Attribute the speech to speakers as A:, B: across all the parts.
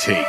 A: taken.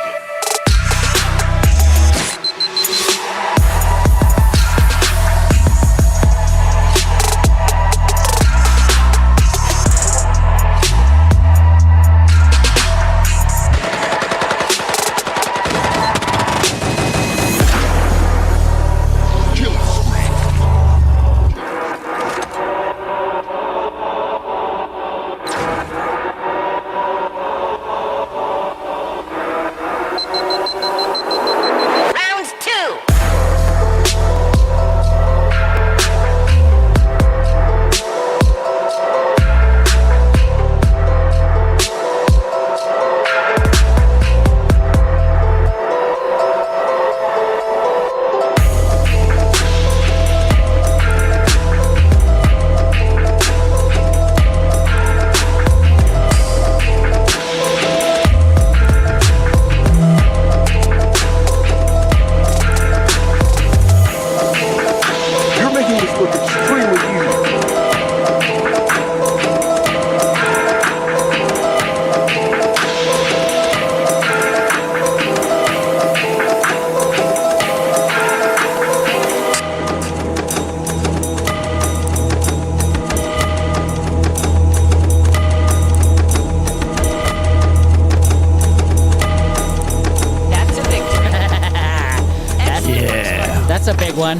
B: That's a big one.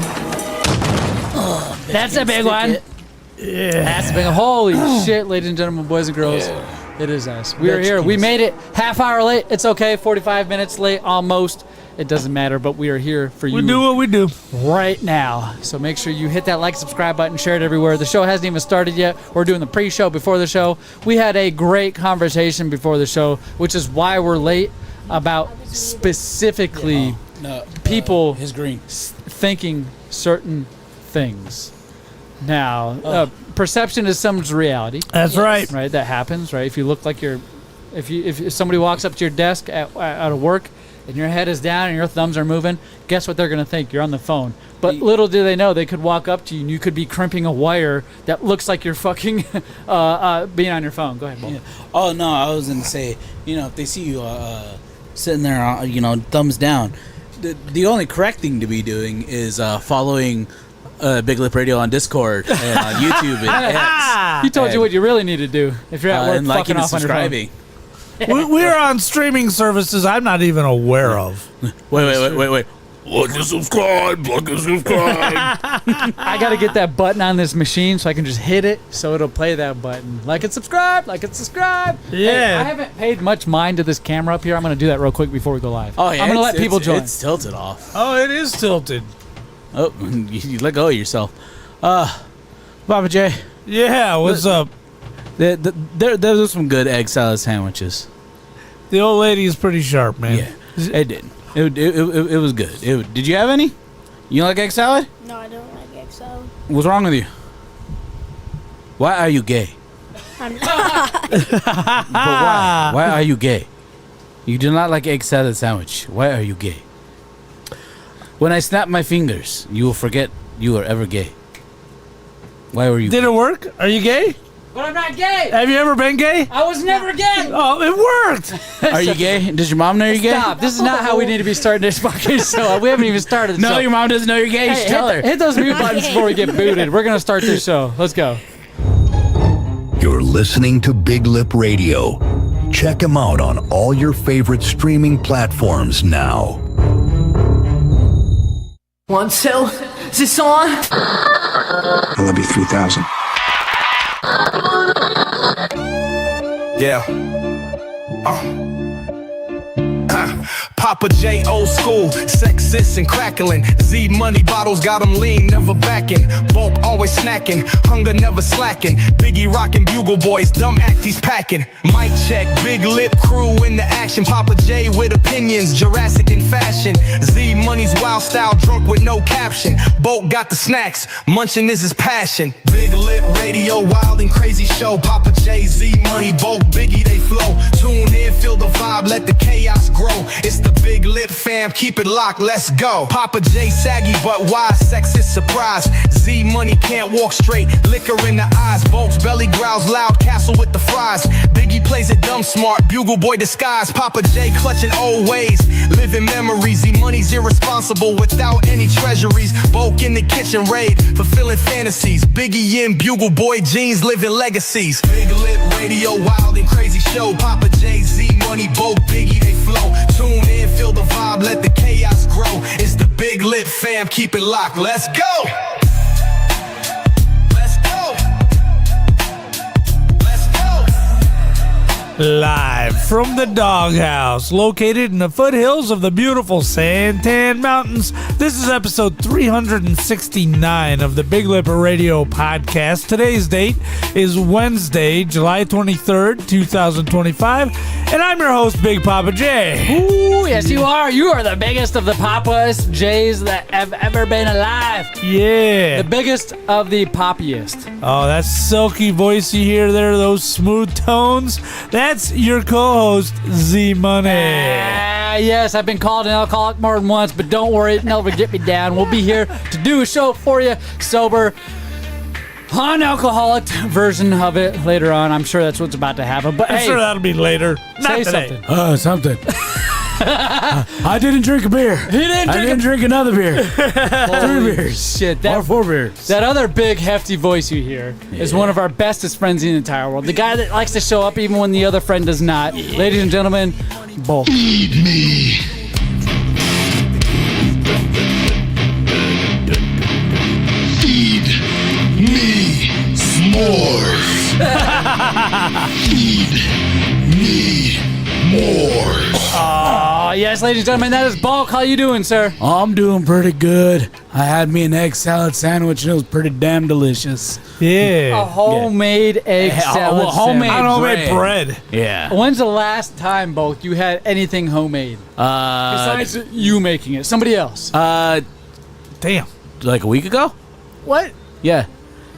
B: That's a big one.
C: Yeah.
B: That's a big one. Holy shit, ladies and gentlemen, boys and girls. Yeah. It is us. We are here. We made it half hour late. It's okay. 45 minutes late almost. It doesn't matter, but we are here for you.
C: We do what we do
B: right now. So make sure you hit that like, subscribe button, share it everywhere. The show hasn't even started yet. We're doing the pre-show before the show. We had a great conversation before the show, which is why we're late, about specifically people
D: his green
B: thinking certain things. Now, perception is someone's reality.
C: That's right.
B: Right, that happens. Right, if you look like you're, if somebody walks up to your desk out of work and your head is down and your thumbs are moving, guess what they're going to think? You're on the phone. But little do they know, they could walk up to you and you could be crimping a wire that looks like you're fucking being on your phone. Go ahead, Bo.
D: Yeah. Oh, no, I was going to say, if they see you sitting there, thumbs down, the only correct thing to be doing is following Big Lip Radio on Discord and on YouTube and X.
B: He told you what you really need to do if you're at work
D: and
B: fucking
D: liking and
B: off on your phone.
D: subscribing.
C: We're on streaming services I'm not even aware of.
D: Wait. Like and subscribe.
B: I got to get that button on this machine so I can just hit it so it'll play that button. Like and subscribe.
C: Yeah.
B: Hey, I haven't paid much mind to this camera up here. I'm going to do that real quick before we go live.
D: Oh, yeah.
B: I'm going to let people join.
D: It's tilted off.
C: Oh, it is tilted.
D: Oh, you let go of yourself. Papa J.
C: Yeah, what's up?
D: There's some good egg salad sandwiches.
C: The old lady is pretty sharp, man.
D: Yeah, it did. It was good. Did you have any? You like egg salad?
E: No, I don't like egg salad.
D: What's wrong with you? Why are you gay?
E: I'm not.
D: But why? Why are you gay? You do not like egg salad sandwich. Why are you gay? When I snap my fingers, you will forget you were ever gay. Why were you
C: Did
D: gay?
C: it work? Are you gay?
B: But I'm not gay.
C: Have you ever been gay?
B: I was never gay.
C: Oh, it worked.
D: Are you gay? Does your mom know you're gay?
B: Stop. This is not how we need to be starting this fucking show. We haven't even started the show.
D: No, your mom doesn't know you're gay. You should tell her.
B: Hit those mute buttons before we get booted. We're going to start this show. Let's go.
F: You're listening to Big Lip Radio. Check him out on all your favorite streaming platforms now.
G: 1, 2, is this on?
H: I love you 3000. Yeah. Papa J, old school, sexist and crackling. Z money bottles got them lean, never backing. Bulk always snacking, hunger never slacking. Biggie rockin' bugle boys, dumb act he's packing. Mic check, big lip crew in the action. Papa J with opinions, Jurassic in fashion. Z money's wild style, drunk with no caption. Bulk got the snacks, munching is his passion. Big lip radio, wild and crazy show. Papa J, Z money, Bulk, Biggie they flow. Tune in, feel the vibe, let the chaos grow. It's the Big Lip fam, keep it locked, let's go. Papa J saggy, but why sexist surprise? Z Money can't walk straight, liquor in the eyes. Volk's belly growls loud, Castle with the fries. Biggie plays it dumb smart, Bugle Boy disguise. Papa J clutching old ways, living memories. Z Money's irresponsible without any treasuries. Volk in the kitchen raid, fulfilling fantasies. Biggie in Bugle Boy jeans, living legacies. Big Lip Radio, wild and crazy show. Papa J, Z Money, Volk, Biggie, they flow. Tune in, feel the vibe, let the chaos grow. It's the Big Lip fam, keep it locked, let's go. Let's go. Let's go.
C: Live from the doghouse, located in the foothills of the beautiful Santan Mountains. This is episode 369 of the Big Lip Radio podcast. Today's date is Wednesday, July 23rd, 2025, and I'm your host, Big Papa J.
B: Ooh, yes, you are. You are the biggest of the Papas J's that have ever been alive.
C: Yeah.
B: The biggest of the poppiest.
C: Oh, that silky voice you hear there, those smooth tones, that's your co-host, Z Money.
B: Yes, I've been called an alcoholic more than once, but don't worry, it'll never get me down. We'll be here to do a show for you, sober, non-alcoholic version of it later on. I'm sure that's what's about to happen. But
C: I'm
B: hey,
C: sure that'll be later. Not
B: say
C: today.
B: something.
A: Something. I didn't drink a beer.
B: He didn't
A: drink another beer.
B: Holy
A: 3 beers.
B: shit.
A: Or 4 beers.
B: That other big, hefty voice you hear is one of our bestest friends in the entire world. The guy that likes to show up even when the other friend does not. Ladies and gentlemen, Bulk.
F: Feed me. Feed me s'mores. Feed me more.
B: Oh, yes, ladies and gentlemen, that is Bulk. How you doing, sir?
A: I'm doing pretty good. I had me an egg salad sandwich and it was pretty damn delicious.
B: A
C: Yeah.
B: homemade egg salad
A: homemade
B: sandwich.
C: Homemade bread.
A: Yeah.
B: When's the last time, Bulk, you had anything homemade? Besides you making it. Somebody else.
C: Damn.
A: Like a week ago?
B: What?
A: Yeah.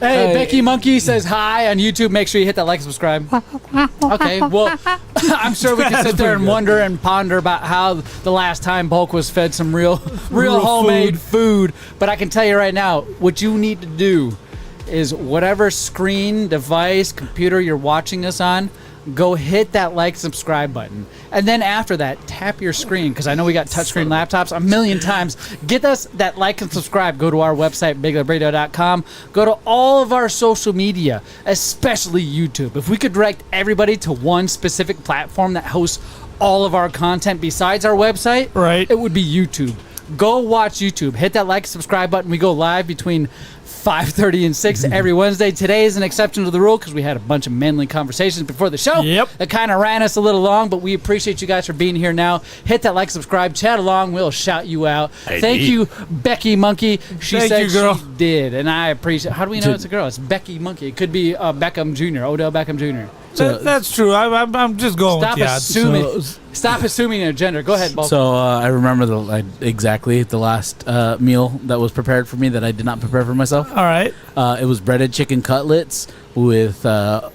B: Hey, Becky Monkey says hi on YouTube. Make sure you hit that like, subscribe. Okay, well, I'm sure we can sit there and wonder and ponder about how the last time Bulk was fed some real homemade food. But I can tell you right now, what you need to do is whatever screen, device, computer you're watching us on, go hit that like, subscribe button. And then after that, tap your screen, because I know we got touchscreen laptops a million times. Get us that like and subscribe. Go to our website, biglipradio.com. Go to all of our social media, especially YouTube. If we could direct everybody to one specific platform that hosts all of our content besides our website,
C: Right.
B: it would be YouTube. Go watch YouTube. Hit that like, subscribe button. We go live between 5:30 and 6 every Wednesday. Today is an exception to the rule because we had a bunch of manly conversations before the show.
C: Yep.
B: That kind of ran us a little long, but we appreciate you guys for being here now. Hit that like, subscribe, chat along. We'll shout you out. Thank you, Becky Monkey. She
C: Thank
B: said
C: you, girl.
B: she did, and I appreciate. How do we know it's a girl? It's Becky Monkey. It could be Beckham Jr., Odell Beckham Jr.
C: That's true. I'm just going
B: Stop
C: with the odds.
B: assuming. Stop assuming their gender. Go ahead, Bulk.
A: So I remember exactly the last meal that was prepared for me that I did not prepare for myself.
C: All right.
A: It was breaded chicken cutlets with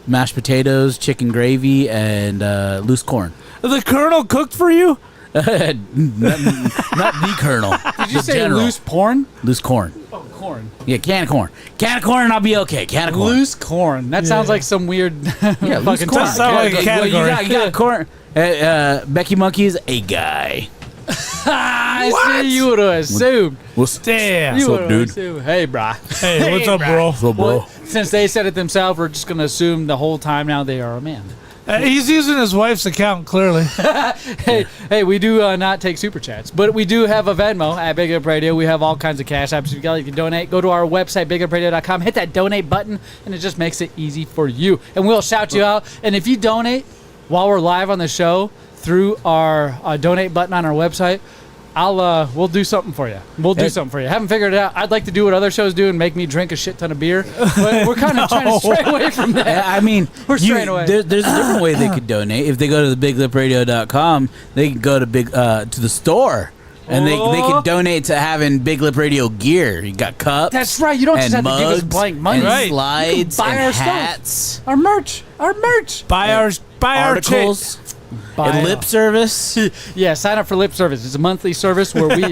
A: mashed potatoes, chicken gravy, and loose corn.
C: The Colonel cooked for you?
A: not the Colonel.
B: Did you
A: the
B: say
A: general.
B: loose porn?
A: Loose corn.
B: Oh, corn.
A: Yeah, can of corn. Can of corn and I'll be okay. Can of corn.
B: Loose corn. That sounds like some weird
A: Yeah, loose
B: fucking
A: corn.
C: Does sound like a
A: Well,
C: category.
A: you got corn. Becky Monkey's a guy.
B: I see, you would have assumed.
A: What's
C: Damn.
B: You
A: up,
B: would have
A: dude?
B: assumed. Hey, brah.
C: Hey, what's up, bro?
A: up, bro?
B: Since they said it themselves, we're just going to assume the whole time now they are a man.
C: He's using his wife's account, clearly.
B: Hey, we do not take super chats, but we do have a Venmo at Big Up Radio. We have all kinds of cash apps. If you can donate, go to our website, biglipradio.com, hit that donate button, and it just makes it easy for you. And we'll shout you out. And if you donate while we're live on the show through our donate button on our website, we'll do something for you. We'll do something for you. Haven't figured it out. I'd like to do what other shows do and make me drink a shit ton of beer, but we're kind of trying to stray away from that.
A: I mean,
B: We're straying away.
A: There's a different way they could donate. If they go to the biglipradio.com, they can go to to the store. And they can donate to having Big Lip Radio gear. You got cups.
B: That's right. You don't just
A: and
B: have to give us
A: mugs
B: blank money.
A: and
C: Right.
A: slides
B: You can buy
A: and
B: our stuff.
A: hats.
B: Our merch.
C: Buy our Buy
A: articles, and lip service.
B: Yeah, sign up for lip service. It's a monthly service where we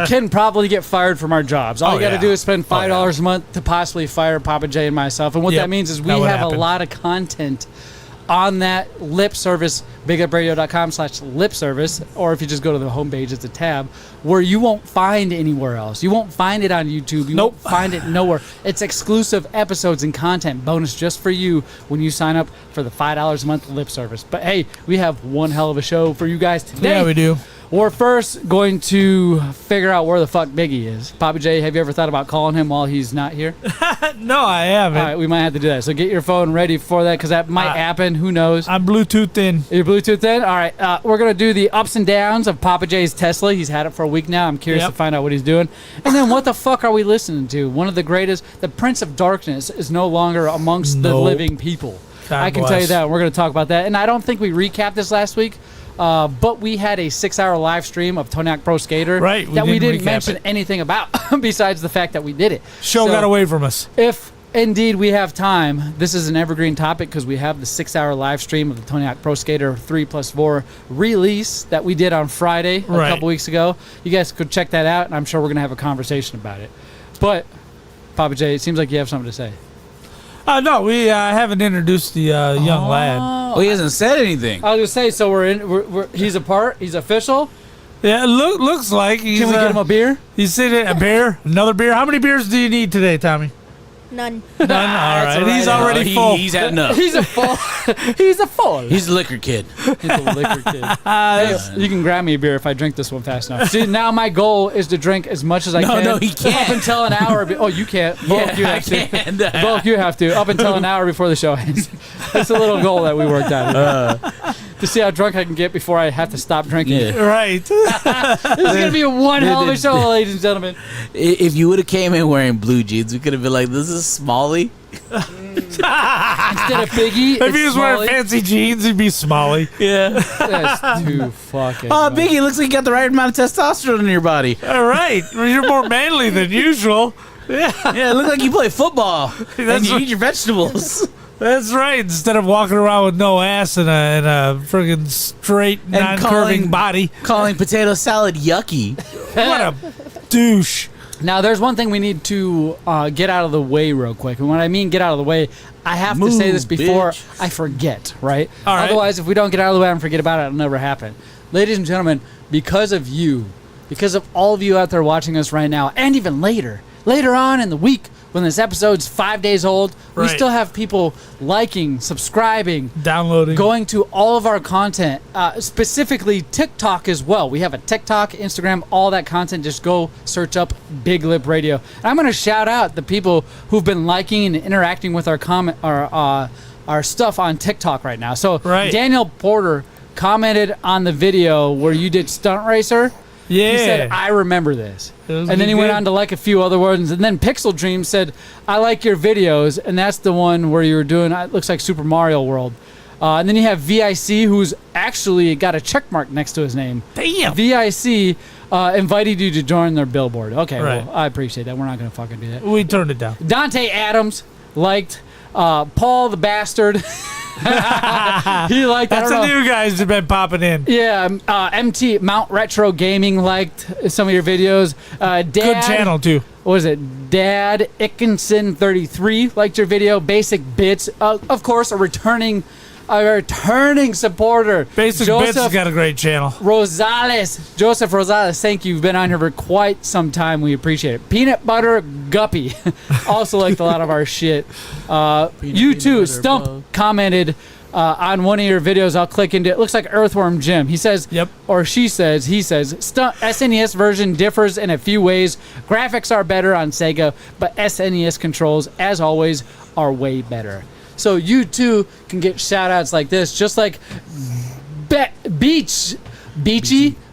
B: can probably get fired from our jobs. All you got to do is spend $5 a month to possibly fire Papa J and myself. And what that means is we have a lot of content on that lip service, biglipradio.com/lip service, or if you just go to the homepage, it's a tab where you won't find anywhere else. You won't find it on YouTube. You won't find it nowhere. It's exclusive episodes and content bonus just for you when you sign up for the $5 a month lip service. But hey, we have one hell of a show for you guys today.
C: Yeah, we do.
B: We're first going to figure out where the fuck Biggie is. Papa J, have you ever thought about calling him while he's not here?
C: No, I haven't.
B: All right, we might have to do that. So get your phone ready for that because that might happen. Who knows?
C: I'm Bluetooth in.
B: You're Bluetooth in? All right. We're going to do the ups and downs of Papa J's Tesla. He's had it for a week now. I'm curious to find out what he's doing. And then what the fuck are we listening to? One of the greatest, the Prince of Darkness is no longer amongst the living people.
C: God
B: I can tell you that. We're going to talk about that. And I don't think we recapped this last week. But we had a 6-hour live stream of Toniac Pro Skater that we didn't mention anything about besides the fact that we did it.
C: Show got away from us.
B: If indeed we have time, this is an evergreen topic because we have the 6-hour live stream of the Toniac Pro Skater 3+4 release that we did on Friday a couple weeks ago. You guys could check that out, and I'm sure we're going to have a conversation about it. But, Papa J, it seems like you have something to say.
C: No, we haven't introduced the young lad.
A: Oh, he hasn't said anything.
B: I was gonna say, so he's a part. He's official.
C: Yeah, looks like he's.
B: Can we get him a beer?
C: He's sitting a beer, another beer. How many beers do you need today, Tommy?
E: None.
C: All right. He's already full.
A: He's had enough.
B: He's a full. He's a full.
A: He's a liquor kid.
B: He's a liquor kid. Hey, you can grab me a beer if I drink this one fast enough. See, now my goal is to drink as much as I can.
A: No, he can't.
B: Up until an hour. Oh, you can't. Bulk, you have to. Bulk, you have to. Up until an hour before the show ends. That's a little goal that we worked out. To see how drunk I can get before I have to stop drinking.
A: Yeah.
C: Right.
B: This is going to be a one hell of a show, ladies and gentlemen.
A: If you would have came in wearing blue jeans, we could have been like, this is Smalley.
B: Instead of Biggie,
C: if he was wearing fancy jeans, he'd be Smalley.
A: Yeah.
B: That's too fucking
A: Oh, Biggie, looks like you got the right amount of testosterone in your body.
C: All right. Well, you're more manly than usual.
A: Yeah, it looks like you play football and you eat your vegetables.
C: That's right. Instead of walking around with no ass and a friggin' straight, non-curving body.
A: Calling potato salad yucky.
C: What a douche.
B: Now, there's one thing we need to get out of the way real quick. And when I mean get out of the way, I have to say this before I forget, right?
C: All right?
B: Otherwise, if we don't get out of the way and forget about it, it'll never happen. Ladies and gentlemen, because of you, because of all of you out there watching us right now, and even later on in the week, when this episode's 5 days old, we still have people liking, subscribing,
C: downloading,
B: going to all of our content, specifically TikTok as well. We have a TikTok, Instagram, all that content. Just go search up Big Lip Radio. And I'm going to shout out the people who've been liking and interacting with our our stuff on TikTok right now. So Daniel Porter commented on the video where you did Stunt Racer.
C: Yeah.
B: He said, I remember this. And then he went on to like a few other ones. And then Pixel Dream said, I like your videos. And that's the one where you were doing, it looks like Super Mario World. And then you have VIC, who's actually got a check mark next to his name.
C: Damn.
B: VIC invited you to join their billboard. Okay, well, I appreciate that. We're not going to fucking do that.
C: We turned it down.
B: Dante Adams liked Paul the Bastard. He liked.
C: That's the new guys that have been popping in.
B: Yeah, MT Mount Retro Gaming liked some of your videos. Dad,
C: good channel too.
B: What was it? Dad Ickinson 33 liked your video. Basic Bits, of course, a returning supporter.
C: Basic Bits has got a great channel.
B: Joseph Rosales, thank you. You've been on here for quite some time. We appreciate it. Peanut Butter Guppy also liked a lot of our shit. You too, Stump commented on one of your videos. I'll click into it. It looks like Earthworm Jim. He says, or she says, he says, SNES version differs in a few ways. Graphics are better on Sega, but SNES controls, as always, are way better. So you too can get shout outs like this, just like Beachy,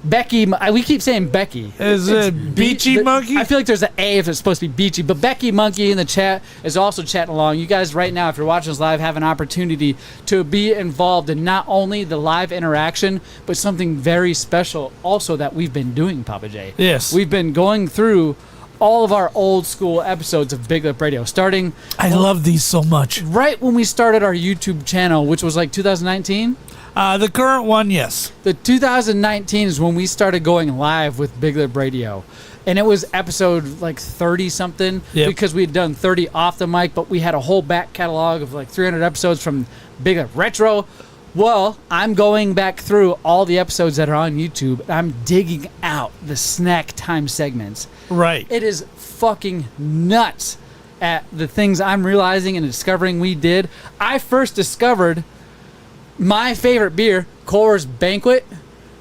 B: Becky. We keep saying Becky.
C: Is it Beachy Monkey?
B: I feel like there's an A if it's supposed to be Beachy, but Becky Monkey in the chat is also chatting along. You guys right now, if you're watching us live, have an opportunity to be involved in not only the live interaction, but something very special also that we've been doing, Papa J.
C: Yes.
B: We've been going through all of our old school episodes of Big Lip Radio, starting
C: I love these so much.
B: right when we started our YouTube channel, which was like 2019.
C: The current one, yes.
B: The 2019 is when we started going live with Big Lip Radio. And it was episode like 30 something because we had done 30 off the mic, but we had a whole back catalog of like 300 episodes from Big Lip Retro. Well, I'm going back through all the episodes that are on YouTube. And I'm digging out the snack time segments.
C: Right.
B: It is fucking nuts at the things I'm realizing and discovering we did. I first discovered my favorite beer, Coors Banquet,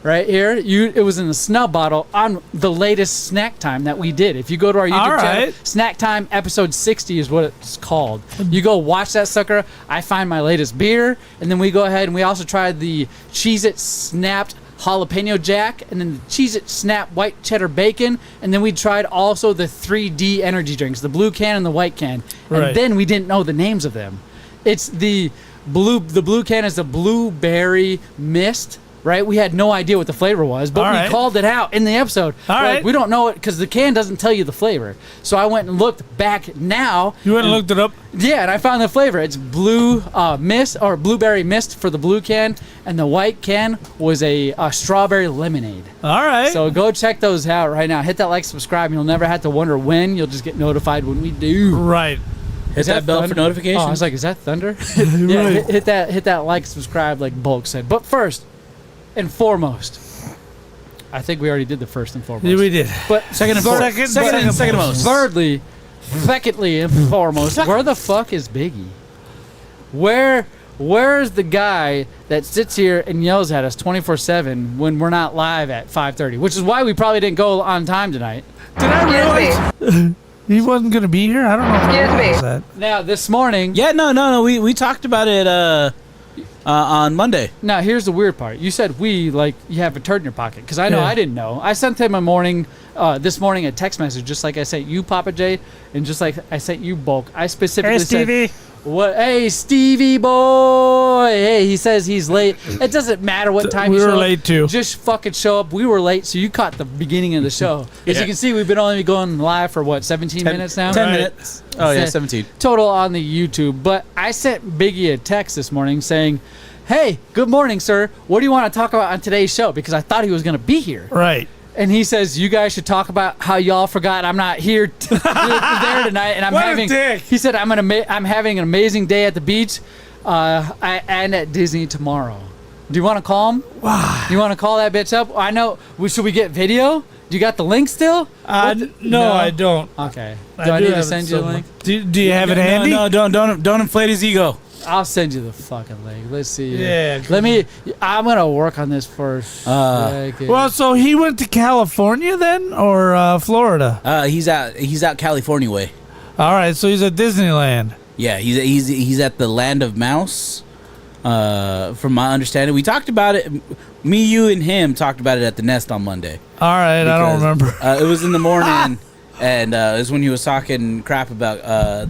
B: right here. It was in a snub bottle on the latest Snack Time that we did. If you go to our YouTube channel, Snack Time episode 60 is what it's called. You go watch that sucker. I find my latest beer, and then we go ahead and we also tried the Cheez-It Snapped Jalapeno Jack, and then the Cheez-It Snap White Cheddar Bacon, and then we tried also the 3D energy drinks, the blue can and the white can. And then we didn't know the names of them. It's the blue can is the blueberry mist, right? We had no idea what the flavor was, but we called it out in the episode. Like, we don't know it because the can doesn't tell you the flavor. So I went and looked back now.
C: You went and looked it up?
B: Yeah, and I found the flavor. It's blue mist or blueberry mist for the blue can, and the white can was a strawberry lemonade.
C: All right.
B: So go check those out right now. Hit that like, subscribe, and you'll never have to wonder when. You'll just get notified when we do.
C: Right.
D: Hit that bell for notifications.
B: Oh, I was like, is that thunder? Yeah, hit that like, subscribe, like Bulk said. But first and foremost, I think we already did the first and foremost.
C: Yeah, we did.
B: But second and most. Thirdly, secondly and foremost, where the fuck is Biggie? Where's the guy that sits here and yells at us 24/7 when we're not live at 5:30? Which is why we probably didn't go on time tonight.
C: Did I realize he wasn't going to be here? I don't know if I realized that.
B: Now, this morning...
D: Yeah, no. We talked about it on Monday.
B: Now, here's the weird part. You said you have a turd in your pocket. Because I know I didn't know. I sent him this morning a text message, just like I sent you, Papa J, and just like I sent you, Bulk. I specifically said... What? Hey, Stevie boy! Hey, he says he's late. It doesn't matter what time you show up.
C: We were late too.
B: Just fucking show up. We were late, so you caught the beginning of the show. As you can see, we've been only going live for what, 17 minutes now?
D: 10 minutes. Oh yeah, 17
B: total on the YouTube. But I sent Biggie a text this morning saying, "Hey, good morning, sir. What do you want to talk about on today's show?" Because I thought he was going to be here.
C: Right.
B: And he says, "You guys should talk about how y'all forgot I'm not here there tonight, and He said, I'm having an amazing day at the beach, and at Disney tomorrow. Do you want to call him?
C: Wow.
B: You want to call that bitch up? I know. Should we get video? Do you got the link still?
C: No, I don't.
B: Okay. Do I need to send you a link?
C: Do you have it handy?
D: No, don't inflate his ego.
B: I'll send you the fucking link. Let's see.
C: Yeah.
B: I'm gonna work on this first.
C: Well, so he went to California then, or Florida?
D: He's out California way.
C: All right, so he's at Disneyland.
D: Yeah, he's at the Land of Mouse. From my understanding, we talked about it. Me, you, and him talked about it at the Nest on Monday.
C: All right, I don't remember.
D: It was in the morning, and it was when he was talking crap about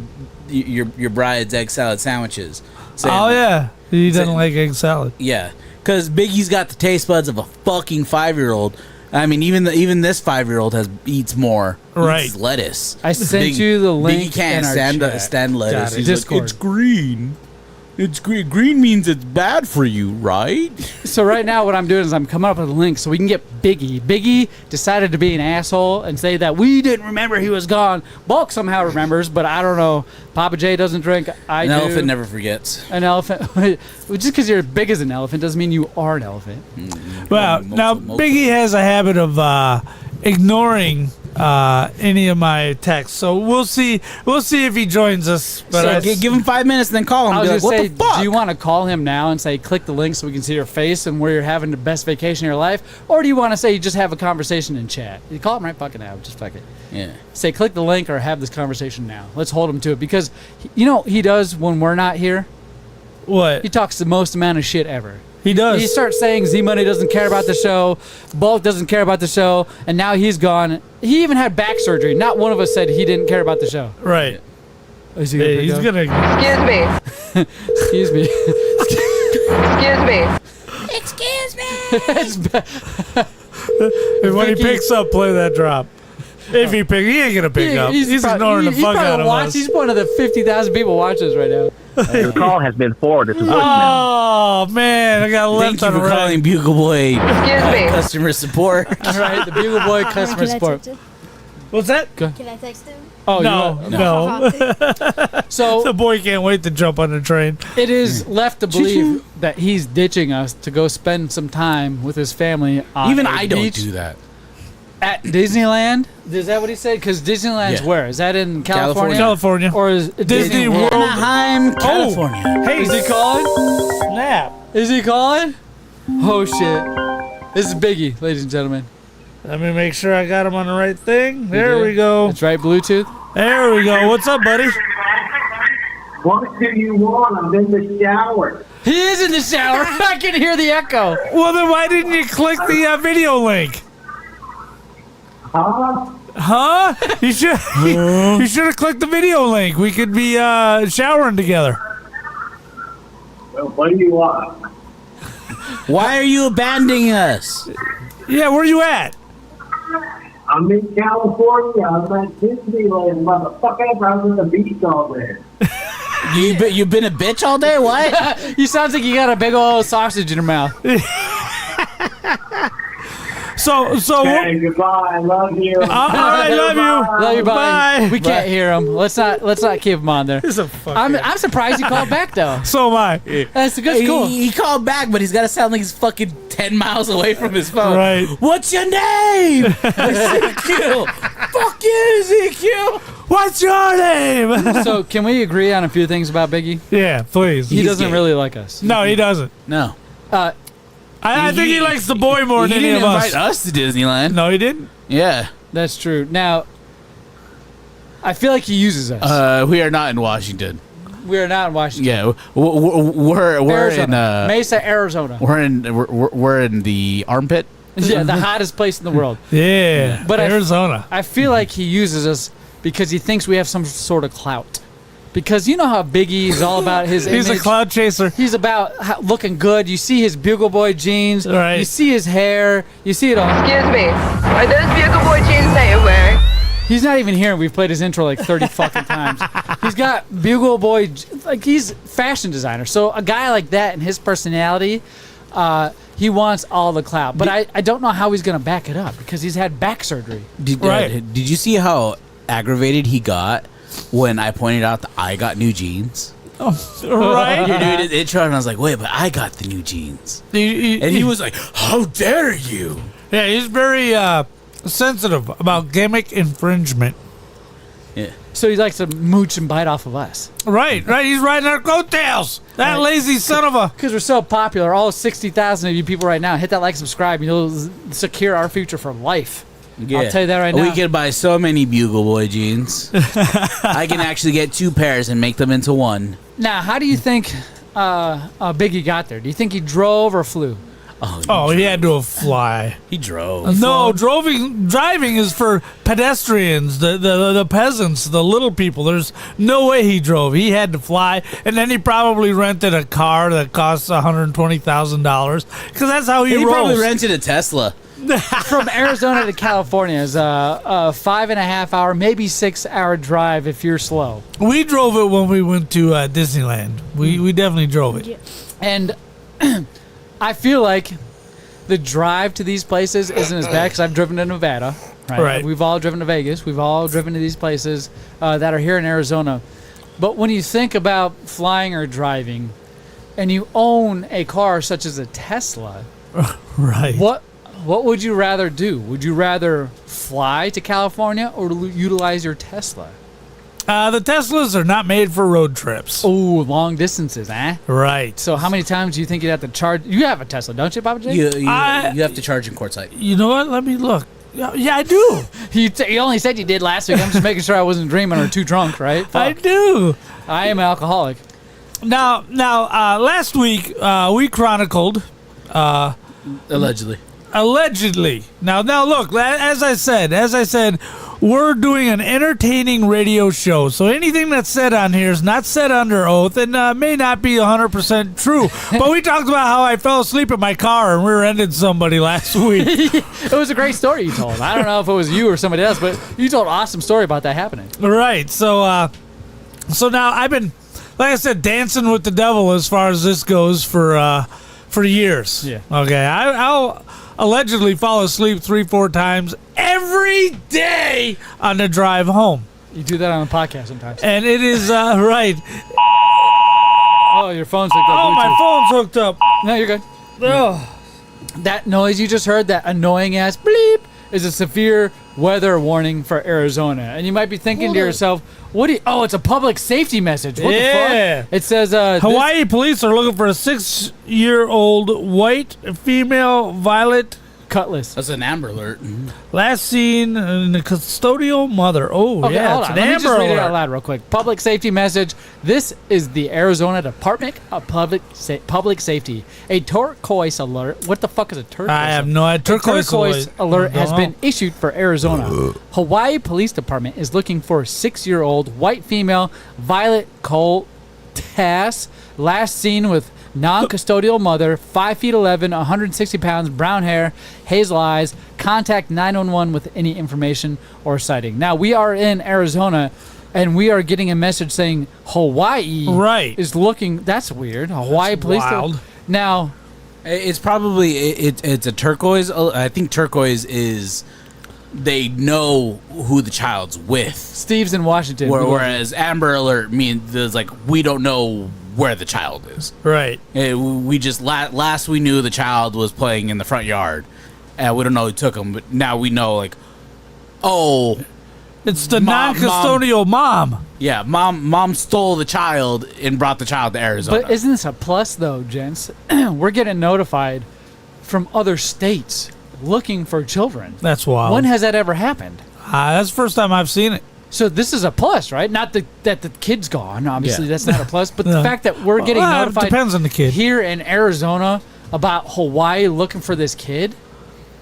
D: your bride's egg salad sandwiches.
C: Yeah, he doesn't like egg salad.
D: Yeah, because Biggie's got the taste buds of a fucking 5-year-old. I mean, even this 5-year-old eats more.
C: Right.
D: Eats lettuce.
B: I sent you the link.
D: Biggie can't stand lettuce. He's
B: Discord.
D: like, it's green. It's green. Green means it's bad for you, right?
B: So right now what I'm doing is I'm coming up with a link so we can get Biggie. Biggie decided to be an asshole and say that we didn't remember he was gone. Bulk somehow remembers, but I don't know. Papa J doesn't drink.
D: An elephant never forgets.
B: An elephant. Just because you're big as an elephant doesn't mean you are an elephant.
C: Well, now Biggie has a habit of ignoring any of my texts, so we'll see if he joins us. But
D: so give him 5 minutes and then call him.
B: I was
D: like,
B: gonna say,
D: what the fuck?
B: do you want to call him now and say click the link so we can see your face and where you're having the best vacation of your life, or do you want to say you just have a conversation in chat? You call him right fucking now, just fuck it.
D: Yeah.
B: Say click the link or have this conversation now. Let's hold him to it because you know he does when we're not here.
C: What?
B: He talks the most amount of shit ever.
C: He does.
B: He starts saying Z-Money doesn't care about the show, Bulk doesn't care about the show, and now he's gone. He even had back surgery. Not one of us said he didn't care about the show.
C: Right.
B: Is he
C: Hey, he's gonna.
B: Excuse me.
E: Excuse me.
C: And when he picks up, play that drop. If he ain't gonna pick up. He's ignoring the fuck out of us.
B: He's one of the 50,000 people watching us right now.
I: Your call has been forwarded to voicemail.
C: Oh man, I got left
D: Thank you
C: on
D: for
C: the
D: calling Bugle Boy
G: Excuse me.
D: customer support.
B: All right, the Bugle Boy customer
E: Can I
B: support.
E: text him?
C: What's that?
E: Can I text him?
B: Oh,
C: No.
B: So
C: The boy can't wait to jump on the train.
B: it is left to believe that he's ditching us to go spend some time with his family on
D: Even
B: a
D: I don't
B: beach
D: do that.
B: at Disneyland. Is that what he said? Because Disneyland's
D: Yeah.
B: where? Is that in California?
C: California.
B: Or is it
C: Disney World.
D: Anaheim, California.
C: Hey,
B: Is he calling?
C: snap.
B: Is he calling? Oh shit! This is Biggie, ladies and gentlemen.
C: Let me make sure I got him on the right thing. There
B: did?
C: we go.
B: That's right, Bluetooth.
C: There we go. What's up, buddy?
I: What do you want? I'm in the shower.
B: He is in the shower. I can hear the echo.
C: Well, then why didn't you click the video link? Huh? You should. You should have clicked the video link. We could be showering together.
I: Well, what do you want?
D: Why are you abandoning us?
C: Yeah, where you at?
I: I'm in California. I'm at Disneyland, motherfucker. I was at the beach all day.
D: You've been a bitch all day? What?
B: You sounds like you got a big old sausage in your mouth.
C: So.
I: Hey, goodbye. I love you.
C: All right, love you.
B: Love you, bye.
C: Bye.
B: We can't hear him. Let's not keep him on there.
C: He's a fucking.
B: I'm surprised he called back though.
C: So am I.
B: That's cool.
D: He called back, but he's got to sound like he's fucking 10 miles away from his phone.
C: Right.
D: What's your name? Ezekiel. Fuck you, Ezekiel.
C: What's your name?
B: So can we agree on a few things about Biggie?
C: Yeah, please.
B: He doesn't
D: gay.
B: really like us.
C: No, he doesn't.
D: No.
C: I think he likes the boy more
D: He
C: than any
D: didn't
C: of
D: invite
C: us.
D: us to Disneyland.
C: No, he didn't.
D: Yeah.
B: That's true. Now, I feel like he uses us.
D: We are not in Washington.
B: We are not in Washington.
D: Yeah, we're in
B: Mesa, Arizona.
D: we're in the armpit.
B: Yeah, the hottest place in the world.
C: Yeah,
B: But
C: Arizona.
B: I feel like he uses us because he thinks we have some sort of clout. Because you know how Biggie is all about his
C: He's
B: image.
C: a cloud chaser.
B: He's about looking good. You see his Bugle Boy jeans.
C: Right.
B: You see his hair. You see it all.
G: Excuse me. Are those Bugle Boy jeans that you're wearing?
B: He's not even here. We've played his intro like 30 fucking times. He's got Bugle Boy, like he's fashion designer. So a guy like that and his personality, he wants all the clout. But I don't know how he's going to back it up because he's had back surgery.
D: Did you see how aggravated he got when I pointed out that I got new jeans?
C: Right.
D: You're doing his intro, and I was like, wait, but I got the new jeans. And he was like, how dare you?
C: Yeah, he's very sensitive about gimmick infringement.
D: Yeah.
B: So he likes to mooch and bite off of us.
C: Right. He's riding our coattails. That lazy son of a.
B: Because we're so popular, all 60,000 of you people right now, hit that like, subscribe, and you'll secure our future for life.
D: Yeah.
B: I'll tell you that right now.
D: We can buy so many Bugle Boy jeans. I can actually get 2 pairs and make them into one.
B: Now, how do you think Biggie got there? Do you think he drove or flew?
C: Oh, he had to fly.
D: He drove.
C: No, driving is for pedestrians, the peasants, the little people. There's no way he drove. He had to fly, and then he probably rented a car that costs $120,000 because that's how he rolls.
D: Probably rented a Tesla.
B: From Arizona to California is a 5.5 hour, maybe 6 hour drive if you're slow.
C: We drove it when we went to Disneyland. We definitely drove it.
B: And I feel like the drive to these places isn't as bad because I've driven to Nevada. Right. We've all driven to Vegas. We've all driven to these places that are here in Arizona. But when you think about flying or driving and you own a car such as a Tesla,
C: Right.
B: What would you rather do? Would you rather fly to California or utilize your Tesla?
C: The Teslas are not made for road trips.
B: Oh, long distances, eh?
C: Right.
B: So how many times do you think you'd have to charge? You have a Tesla, don't you, Papa J?
D: You have to charge in quartzite.
C: You know what? Let me look. Yeah, I do.
B: You only said you did last week. I'm just making sure I wasn't dreaming or too drunk, right?
C: I do.
B: I am an alcoholic.
C: Now, last week we chronicled.
D: Allegedly.
C: Allegedly. Now, look. As I said, we're doing an entertaining radio show. So anything that's said on here is not said under oath and may not be 100% true. But we talked about how I fell asleep in my car and rear-ended somebody last week.
B: It was a great story you told. I don't know if it was you or somebody else, but you told an awesome story about that happening.
C: Right. So now I've been, like I said, dancing with the devil as far as this goes for years.
B: Yeah.
C: Okay. I'll allegedly fall asleep 3-4 times every day on the drive home.
B: You do that on the podcast sometimes.
C: And it is right.
B: Oh, your phone's hooked up.
C: Oh,
B: Bluetooth.
C: my phone's hooked up.
B: No, you're good.
C: Oh.
B: That noise you just heard, that annoying ass bleep, is a severe weather warning for Arizona. And you might be thinking to yourself, it's a public safety message. What the fuck? It says
C: Hawaii police are looking for a 6-year-old white female violet
B: cutlass.
D: That's an Amber Alert.
C: last seen in the custodial mother. Oh,
B: Okay,
C: yeah,
B: hold
C: it's
B: on.
C: an
B: Let me
C: Amber
B: just read it
C: Alert.
B: out loud real quick. Public safety message. This is the Arizona Department of Public Safety. A turquoise alert. What the fuck is a turquoise?
C: I have no idea.
B: Turquoise alert has been issued for Arizona. Hawaii Police Department is looking for 6-year-old white female Violet Cole Tass, last seen with non-custodial mother, 5'11", 160 pounds, brown hair, hazel eyes. Contact 911 with any information or sighting. Now, we are in Arizona, and we are getting a message saying Hawaii is looking. That's weird. Hawaii Police.
C: Wild.
B: Now,
D: it's probably it's a turquoise. I think turquoise is they know who the child's with.
B: Steve's in Washington.
D: Whereas Amber Alert means there's like we don't know where the child is.
C: Right.
D: We just last we knew the child was playing in the front yard, and we don't know who took him. But now we know, like, oh,
C: it's the non-custodial mom.
D: Yeah, mom stole the child and brought the child to Arizona.
B: But isn't this a plus, though, gents? We're getting notified from other states looking for children.
C: That's wild.
B: When has that ever happened?
C: That's the first time I've seen it.
B: So this is a plus, right? Not that the kid's gone. Obviously,
C: Yeah.
B: that's not a plus. But the
C: No.
B: fact that we're getting
C: Well, it
B: notified
C: depends on the kid.
B: here in Arizona about Hawaii looking for this kid.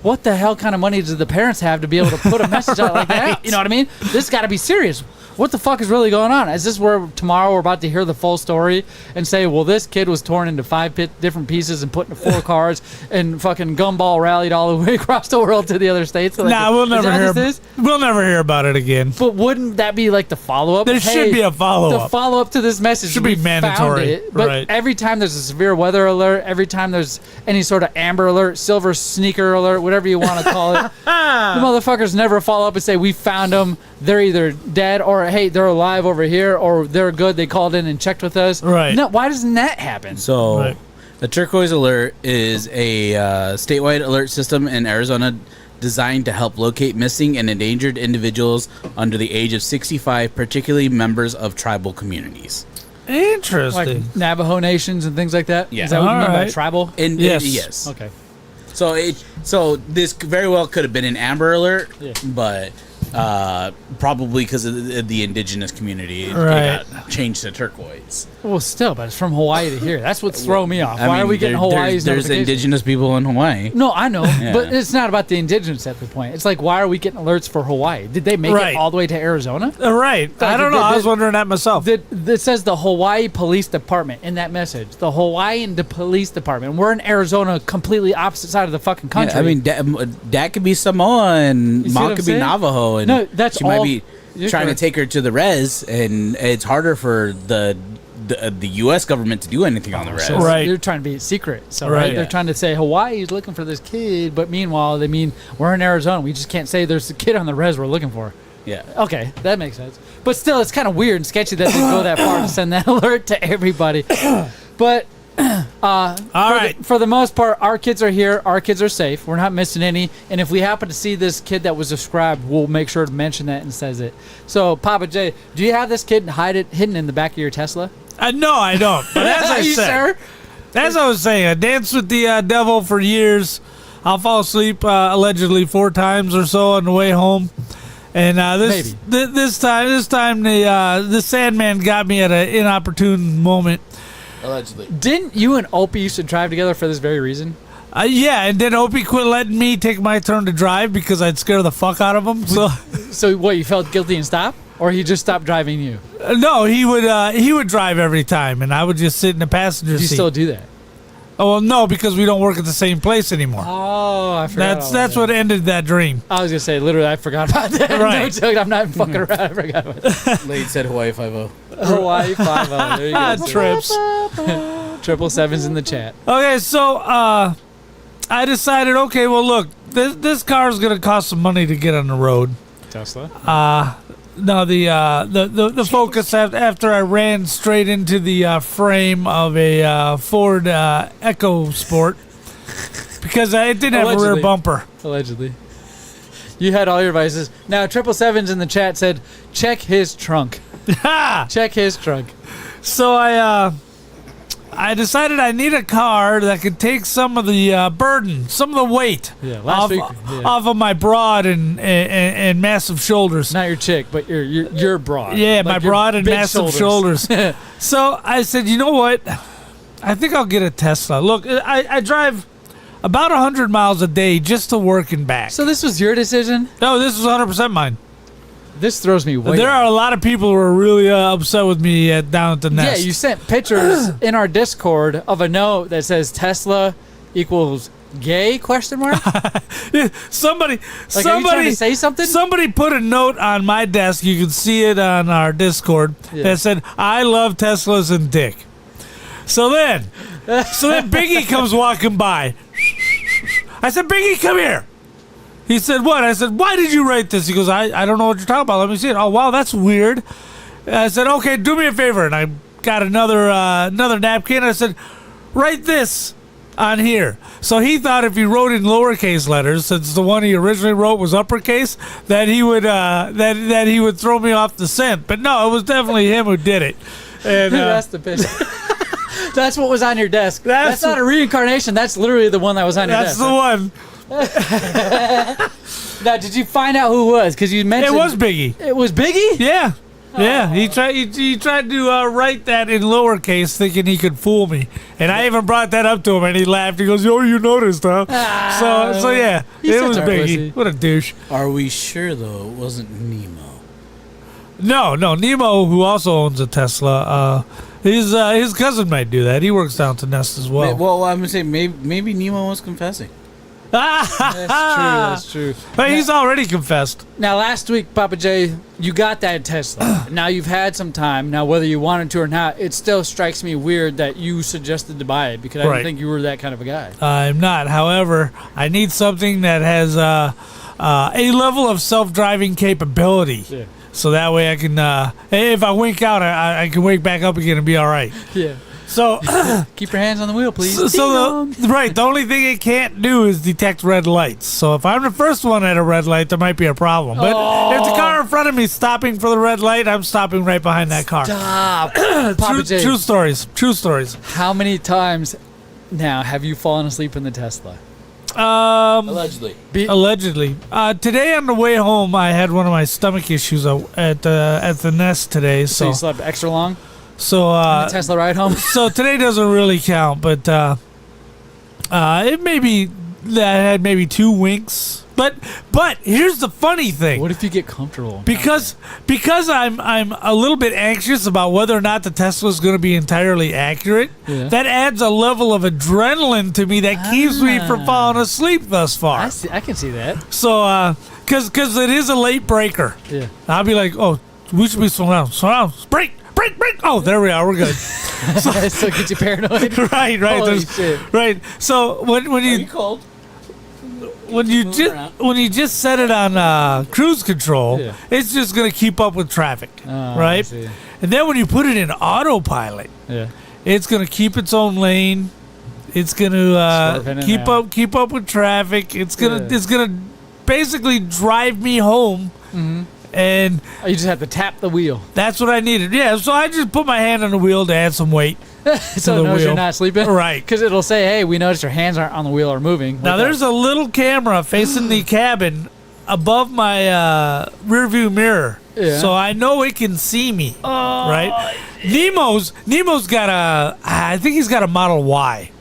B: What the hell kind of money do the parents have to be able to put a message out like that? You know what I mean? This got to be serious. What the fuck is really going on? Is this where tomorrow we're about to hear the full story and say, well, this kid was torn into 5 different pieces and put into 4 cars and fucking gumball rallied all the way across the world to the other states? Like,
C: Nah, we'll never hear.
B: This?
C: We'll never hear about it again.
B: But wouldn't that be like the follow-up?
C: There should be a follow-up.
B: The follow-up to this message
C: Should
B: we
C: be
B: found
C: mandatory,
B: it, but
C: right.
B: every time there's a severe weather alert, every time there's any sort of Amber Alert, silver sneaker alert, whatever you want to call it, the motherfuckers never follow up and say, we found them. They're either dead or, hey, they're alive over here, or they're good. They called in and checked with us.
C: Right.
B: No, why doesn't that happen?
D: So,
C: Right.
D: the turquoise alert is a statewide alert system in Arizona designed to help locate missing and endangered individuals under the age of 65, particularly members of tribal communities.
C: Interesting.
B: Like Navajo nations and things like that?
D: Yeah.
B: Is that what you mean by
C: Alright.
B: tribal?
D: And
C: Yes.
D: yes.
B: Okay.
D: So this very well could have been an Amber Alert,
B: Yeah.
D: but probably because of the indigenous community,
C: Right.
D: it got changed to turquoise.
B: Well, still, but it's from Hawaii to here. That's what's throwing me off.
D: I
B: Why are
D: mean,
B: we getting
D: there's
B: Hawaii's
D: there's
B: notification?
D: indigenous people in Hawaii.
B: No, I know,
D: Yeah.
B: but it's not about the indigenous at the point. It's like, why are we getting alerts for Hawaii? Did they make
C: Right.
B: it all the way to Arizona?
C: Right. I don't know. I was wondering that myself.
B: It says the Hawaii Police Department in that message. The Hawaiian Police Department. We're in Arizona, completely opposite side of the fucking country.
D: Yeah, I mean, Dad could be Samoa and
B: You see what
D: Mom
B: I'm
D: could be
B: saying?
D: Navajo, and
B: No, that's
D: she might
B: all-
D: be
B: you're
D: trying
B: correct.
D: to take her to the res, and it's harder for the U.S. government to do anything on the res.
B: So
C: Right.
B: They're trying to be secret. So
C: Right.
B: they're trying to say Hawaii's looking for this kid, but meanwhile they mean we're in Arizona. We just can't say there's a kid on the res we're looking for.
D: Yeah.
B: Okay, that makes sense. But still, it's kind of weird and sketchy that they go that far to send that alert to everybody. But
C: All right.
B: for the most part, our kids are here. Our kids are safe. We're not missing any. And if we happen to see this kid that was described, we'll make sure to mention that and says it. So, Papa J, do you have this kid hidden in the back of your Tesla?
C: No, I don't. But as I
B: Are you
C: said,
B: sure?
C: as I was saying, I danced with the devil for years. I'll fall asleep allegedly 4 times or so on the way home. And this time the Sandman got me at an inopportune moment.
D: Allegedly.
B: Didn't you and Opie used to drive together for this very reason?
C: Yeah, and then Opie quit letting me take my turn to drive because I'd scare the fuck out of him. So,
B: So what? You felt guilty and stopped, or he just stopped driving you?
C: no, he would drive every time, and I would just sit in the passenger
B: Do you
C: seat.
B: still do that?
C: Oh well, no, because we don't work at the same place anymore.
B: Oh, I forgot.
C: That's what ended that dream.
B: I was gonna say. Literally, I forgot about that.
C: Right.
B: No joke, I'm not fucking around. I forgot about that.
D: Late said Hawaii 5-0.
B: Hawaii 5-0. There you go.
C: Trips.
B: 777's in the chat.
C: Okay, so I decided, okay, well, look, this car is gonna cost some money to get on the road.
B: Tesla.
C: No, the Focus after I ran straight into the frame of a Ford Echo Sport because it didn't have a rear
B: Allegedly.
C: bumper.
B: Allegedly. You had all your vices. Now 777's in the chat said, check his trunk. Check his trunk.
C: So I decided I need a car that could take some of the burden, some of the weight
B: Yeah, last
C: off,
B: week, yeah.
C: off of my broad and massive shoulders.
B: Not your chick, but your broad.
C: Yeah,
B: Like
C: my
B: your
C: broad and
B: big
C: massive shoulders. So I said, you know what? I think I'll get a Tesla. Look, I drive about 100 miles a day just to work and back.
B: So this was your decision?
C: No, this was 100% mine.
B: This throws me way
C: There are a lot of people who are really upset with me down at the Nest.
B: Yeah, you sent pictures in our Discord of a note that says Tesla equals gay, question mark?
C: Somebody,
B: Like, are you trying to say something?
C: Somebody put a note on my desk. You can see it on our Discord that said, "I love Teslas and dick." So then Biggie comes walking by. I said, "Biggie, come here." He said, "What?" I said, "Why did you write this?" He goes, I don't know what you're talking about. Let me see it. Oh, wow, that's weird. I said, "Okay, do me a favor." And I got another napkin. I said, "Write this on here." So he thought if he wrote in lowercase letters, since the one he originally wrote was uppercase, that he would that he would throw me off the scent. But no, it was definitely him who did it. And
B: That's the picture. That's what was on your desk.
C: That's
B: That's not a reincarnation. That's literally the one that was on your
C: that's
B: desk.
C: the one.
B: Now, did you find out who it was? Because you
C: It
B: mentioned
C: was Biggie.
B: It was Biggie?
C: Yeah. Yeah, he tried to write that in lowercase, thinking he could fool me, and I even brought that up to him, and he laughed. He goes, "Oh, you noticed, huh?" So yeah,
B: he's
C: it
B: such
C: was
B: a
C: Biggie.
B: pussy.
C: What a douche.
D: Are we sure, though, it wasn't Nemo?
C: No, Nemo, who also owns a Tesla, his cousin might do that. He works down to Nest as well.
D: Well, I'm going to say maybe Nemo was confessing.
B: That's true.
C: But he's already confessed.
B: Now, last week, Papa J, you got that Tesla. Now, you've had some time. Now, whether you wanted to or not, it still strikes me weird that you suggested to buy it because I
C: Right.
B: didn't think you were that kind of a guy.
C: I'm not. However, I need something that has a level of self-driving capability.
B: Yeah.
C: So that way I can, if I wink out, I can wake back up again and be all right.
B: Yeah.
C: So,
B: Keep your hands on the wheel, please.
C: the only thing it can't do is detect red lights. So if I'm the first one at a red light, there might be a problem. But if the car in front of me is stopping for the red light, I'm stopping right behind that car.
B: Stop. Papa J,
C: True stories. True stories.
B: how many times now have you fallen asleep in the Tesla?
D: Allegedly.
C: Allegedly. Today on the way home, I had one of my stomach issues at the Nest today.
B: So
C: So
B: you slept extra long
C: so
B: on the Tesla ride home?
C: so today doesn't really count, but it may be that I had maybe 2 winks. But here's the funny thing.
B: What if you get comfortable?
C: Because I'm a little bit anxious about whether or not the Tesla is going to be entirely accurate.
B: Yeah.
C: That adds a level of adrenaline to me that keeps me from falling asleep thus far.
B: I can see that.
C: So, because it is a late breaker.
B: Yeah.
C: I'll be like, oh, we should be slowing down. Break. Oh, there we are. We're good.
B: So get you paranoid.
C: right.
B: Holy
C: There's-
B: shit.
C: Right. So when you
D: cold?
C: when you just set it on cruise control,
B: Yeah.
C: it's just gonna keep up with traffic,
B: Oh, I
C: right?
B: see.
C: And then when you put it in autopilot,
B: Yeah.
C: it's gonna keep its own lane. It's gonna
B: Swerve in and
C: keep up with traffic. It's gonna
B: Yeah.
C: basically drive me home, and
B: Oh, you just have to tap the wheel.
C: that's what I needed. Yeah, so I just put my hand on the wheel to add some weight.
B: So
C: the
B: it knows
C: wheel.
B: you're not sleeping?
C: Right.
B: Because it'll say, hey, we noticed your hands aren't on the wheel or moving.
C: Now
B: Wake
C: there's
B: up.
C: a little camera facing the cabin above my rear view mirror,
B: Yeah.
C: so I know it can see me. Right? Nemo's got I think he's got a Model Y.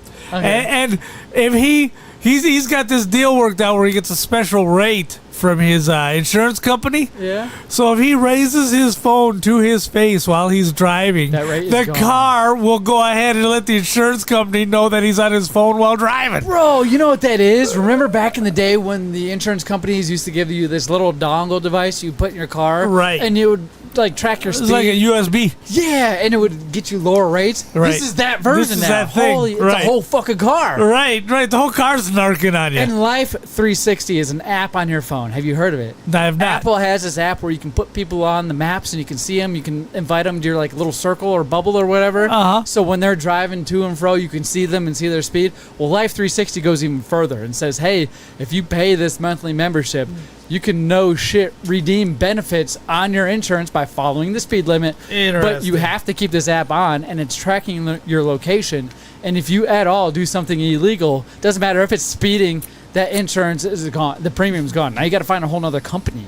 C: And if he's got this deal worked out where he gets a special rate from his insurance company.
B: Yeah.
C: So if he raises his phone to his face while he's driving,
B: That rate is
C: the
B: gone.
C: car will go ahead and let the insurance company know that he's on his phone while driving.
B: Bro, you know what that is? Remember back in the day when the insurance companies used to give you this little dongle device you put in your car?
C: Right.
B: And you would like track your speed.
C: It's like a USB.
B: Yeah, and it would get you lower rates.
C: Right.
B: This is that version
C: This is
B: now.
C: that thing.
B: Holy, it's
C: Right.
B: a whole fucking car.
C: Right. The whole car's narking on you.
B: And Life 360 is an app on your phone. Have you heard of it?
C: I have not.
B: Apple has this app where you can put people on the maps and you can see them. You can invite them to your like little circle or bubble or whatever.
C: Uh-huh.
B: So when they're driving to and fro, you can see them and see their speed. Well, Life 360 goes even further and says, hey, if you pay this monthly membership, you can redeem benefits on your insurance by following the speed limit. But you
C: Interesting.
B: have to keep this app on, and it's tracking your location. And if you at all do something illegal, doesn't matter if it's speeding, that insurance is gone. The premium's gone. Now you got to find a whole nother company.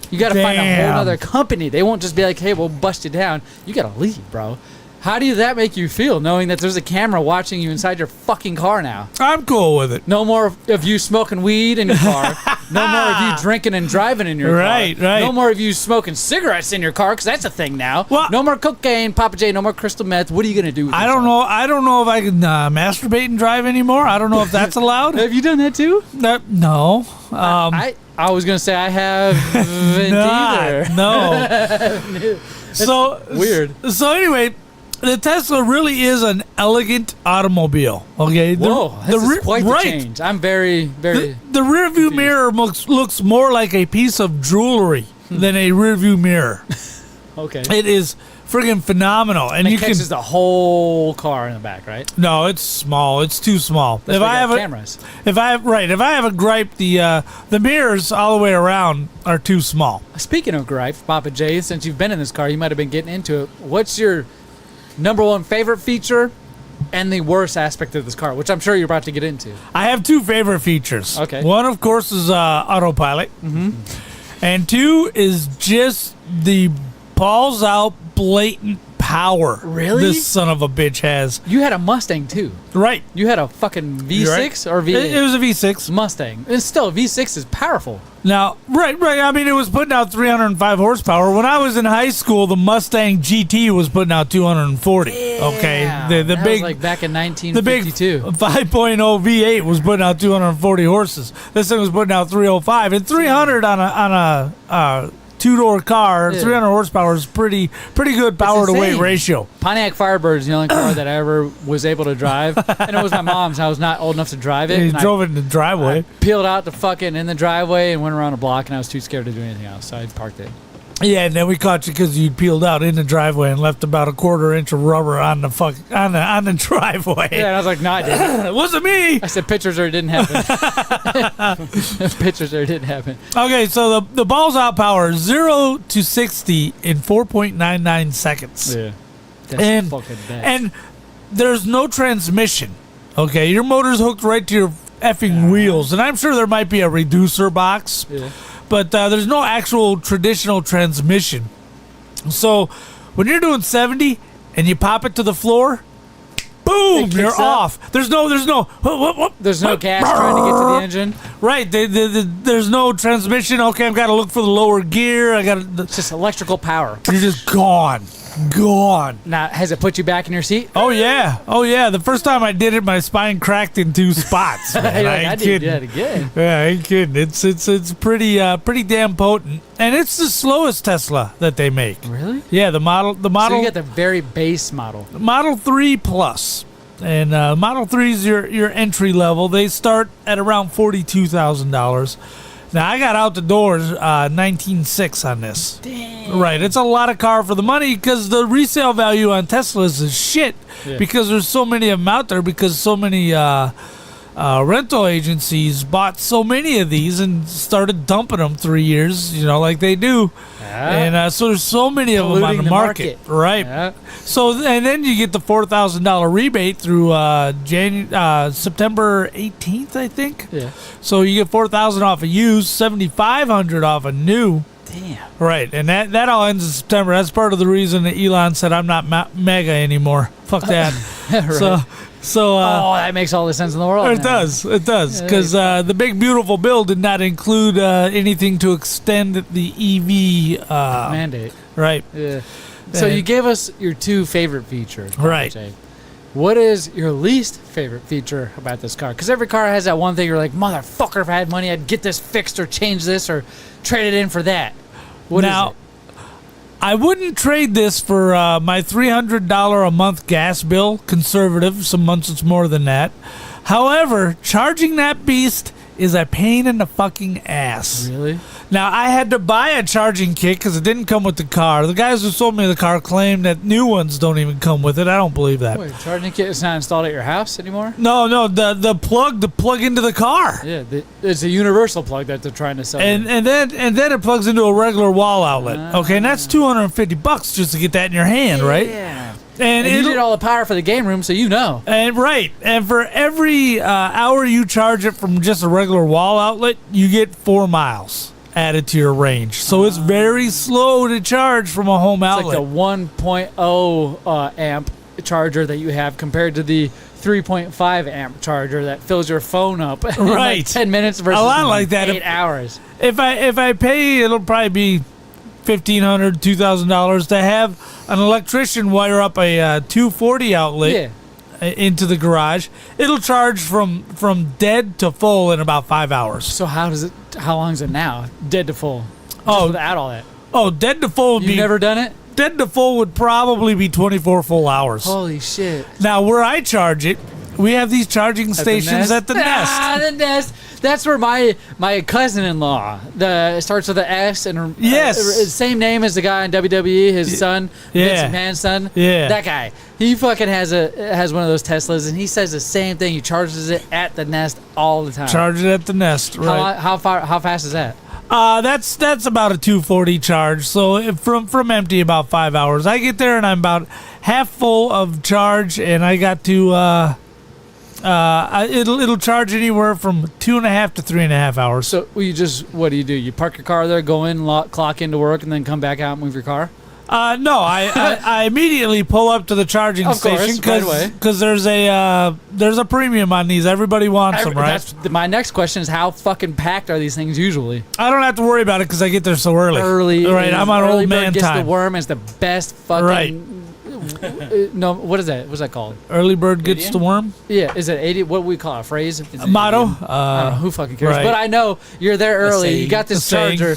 B: You got to find a whole
C: Damn.
B: nother company. They won't just be like, hey, we'll bust you down. You got to leave, bro. How do that make you feel, knowing that there's a camera watching you inside your fucking car now?
C: I'm cool with it.
B: No more of you smoking weed in your car. No more of you drinking and driving in your
C: Right,
B: car.
C: right.
B: No more of you smoking cigarettes in your car, because that's a thing now.
C: Well-
B: no more cocaine, Papa J, no more crystal meth. What are you going to do with
C: I don't
B: yourself?
C: know. I don't know if I can masturbate and drive anymore. I don't know if that's allowed.
B: Have you done that too?
C: No.
B: I was going to say I haven't either.
C: No. So
B: weird.
C: So anyway, the Tesla really is an elegant automobile. Okay.
B: Whoa, this is quite the
C: right.
B: change. I'm very, very...
C: The rear view mirror looks more like a piece of jewelry than a rear view mirror.
B: Okay.
C: It is friggin' phenomenal, and
B: It
C: you can.
B: catches the whole car in the back, right?
C: No, it's small. It's too small.
B: That's
C: if
B: why
C: I
B: you
C: have
B: got
C: a
B: cameras.
C: if I have a gripe, the mirrors all the way around are too small.
B: Speaking of gripes, Papa J, since you've been in this car, you might have been getting into it. What's your number one favorite feature and the worst aspect of this car, which I'm sure you're about to get into?
C: I have two favorite features.
B: Okay.
C: One, of course, is autopilot, and two is just the balls out, blatant power.
B: Really?
C: This son of a bitch has.
B: You had a Mustang too.
C: Right.
B: You had a fucking V6
C: You're right.
B: or V8?
C: It was a V6.
B: Mustang. It's still a V6 is powerful.
C: Now, right. I mean, it was putting out 305 horsepower. When I was in high school, the Mustang GT was putting out 240. Okay, the
B: That
C: big
B: was like back in
C: the big
B: 1952.
C: 5.0 V8 was putting out 240 horses. This thing was putting out 305 and 300 on a two-door car.
B: Yeah.
C: 300 horsepower is pretty good power to weight
B: insane.
C: ratio.
B: Pontiac Firebird is the only car that I ever was able to drive, and it was my mom's. I was not old enough to drive it.
C: He
B: and
C: drove it in the driveway.
B: I peeled out the fucking in the driveway and went around a block, and I was too scared to do anything else, so I parked it.
C: Yeah, and then we caught you because you peeled out in the driveway and left about a quarter inch of rubber on the on the driveway.
B: Yeah, and I was like, no, I didn't.
C: It wasn't me.
B: I said pictures or it didn't happen. Pictures or it didn't happen.
C: Okay, so the balls out power 0 to 60 in 4.99 seconds.
B: Yeah. That's
C: And
B: fucking bad.
C: and there's no transmission. Okay, your motor's hooked right to your effing wheels, and I'm sure there might be a reducer box,
B: Yeah.
C: but there's no actual traditional transmission. So when you're doing 70 and you pop it to the floor, boom,
B: It
C: you're
B: kicks up.
C: off. There's no
B: There's no gas trying to get to the engine.
C: Right, there's no transmission. Okay, I've got to look for the lower gear.
B: It's just electrical power.
C: You're just gone.
B: Now, has it put you back in your seat?
C: Oh yeah. The first time I did it, my spine cracked in 2 spots. Man.
B: You're
C: I
B: like, I
C: ain't
B: did
C: kidding.
B: that again.
C: Yeah, I ain't kidding. It's pretty damn potent, and it's the slowest Tesla that they make.
B: Really?
C: Yeah, the model
B: So you get the very base model.
C: Model 3 Plus, and Model 3 is your entry level. They start at around $42,000. Now I got out the doors 19.6 on this.
B: Damn.
C: Right, it's a lot of car for the money because the resale value on Teslas is shit.
B: Yeah.
C: Because there's so many of them out there. Because so many rental agencies bought so many of these and started dumping them 3 years, like they do.
B: Yeah.
C: And so there's so many of them on
B: Polluting
C: the market. Right.
B: Yeah.
C: So and then you get the $4,000 rebate through September 18th, I think.
B: Yeah.
C: So you get $4,000 off a used, $7,500 off a new.
B: Damn.
C: Right, and that all ends in September. That's part of the reason that Elon said I'm not mega anymore. Fuck that.
B: Right.
C: So So
B: that makes all the sense in the world.
C: it
B: now.
C: does. It does. Because the big, beautiful bill did not include anything to extend the EV
B: mandate.
C: Right.
B: Yeah. So you gave us your 2 favorite features.
C: Right.
B: Jay. What is your least favorite feature about this car? Because every car has that one thing you're like, motherfucker, if I had money, I'd get this fixed or change this or trade it in for that. What is it?
C: I wouldn't trade this for my $300 a month gas bill. Conservative. Some months it's more than that. However, charging that beast is a pain in the fucking ass.
B: Really?
C: Now, I had to buy a charging kit because it didn't come with the car. The guys who sold me the car claim that new ones don't even come with it. I don't believe that.
B: Wait, charging kit is not installed at your house anymore?
C: No, the plug to plug into the car.
B: Yeah, it's a universal plug that they're trying to sell.
C: And then it plugs into a regular wall outlet. Okay, and that's $250 just to get that in your hand, right?
B: Yeah.
C: And
B: you need all the power for the game room, so you know.
C: And right, and for every hour you charge it from just a regular wall outlet, you get 4 miles added to your range. So it's very slow to charge from a home outlet.
B: It's like the 1.0 amp charger that you have compared to the 3.5 amp charger that fills your phone up in like 10 minutes versus
C: a lot like that.
B: 8 hours.
C: If I pay, it'll probably be $1,500, $2,000 to have an electrician wire up a 240 outlet into the garage. It'll charge from dead to full in about 5 hours.
B: So how long is it now? Dead to full. Without all that.
C: Oh, dead to full would
B: You've never done it?
C: Dead to full would probably be 24 full hours.
B: Holy shit.
C: Now, where I charge it, we have these charging stations at the Nest.
B: The Nest. That's where my cousin-in-law, it starts with an S, and same name as the guy in WWE, his son, Vince McMahon's son.
C: Yeah.
B: That guy. He fucking has one of those Teslas, and he says the same thing. He charges it at the Nest all the time.
C: Charge it at the Nest, right?
B: How fast is that?
C: That's about a 240 charge. So from empty, about 5 hours. I get there and I'm about half full of charge, and I got to it'll charge anywhere from 2.5 to 3.5 hours.
B: So what do? You park your car there, go in, clock into work, and then come back out and move your car?
C: No, I immediately pull up to the charging station because there's a premium on these. Everybody wants them, right?
B: My next question is, how fucking packed are these things usually?
C: I don't have to worry about it because I get there so early. Right, I'm on old man
B: gets
C: time.
B: The worm is the best fucking.
C: Right.
B: No, what is that? What's that called?
C: Early bird gets the worm?
B: Yeah, is it 80? What do we call it? A phrase?
C: A motto?
B: I don't know. Who fucking cares?
C: Right.
B: But I know you're there early. You got this charger.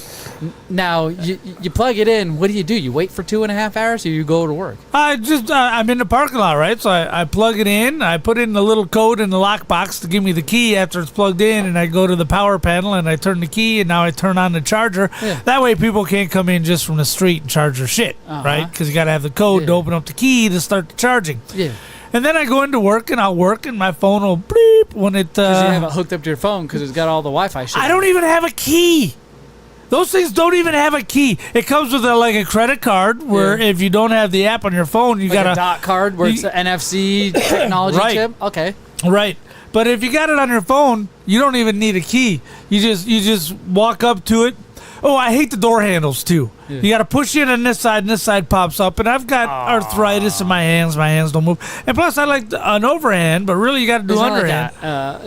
B: Now, you plug it in. What do? You wait for 2.5 hours or you go to work?
C: I'm in the parking lot, right? So I plug it in. I put in the little code in the lockbox to give me the key after it's plugged in, and I go to the power panel and I turn the key, and now I turn on the charger. Yeah. That way people can't come in just from the street and charge their shit, right? Because you got to have the code to open up the key to start the charging. Yeah. And then I go into work and I'll work and my phone will bleep when it.
B: Because you have it hooked up to your phone because it's got all the Wi-Fi shit.
C: I don't even have a key. Those things don't even have a key. It comes with a credit card where if you don't have the app on your phone, you got
B: a dot card where it's an NFC technology chip. Okay.
C: Right. But if you got it on your phone, you don't even need a key. You just walk up to it. Oh, I hate the door handles too. Yeah. You got to push it on this side, and this side pops up. And I've got arthritis in my hands. My hands don't move. And plus, I like an overhand, but really, you got to do underhand.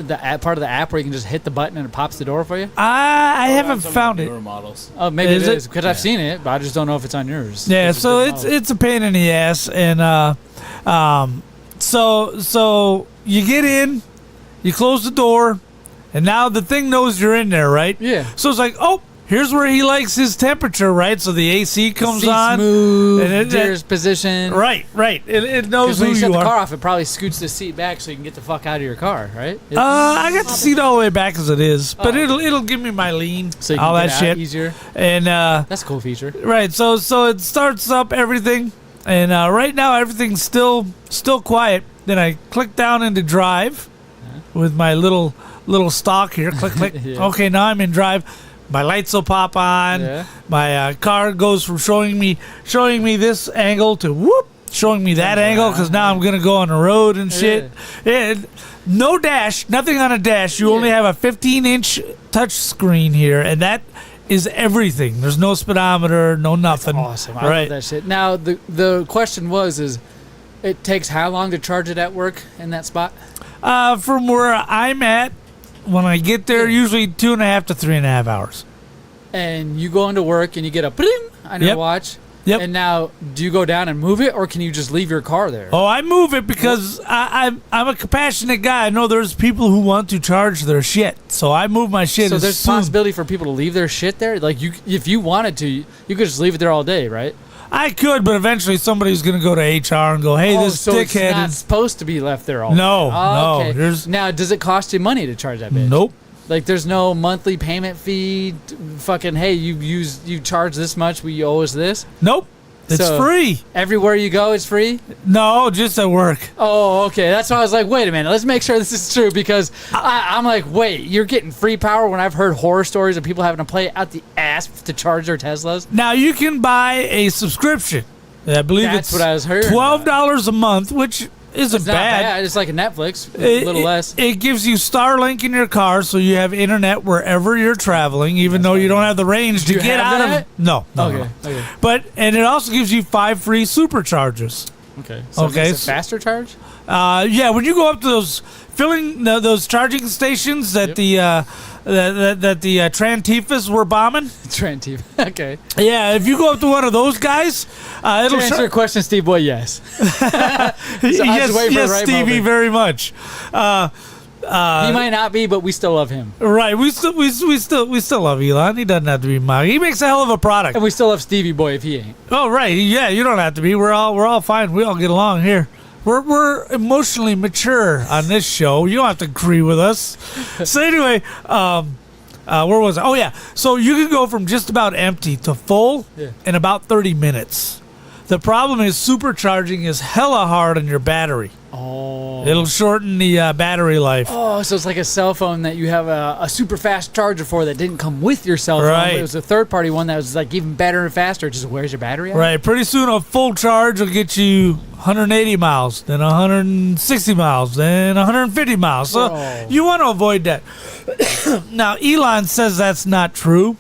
B: The app, part of the app where you can just hit the button and it pops the door for you.
C: I haven't found it.
D: Models.
B: Oh, maybe it is because I've seen it, but I just don't know if it's on yours.
C: Yeah, so it's a pain in the ass, and so you get in, you close the door, and now the thing knows you're in there, right?
B: Yeah.
C: So it's like, oh. Here's where he likes his temperature, right? So the AC comes on.
B: Smooth, deer's position.
C: Right. It knows who you are.
B: When you shut the car off, it probably scoots the seat back so you can get the fuck out of your car, right?
C: I got the seat all the way back as it is, but it'll give me my lean,
B: so you can
C: all
B: get
C: that
B: out
C: shit
B: easier.
C: And
B: that's a cool feature.
C: Right. So it starts up everything, and right now everything's still quiet. Then I click down into drive with my little stalk here. Click. Yeah. Okay, now I'm in drive. My lights will pop on. Yeah. My car goes from showing me this angle to showing me that angle because now I'm gonna go on the road and shit. Yeah. No dash, nothing on a dash. You only have a 15-inch touch screen here, and that is everything. There's no speedometer, no nothing.
B: That's awesome. I love that shit. Now the question is It takes how long to charge it at work in that spot?
C: From where I'm at, when I get there, usually 2.5 to 3.5 hours.
B: And you go into work and you get a bling on your watch.
C: Yep.
B: And now, do you go down and move it, or can you just leave your car there?
C: Oh, I move it because I'm a compassionate guy. I know there's people who want to charge their shit, so I move my shit.
B: So there's possibility for people to leave their shit there. Like if you wanted to, you could just leave it there all day, right?
C: I could, but eventually somebody's going to go to HR and go, "Hey, this
B: so
C: dickhead
B: it's not supposed to be left there all day.
C: No, no.
B: Okay. Now, does it cost you money to charge that bitch?
C: Nope.
B: Like, there's no monthly payment fee. Fucking, hey, you charge this much, we owe us this.
C: Nope. It's
B: So,
C: free.
B: Everywhere you go, it's free?
C: No, just at work.
B: Oh, okay. That's why I was like, wait a minute. Let's make sure this is true, because I'm like, wait, you're getting free power when I've heard horror stories of people having to play out the ass to charge their Teslas?
C: Now, you can buy a subscription. I believe
B: That's
C: it's
B: what I was hearing
C: $12 a month, which isn't
B: It's not bad. It's like a Netflix, a little less.
C: It gives you Starlink in your car, so you have internet wherever you're traveling, even though you don't have the range to
B: you
C: get
B: have
C: out
B: that?
C: of. No.
B: Okay.
C: And it also gives you 5 free superchargers.
B: Okay. So
C: Okay,
B: it's a faster charge?
C: Yeah, when you go up to those those charging stations that the Trantifas were bombing.
B: Trantif. Okay.
C: Yeah, if you go up to one of those guys, it'll
B: To answer your question, Steve Boy, yes.
C: yes, Stevie, very much.
B: He might not be, but we still love him.
C: Right, we still love Elon. He doesn't have to be mine. He makes a hell of a product,
B: and we still love Stevie Boy if he ain't.
C: Oh, right, yeah, you don't have to be. We're all fine. We all get along here. We're emotionally mature on this show. You don't have to agree with us. So anyway, where was I? Oh yeah, so you can go from just about empty to full in about 30 minutes. The problem is supercharging is hella hard on your battery.
B: Oh.
C: It'll shorten the battery life.
B: Oh, so it's like a cell phone that you have a super fast charger for that didn't come with your cell phone.
C: Right.
B: It was a third party one that was like even better and faster. It just wears your battery out.
C: Right. Pretty soon a full charge will get you 180 miles, then 160 miles, then 150 miles. So you want to avoid that. Now, Elon says that's not true.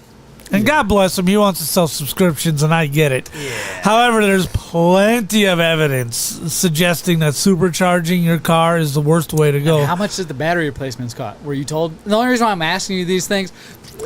C: And God bless him, he wants to sell subscriptions, and I get it. Yeah. However, there's plenty of evidence suggesting that supercharging your car is the worst way to go.
B: And how much does the battery replacements cost? Were you told? The only reason why I'm asking you these things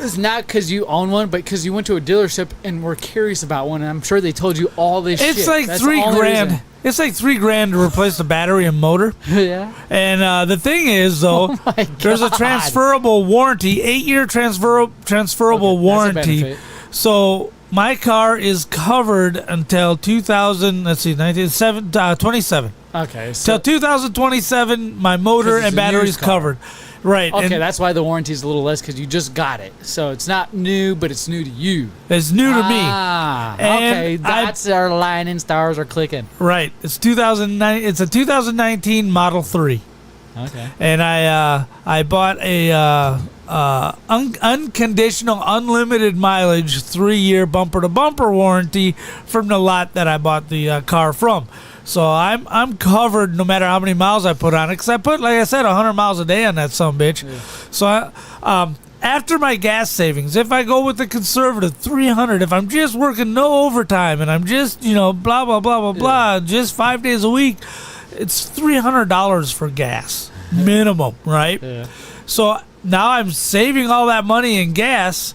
B: is not because you own one, but because you went to a dealership and were curious about one, and I'm sure they told you all this shit.
C: It's like
B: That's
C: $3,000.
B: reason.
C: It's like $3,000 to replace the battery and motor.
B: Yeah.
C: And the thing is, though, there's a transferable warranty, 8-year transferable warranty. So my car is covered until 2027.
B: Okay.
C: Till 2027, my motor and battery is covered. Right.
B: Okay,
C: and
B: that's why the warranty is a little less, because you just got it. So it's not new, but it's new to you.
C: It's new to me.
B: Ah,
C: And
B: okay. That's our lining, stars are clicking.
C: Right. It's 2009. It's a 2019 Model 3.
B: Okay.
C: And I bought a unconditional, unlimited mileage, 3-year bumper-to-bumper warranty from the lot that I bought the car from. So I'm covered no matter how many miles I put on it, because I put, like I said, 100 miles a day on that sumbitch. Yeah. So after my gas savings, if I go with the conservative 300, if I'm just working no overtime and I'm just blah blah blah blah blah, just 5 days a week, it's $300 for gas minimum, right? Yeah. So now I'm saving all that money in gas,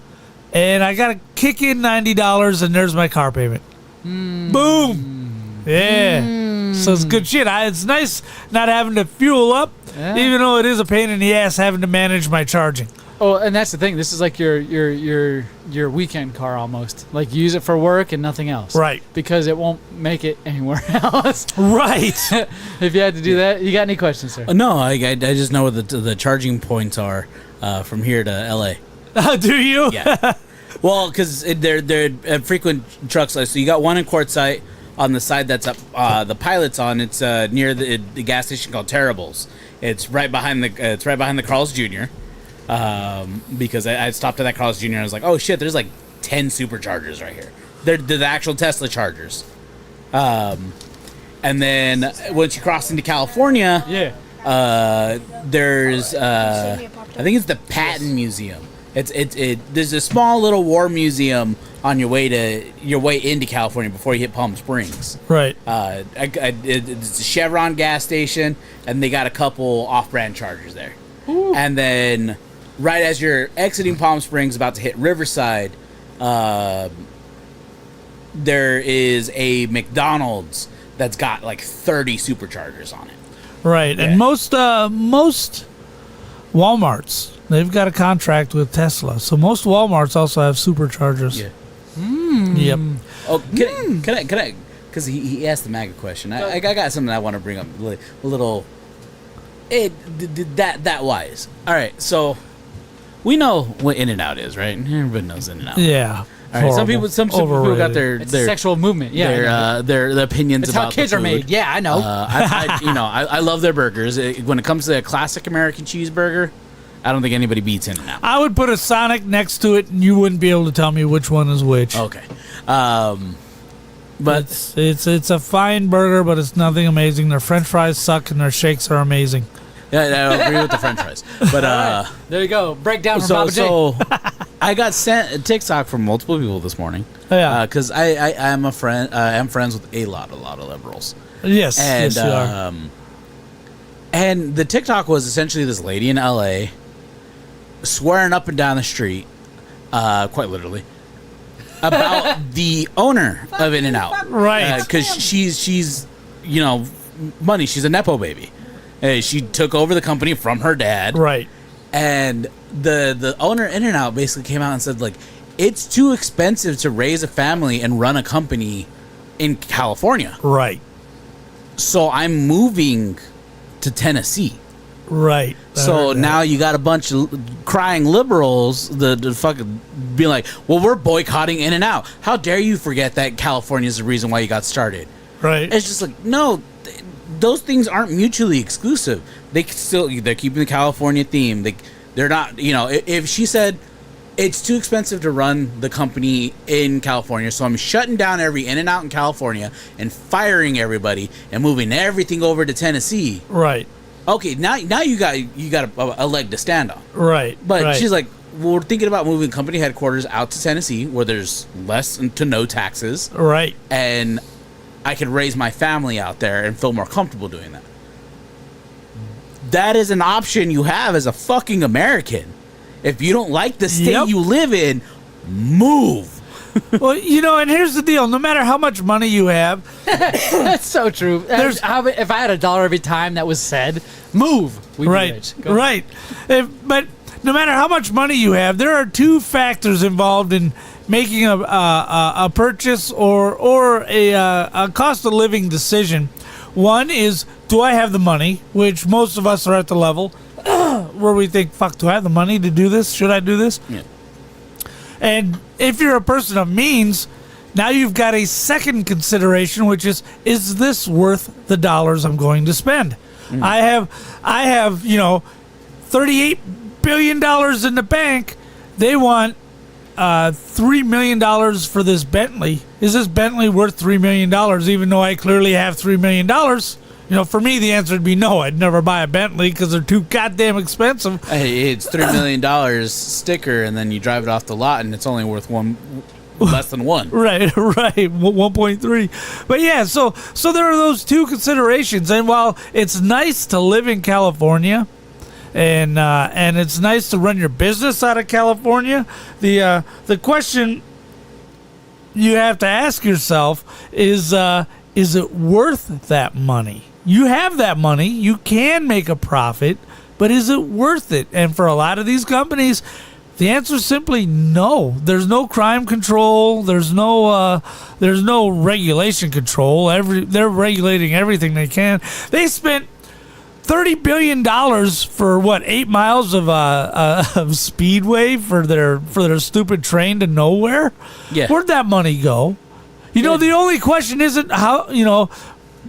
C: and I gotta kick in $90, and there's my car payment. Boom. Yeah. So it's good shit. It's nice not having to fuel up, even though it is a pain in the ass having to manage my charging.
B: Oh, and that's the thing. This is like your weekend car almost. Like, you use it for work and nothing else.
C: Right.
B: Because it won't make it anywhere else.
C: Right.
B: If you had to do that. You got any questions, sir?
D: No, I just know what the charging points are from here to L.A.
C: Do you?
D: Yeah. Well, because they're frequent trucks. So you got one in Quartzsite. On the side that's up, the Pilot's on. It's near the gas station called Terrible's. It's right behind the Carl's Jr. Because I stopped at that Carl's Jr. and I was like, oh shit, there's like 10 superchargers right here. They're the actual Tesla chargers. And then once you cross into California, there's I think it's the Patton Museum. There's a small little war museum on your way into California before you hit Palm Springs.
C: Right.
D: It's a Chevron gas station, and they got a couple off-brand chargers there. Ooh. And then, right as you're exiting Palm Springs, about to hit Riverside, there is a McDonald's that's got like 30 superchargers on it.
C: Right, and most Walmarts, they've got a contract with Tesla, so most Walmarts also have superchargers.
D: Yeah.
C: Yep.
D: Oh, can I? Because he asked the MAGA question. I got something I want to bring up a little. That wise. All right, so we know what In-N-Out is, right? Everybody knows In-N-Out.
C: Yeah.
D: All right, some people got their
B: sexual movement. Yeah,
D: their opinions
B: it's
D: about
B: how kids
D: the
B: are
D: food.
B: made. Yeah, I know.
D: I love their burgers. When it comes to a classic American cheeseburger, I don't think anybody beats In-N-Out.
C: I would put a Sonic next to it, and you wouldn't be able to tell me which one is which.
D: Okay, but
C: it's a fine burger, but it's nothing amazing. Their French fries suck, and their shakes are amazing.
D: Yeah, I agree with the French fries. But
B: there you go. Breakdown from Baba J.
D: So I got sent a TikTok from multiple people this morning.
C: Yeah,
D: because I'm a friend. I'm friends with a lot of liberals.
C: Yes,
D: and
C: yes, you are.
D: And the TikTok was essentially this lady in LA swearing up and down the street, quite literally, about the owner of In-N-Out,
C: right?
D: Because she's money. She's a nepo baby. She took over the company from her dad,
C: right?
D: And the owner of In-N-Out basically came out and said, like, it's too expensive to raise a family and run a company in California,
C: right? So
D: I'm moving to Tennessee.
C: Right.
D: So now you got a bunch of crying liberals the fucking being like, well, we're boycotting In-N-Out. How dare you forget that California is the reason why you got started?
C: Right.
D: It's just like, no, those things aren't mutually exclusive. They're keeping the California theme. They're not, if she said it's too expensive to run the company in California, so I'm shutting down every In-N-Out in California and firing everybody and moving everything over to Tennessee.
C: Right.
D: Okay, now you got a leg to stand on.
C: Right.
D: But
C: right.
D: she's like, well, we're thinking about moving company headquarters out to Tennessee where there's less to no taxes.
C: Right.
D: And I could raise my family out there and feel more comfortable doing that. That is an option you have as a fucking American. If you don't like the state you live in, move.
C: Well, and here's the deal. No matter how much money you have.
B: That's so true. If I had $1 every time that was said, move. We'd
C: right.
B: be rich.
C: Right. But no matter how much money you have, there are two factors involved in making a purchase or a cost of living decision. One is, do I have the money? Which most of us are at the level where we think, fuck, do I have the money to do this? Should I do this?
D: Yeah. And
C: if you're a person of means, now you've got a second consideration, which is this worth the dollars I'm going to spend? Mm. I have $38 billion in the bank. They want $3 million for this Bentley. Is this Bentley worth $3 million, even though I clearly have $3 million? For me, the answer would be no. I'd never buy a Bentley because they're too goddamn expensive.
D: Hey, it's $3 million sticker, and then you drive it off the lot, and it's only worth less than one.
C: Right, 1.3. But yeah, so there are those two considerations. And while it's nice to live in California, and it's nice to run your business out of California, the question you have to ask yourself is it worth that money? You have that money, you can make a profit, but is it worth it? And for a lot of these companies, the answer is simply no. There's no crime control. There's no regulation control. They're regulating everything they can. They spent $30 billion for 8 miles of speedway for their stupid train to nowhere.
D: Yeah.
C: Where'd that money go? The only question isn't how,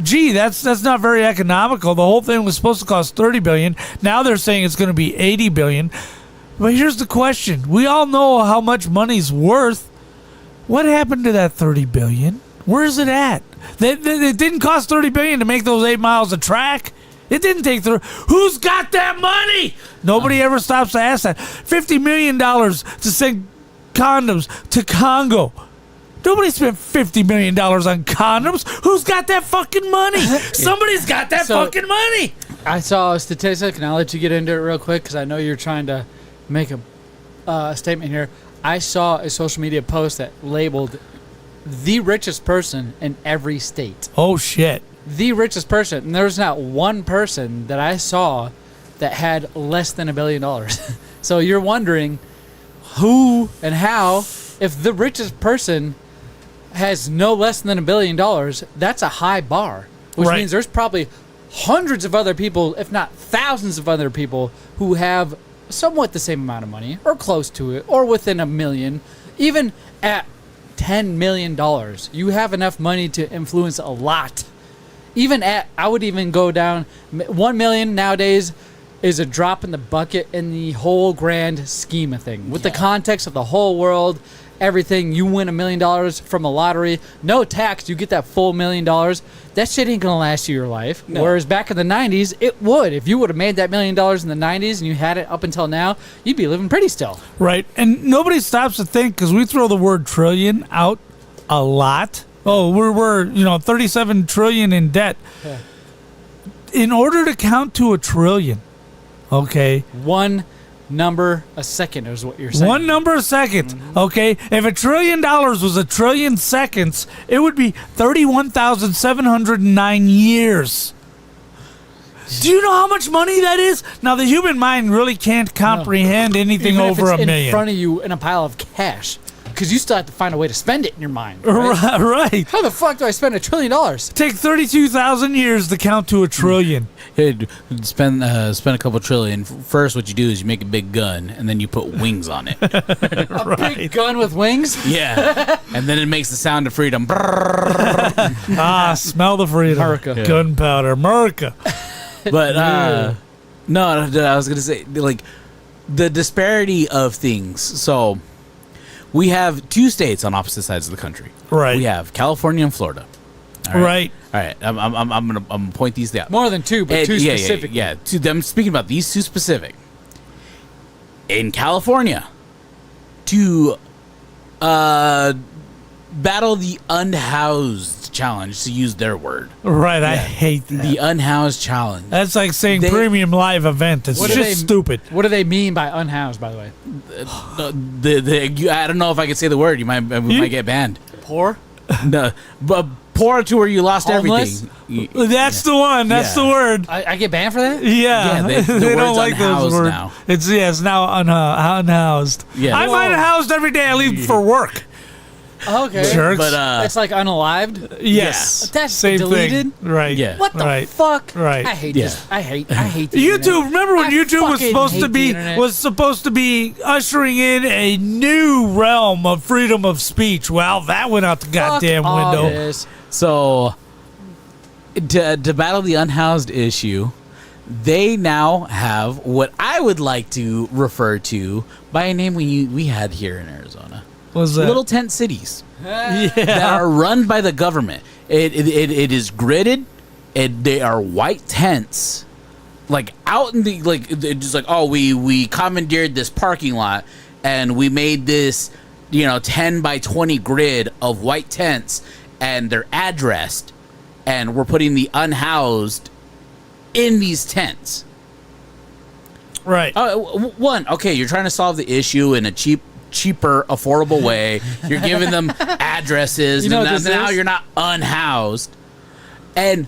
C: gee, that's not very economical. The whole thing was supposed to cost $30 billion. Now they're saying it's going to be $80 billion. But here's the question. We all know how much money's worth. What happened to that $30 billion? Where's it at? It didn't cost $30 billion to make those 8 miles of track. It didn't take who's got that money? Nobody ever stops to ask that. $50 million to send condoms to Congo. Nobody spent $50 million on condoms. Who's got that fucking money? Somebody's got that fucking money.
B: I saw a statistic, and I'll let you get into it real quick because I know you're trying to make a statement here. I saw a social media post that labeled the richest person in every state.
C: Oh, shit.
B: The richest person. And there's not one person that I saw that had less than $1 billion. So you're wondering who and how, if the richest person has no less than $1 billion, that's a high bar, which means there's probably hundreds of other people, if not thousands of other people, who have somewhat the same amount of money or close to it or within $1 million. Even at $10 million, you have enough money to influence a lot. Even at, I would even go down, 1 million nowadays is a drop in the bucket in the whole grand scheme of things. With the context of the whole world, everything, you win $1 million from a lottery, no tax, you get that full $1 million. That shit ain't gonna last you your life. No. Whereas back in the 90s, it would. If you would have made that $1 million in the 90s and you had it up until now, you'd be living pretty still.
C: Right. And nobody stops to think, because we throw the word trillion out a lot. Oh, we're 37 trillion in debt.
B: Yeah.
C: In order to count to a trillion, okay,
B: one number a second is what you're saying.
C: One number a second, okay? If $1 trillion was 1 trillion seconds, it would be 31,709 years. Do you know how much money that is? Now, the human mind really can't comprehend anything
B: Even
C: over
B: if it's
C: $1 million.
B: in front of you in a pile of cash, because you still have to find a way to spend it in your mind.
C: Right? Right.
B: How the fuck do I spend $1 trillion?
C: Take 32,000 years to count to 1 trillion.
A: Hey, spend a couple trillion. First, what you do is you make a big gun, and then you put wings on it.
B: A big gun with wings?
A: Yeah. And then it makes the sound of freedom.
C: Smell the freedom.
B: America. Yeah.
C: Gunpowder. America.
A: But, no, I was going to say, like, the disparity of things. So, we have 2 states on opposite sides of the country.
C: Right.
A: We have California and Florida. All
C: right.
A: All right. I'm gonna point these out.
B: More than 2, but 2 specific.
A: Yeah. I'm speaking about these 2 specific. In California, to battle the unhoused challenge, to use their word.
C: Right. I hate that.
A: The unhoused challenge.
C: That's like saying premium live event. It's just stupid.
B: What do they mean by unhoused, by the way?
A: I don't know if I can say the word. We might get banned.
B: Poor?
A: No, but poor to where you lost
B: Homeless?
A: everything.
C: That's the one. That's the word.
B: I get banned for that?
C: Yeah.
A: Yeah,
C: they don't like those words.
A: Now.
C: It's now unhoused.
A: Yeah.
C: I'm unhoused every day I leave for work.
B: Okay.
C: Jerks.
A: But
B: it's like unalived?
C: Yes.
B: That's
C: Same
B: deleted?
C: thing. Right.
A: Yeah.
B: What the
C: Right.
B: fuck?
C: Right.
B: I hate this. I hate the
C: YouTube.
B: internet.
C: Remember when
B: I
C: YouTube was
B: fucking
C: supposed
B: hate
C: to
B: the
C: be
B: internet.
C: ushering in a new realm of freedom of speech? Well, that went out the goddamn
B: Fuck all
C: window.
B: this.
A: So, to battle the unhoused issue, they now have what I would like to refer to by a name we had here in Arizona.
C: What's that?
A: Little tent cities
C: Yeah.
A: that are run by the government. It is gridded. They are white tents, like out in the it's just like, oh, we commandeered this parking lot and we made this 10 by 20 grid of white tents, and they're addressed, and we're putting the unhoused in these tents.
C: Right.
A: Okay, you're trying to solve the issue in a cheaper, affordable way. You're giving them addresses,
B: You know
A: and
B: what this
A: now
B: is?
A: you're not unhoused. And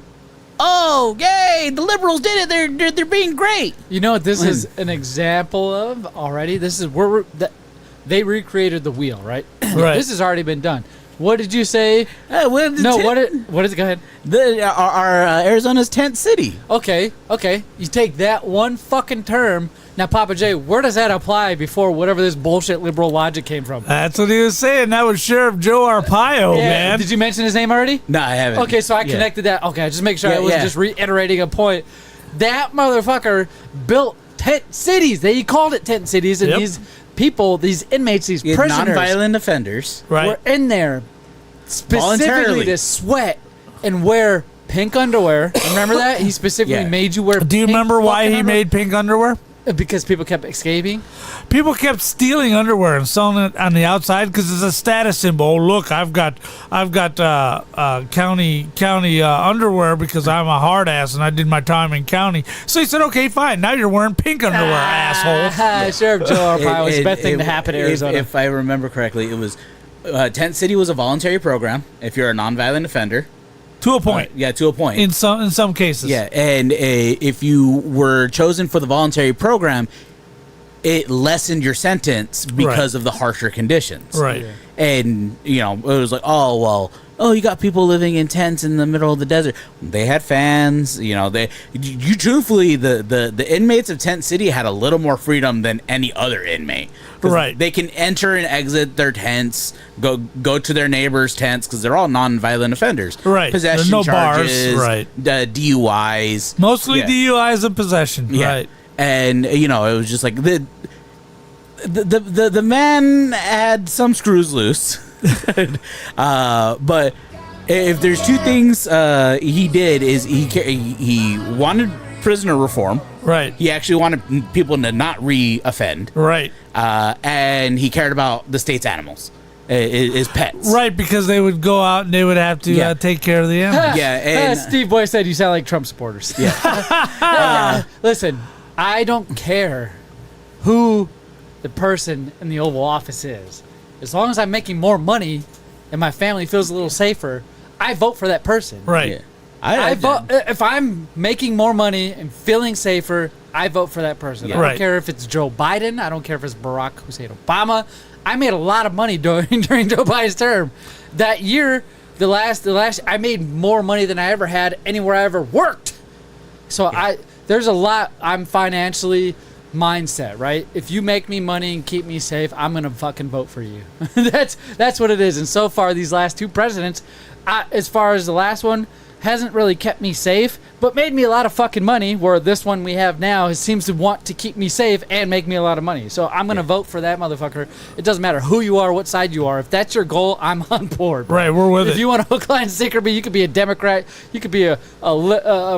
A: yay, the liberals did it. They're being great.
B: You know what this is an example of already? This is where they recreated the wheel, right?
C: Right.
B: This has already been done. What did you say?
A: What is
B: it? Go ahead.
A: Our Arizona's tent city.
B: Okay. You take that one fucking term. Now, Papa J, where does that apply before whatever this bullshit liberal logic came from?
C: That's what he was saying. That was Sheriff Joe Arpaio, man.
B: Did you mention his name already?
A: No, I haven't.
B: Okay, so I connected that. Okay, just make sure I wasn't just reiterating a point. That motherfucker built tent cities. They called it tent cities, and these people, these inmates, these prisoners,
A: non-violent offenders,
B: were in there specifically
A: voluntarily
B: to sweat and wear pink underwear. Remember that? He specifically made you wear.
C: Do you
B: pink
C: remember why
B: fucking
C: he
B: underwear?
C: made pink underwear?
B: Because people kept escaping.
C: People kept stealing underwear and selling it on the outside because it's a status symbol. Oh, look, I've got county underwear because I'm a hard ass and I did my time in county. So he said, okay, fine. Now you're wearing pink underwear, asshole.
B: Sheriff Joe Arpaio was the best thing to happen in Arizona.
A: If I remember correctly, it was Tent City was a voluntary program if you're a nonviolent offender.
C: To a point.
A: Yeah, to a point.
C: In some cases.
A: Yeah, and if you were chosen for the voluntary program, it lessened your sentence because of the harsher conditions.
C: Right.
B: Yeah.
A: And, it was like, you got people living in tents in the middle of the desert. They had fans, truthfully, the inmates of Tent City had a little more freedom than any other inmate.
C: Right.
A: They can enter and exit their tents, go to their neighbors' tents, because they're all non-violent offenders.
C: Right.
A: Possession
C: There's no
A: charges,
C: bars. Right.
A: DUIs.
C: Mostly
A: Yeah.
C: DUIs and possession.
A: Yeah.
C: Right.
A: And, it was just like the man had some screws loose. But if there's two things he did is he wanted prisoner reform.
C: Right.
A: He actually wanted people to not re-offend.
C: Right.
A: And he cared about the state's animals, his pets.
C: Right, because they would go out and they would have to take care of the animals.
A: Yeah, and
B: Steve Boy said you sound like Trump supporters.
A: yeah.
B: Listen, I don't care who the person in the Oval Office is. As long as I'm making more money and my family feels a little safer, I vote for that person.
C: Right.
A: Yeah.
B: I vote if I'm making more money and feeling safer. I vote for that person.
A: Yeah.
B: I don't
C: Right.
B: care if it's Joe Biden. I don't care if it's Barack Hussein Obama. I made a lot of money during Joe Biden's term. That year, the last, I made more money than I ever had anywhere I ever worked. So there's a lot. I'm financially mindset, right? If you make me money and keep me safe, I'm gonna fucking vote for you. That's what it is. And so far, these last two presidents, as far as the last one, hasn't really kept me safe, but made me a lot of fucking money, where this one we have now seems to want to keep me safe and make me a lot of money. So I'm going to vote for that motherfucker. It doesn't matter who you are, what side you are. If that's your goal, I'm on board. Bro.
C: Right, we're with it.
B: If you want to hook, line, and sinker me, you could be a Democrat, you could be a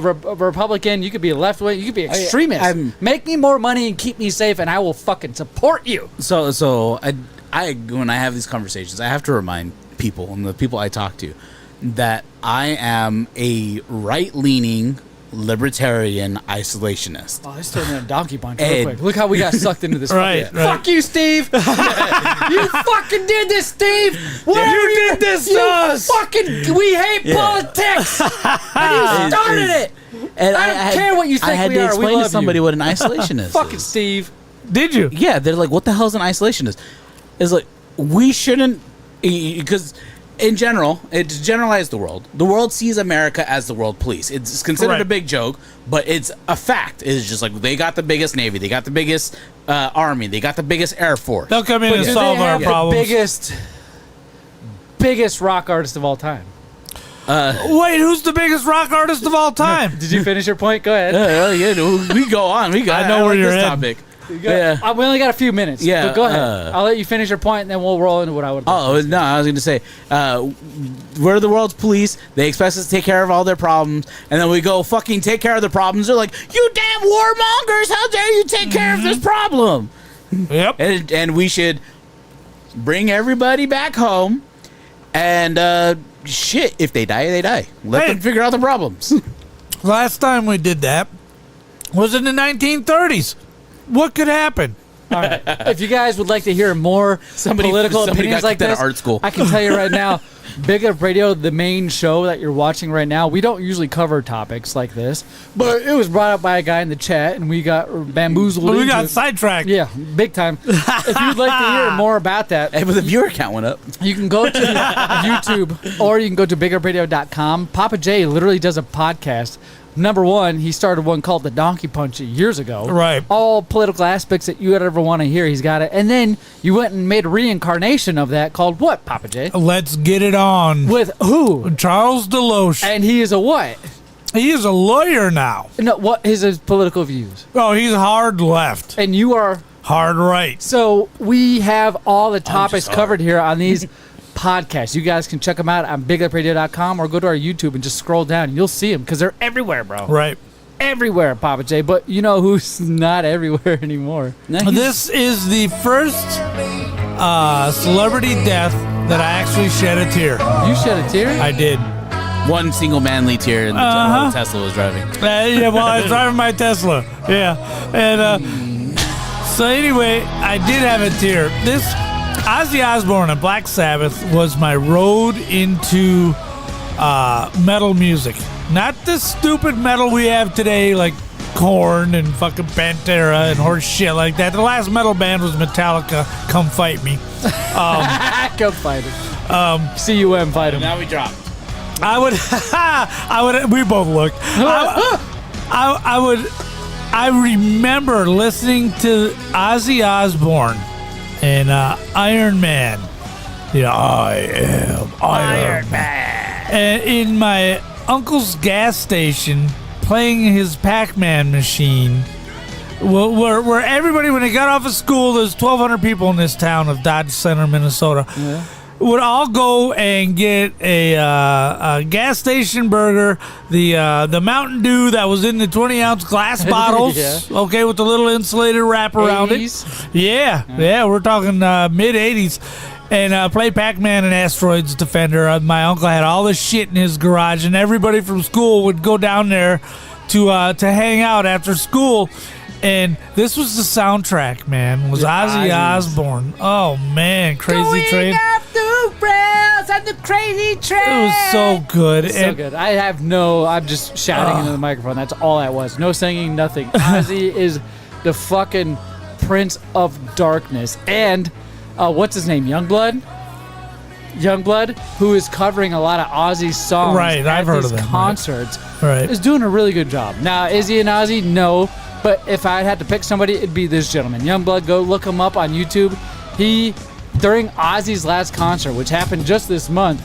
B: Republican, you could be a left wing, you could be extremist. Make me more money and keep me safe, and I will fucking support you.
A: So I when I have these conversations, I have to remind people and the people I talk to that I am a right-leaning libertarian isolationist.
B: Oh, this turned into a donkey punch
A: And-
B: real quick. Look how we got sucked into this.
C: Right,
B: fucking-
C: right.
B: Fuck you, Steve. You fucking did this, Steve. Whatever
C: You did this to
B: you
C: us.
B: Fucking, we hate politics. And you started it.
A: And
B: I don't care what you think
A: I had
B: we
A: to
B: are. We
A: explain
B: love
A: to somebody
B: you.
A: what an isolationist
B: Fucking
A: is.
B: Steve.
C: Did you?
A: Yeah, they're like, what the hell is an isolationist? It's like, we shouldn't, because in general, it's generalized the world. The world sees America as the world police. It's considered
C: Right.
A: a big joke, but it's a fact. It's just like, they got the biggest Navy, they got the biggest Army, they got the biggest Air Force.
C: They'll come in and
B: Do
C: solve
B: they
C: our
B: have
C: problems.
B: the biggest rock artist of all time?
C: Wait, who's the biggest rock artist of all time?
B: Did you finish your point? Go ahead.
A: We go on.
C: I know where
A: like
C: you're
A: this
C: heading.
A: topic.
B: We only got a few minutes.
A: Yeah,
B: But go ahead. I'll let you finish your point, and then we'll roll into what I would.
A: Oh, no, I was going to say, we're the world's police. They expect us to take care of all their problems. And then we go fucking take care of the problems. They're like, you damn warmongers, how dare you take care of this problem?
C: Yep.
A: And we should bring everybody back home. And shit, if they die, they die. Let
C: Hey.
A: them figure out the problems.
C: Last time we did that was in the 1930s. What could happen?
B: All right. If you guys would like to hear more political
A: somebody
B: opinions
A: got
B: like
A: kicked out of
B: this,
A: art school.
B: I can tell you right now, Big Up Radio, the main show that you're watching right now, we don't usually cover topics like this, but it was brought up by a guy in the chat, and we got bamboozled.
C: We
B: into
C: got
B: it.
C: sidetracked.
B: Yeah, big time. If you'd like to hear more about that,
A: Hey, but the viewer count went up.
B: you can go to YouTube or you can go to bigupradio.com. Papa J literally does a podcast. Number one, he started one called The Donkey Punch years ago.
C: Right.
B: All political aspects that you would ever want to hear, he's got it. And then you went and made a reincarnation of that called what, Papa J?
C: Let's get it on.
B: With who?
C: Charles Deloche.
B: And he is a what?
C: He is a lawyer now.
B: No, what is his political views?
C: Oh, he's hard left,
B: And you are.
C: hard right.
B: So we have all the topics covered here on these podcasts. You guys can check them out on bigupradio.com or go to our YouTube and just scroll down. And you'll see them because they're everywhere, bro.
C: Right.
B: everywhere, Papa J. But you know who's not everywhere anymore?
C: This is the first celebrity death that I actually shed a tear.
B: You shed a tear?
C: I did.
A: One single manly tear in the Tesla was driving.
C: Yeah, well, I was driving my Tesla. Yeah. And so anyway, I did have a tear. This Ozzy Osbourne and Black Sabbath was my road into metal music. Not the stupid metal we have today, like Korn and fucking Pantera and horse shit like that. The last metal band was Metallica. Come fight me.
B: Come fight him. CUM fight him.
A: Now we dropped.
C: I would. We both looked. I remember listening to Ozzy Osbourne and Iron Man. Yeah, I am Iron Man. And in my uncle's gas station, playing his Pac-Man machine, where everybody, when they got off of school, there's 1,200 people in this town of Dodge Center, Minnesota. Yeah. Would all go and get a gas station burger, the Mountain Dew that was in the 20-ounce glass bottles, okay, with the little insulated wrap around
B: 80s?
C: it. Yeah, we're talking mid-'80s. And play Pac-Man and Asteroids Defender. My uncle had all this shit in his garage, and everybody from school would go down there to hang out after school. And this was the soundtrack, man. Was Ozzy Osbourne. Oh, man. Crazy Train.
B: On the crazy train.
C: It was so good.
B: So good. I'm just shouting into the microphone. That's all that was. No singing, nothing. Ozzy is the fucking Prince of Darkness. And what's his name? Youngblood, who is covering a lot of Ozzy's songs.
C: Right, I've heard of them.
B: Concerts.
C: Right.
B: Is doing a really good job. Now, is he an Ozzy? No. But if I had to pick somebody, it'd be this gentleman. Youngblood, go look him up on YouTube. During Ozzy's last concert, which happened just this month,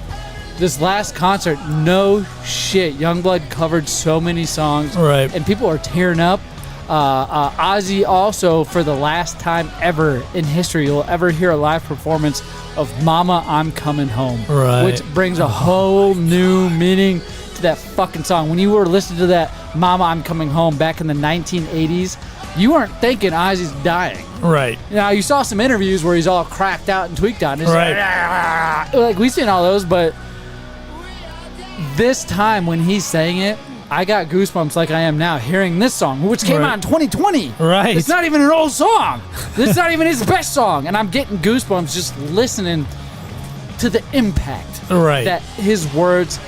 B: this last concert, no shit, Youngblood covered so many songs.
C: Right.
B: And people are tearing up. Ozzy also, for the last time ever in history, you'll ever hear a live performance of Mama, I'm Coming Home.
C: Right.
B: Which brings a whole new meaning to that fucking song. When you were listening to that Mama, I'm Coming Home back in the 1980s, you weren't thinking Ozzy's dying.
C: Right.
B: Now, you saw some interviews where he's all cracked out and tweaked out. And
C: right.
B: Like, we've seen all those, but this time when he sang it, I got goosebumps like I am now hearing this song, which came out in 2020.
C: Right.
B: It's not even an old song. This is not even his best song. And I'm getting goosebumps just listening to the impact that his words.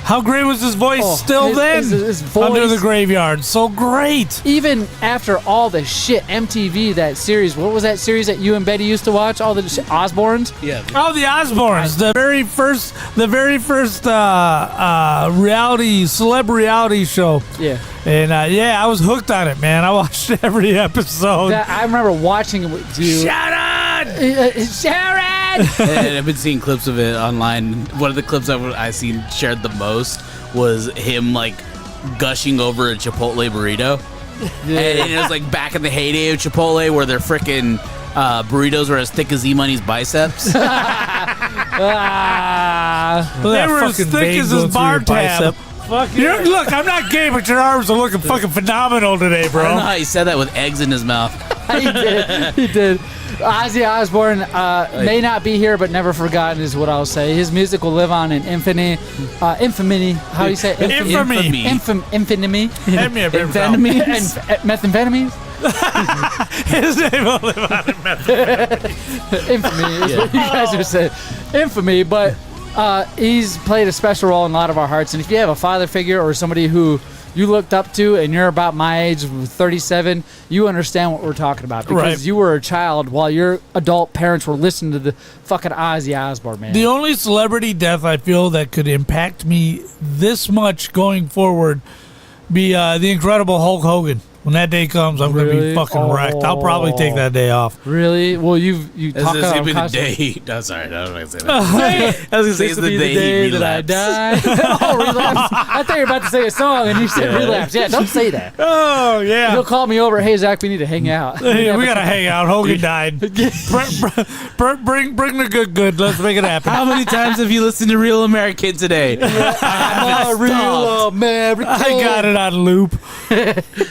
C: How great was his voice
B: his voice,
C: under the graveyard? So great.
B: Even after all the shit, MTV, that series, what was that series that you and Betty used to watch? All the Osbournes?
A: Yeah.
C: Oh, the Osbournes. The very first celeb reality show.
B: Yeah.
C: And I was hooked on it, man. I watched every episode.
B: I remember watching it with you.
C: Sharon!
A: And I've been seeing clips of it online. One of the clips I seen shared the most was him like gushing over a Chipotle burrito. Yeah. And it was like back in the heyday of Chipotle where their frickin' burritos were as thick as E-Money's biceps.
C: They were as thick as his bar tab. Look, I'm not gay, but your arms are looking fucking phenomenal today, bro.
A: I don't know how he said that with eggs in his mouth.
B: He did. Ozzy Osbourne may not be here, but never forgotten is what I'll say. His music will live on in infamy. How do you say it?
C: Infamy.
B: Infamy.
C: Infamy.
B: Methamphetamines.
C: His name will live on in methamphetamine.
B: Infamy is what you guys are saying. Infamy, but he's played a special role in a lot of our hearts. And if you have a father figure or somebody who you looked up to and you're about my age, 37, you understand what we're talking about. Because you were a child while your adult parents were listening to the fucking Ozzy Osbourne, man.
C: The only celebrity death I feel that could impact me this much going forward be the incredible Hulk Hogan. When that day comes, I'm going to be
B: Really?
C: fucking wrecked. I'll probably take that day off.
B: Really? Well, you
A: This
B: talk
A: is
B: about
A: gonna be the
B: constantly-
A: day. No, sorry, I was gonna say that. I was gonna say
B: This
A: it's
B: will
A: the
B: be
A: day he
B: that I
A: relapsed.
B: die. Oh, relapse. I thought you were about to say a song and you said relapse. Yeah, don't say that.
C: Oh, yeah.
B: He'll call me over. Hey, Zach, we need to hang out.
C: Hey, we got to hang out. Hogan died. Bring the good. Let's make it happen.
A: How many times have you listened to Real American today?
B: I'm a real American.
C: I got it on loop.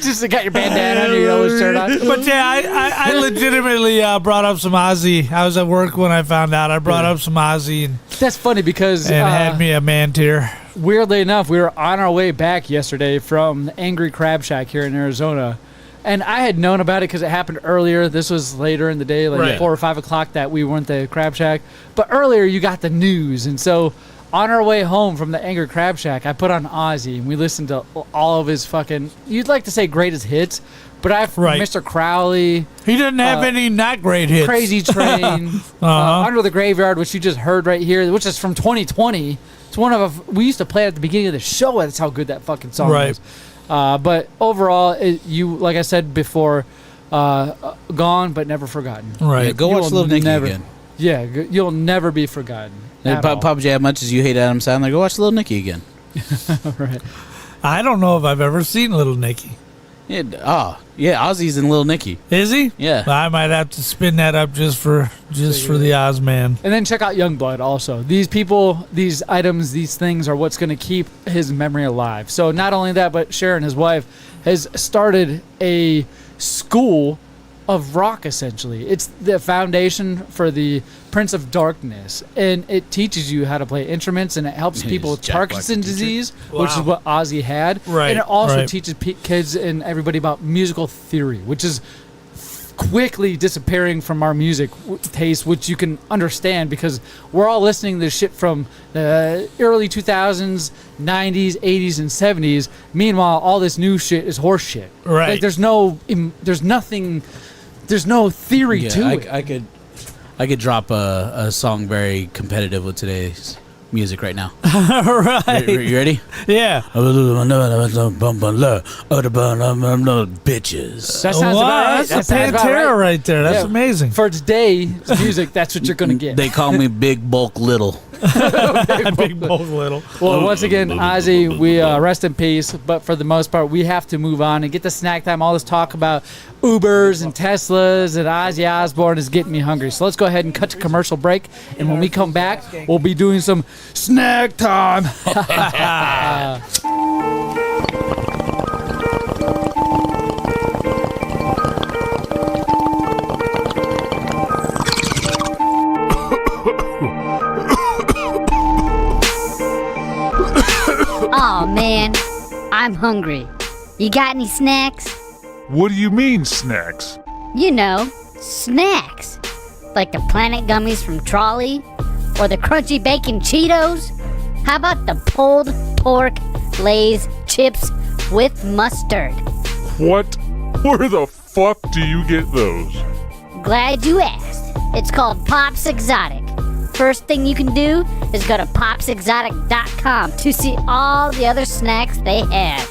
B: Just got your bandana on your yellow shirt on.
C: But yeah, I legitimately brought up some Ozzy. I was at work when I found out. I brought up some Ozzy and
B: That's funny because
C: had me a man tear.
B: weirdly enough, we were on our way back yesterday from the Angry Crab Shack here in Arizona. And I had known about it because it happened earlier. This was later in the day, like
C: Right.
B: 4 or 5 o'clock that we weren't at the Crab Shack. But earlier you got the news. And so on our way home from the Angry Crab Shack, I put on Ozzy and we listened to all of his fucking, you'd like to say greatest hits, but
C: Right.
B: Mr. Crowley,
C: He didn't have any not great hits.
B: Crazy Train, Under the Graveyard, which you just heard right here, which is from 2020. It's one of we used to play it at the beginning of the show. That's how good that fucking song
C: Right.
B: is. But overall, you like I said before, gone but never forgotten.
C: Right.
D: Yeah, go
B: You
D: watch
B: will
D: Little Nicky
B: never-
D: again.
B: Yeah, you'll never be forgotten.
D: Hey,
B: at all.
D: Papa J, as much as you hate Adam Sandler, go watch Little Nicky again.
B: Right.
C: I don't know if I've ever seen Little Nicky.
D: Yeah, Ozzy's in Little Nicky.
C: Is he?
D: Yeah.
C: I might have to spin that up just for the Ozman.
B: And then check out Youngblood also. These people, these items, these things are what's going to keep his memory alive. So not only that, but Sharon, his wife, has started a school of rock, essentially. It's the foundation for the Prince of Darkness. And it teaches you how to play instruments, and it helps people with
D: Jack Black, the
B: Parkinson's
D: teacher.
B: disease, which is
C: Wow.
B: what Ozzy had.
C: Right,
B: And it also
C: right.
B: teaches kids and everybody about musical theory, which is quickly disappearing from our music taste, which you can understand because we're all listening to this shit from the early 2000s, 90s, 80s, and 70s. Meanwhile, all this new shit is horse shit.
C: Right.
B: Like, there's nothing, there's no theory to it.
D: I could drop a song very competitive with today's music right now.
C: Right.
D: You ready?
C: Yeah.
D: Bitches.
B: That sounds
C: Wow,
B: about right.
C: that's
B: That
C: a
B: sounds about
C: Pantera
B: right.
C: right there. That's
B: Yeah.
C: amazing.
B: For today's music, that's what you're going to get.
D: They call me Big Bulk Little.
C: Big both little.
B: Well, once again, Ozzy, we rest in peace. But for the most part, we have to move on and get to snack time. All this talk about Ubers and Teslas and Ozzy Osbourne is getting me hungry. So let's go ahead and cut to commercial break. And when we come back, we'll be doing some snack time.
J: Oh man, I'm hungry. You got any snacks?
K: What do you mean, snacks?
J: You know, snacks. Like the Planet Gummies from Trolley? Or the Crunchy Bacon Cheetos? How about the pulled pork Lay's chips with mustard?
K: What? Where the fuck do you get those?
J: Glad you asked. It's called Pops Exotic. First thing you can do is go to popsexotic.com to see all the other snacks they have.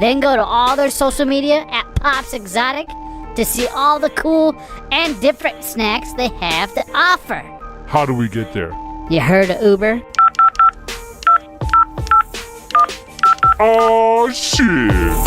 J: Then go to all their social media at Pops Exotic to see all the cool and different snacks they have to offer.
K: How do we get there?
J: You heard of Uber?
K: Oh shit!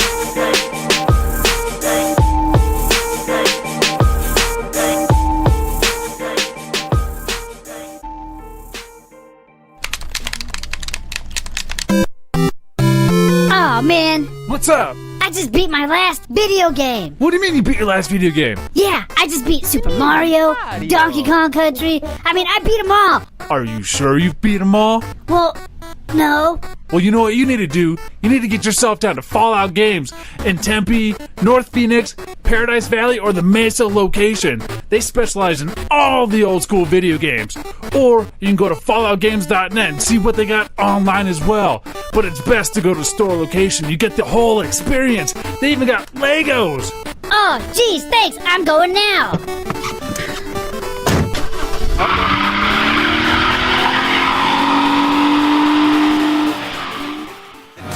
J: Oh man,
K: What's up?
J: I just beat my last video game.
K: What do you mean you beat your last video game?
J: Yeah, I just beat Super Mario, Donkey Kong Country. I mean, I beat them all.
K: Are you sure you've beat them all?
J: Well, no.
K: Well, you know what you need to do? You need to get yourself down to Fallout Games in Tempe, North Phoenix, Paradise Valley, or the Mesa location. They specialize in all the old school video games. Or you can go to falloutgames.net and see what they got online as well. But it's best to go to store location. You get the whole experience. They even got Legos.
J: Oh, geez, thanks. I'm going now.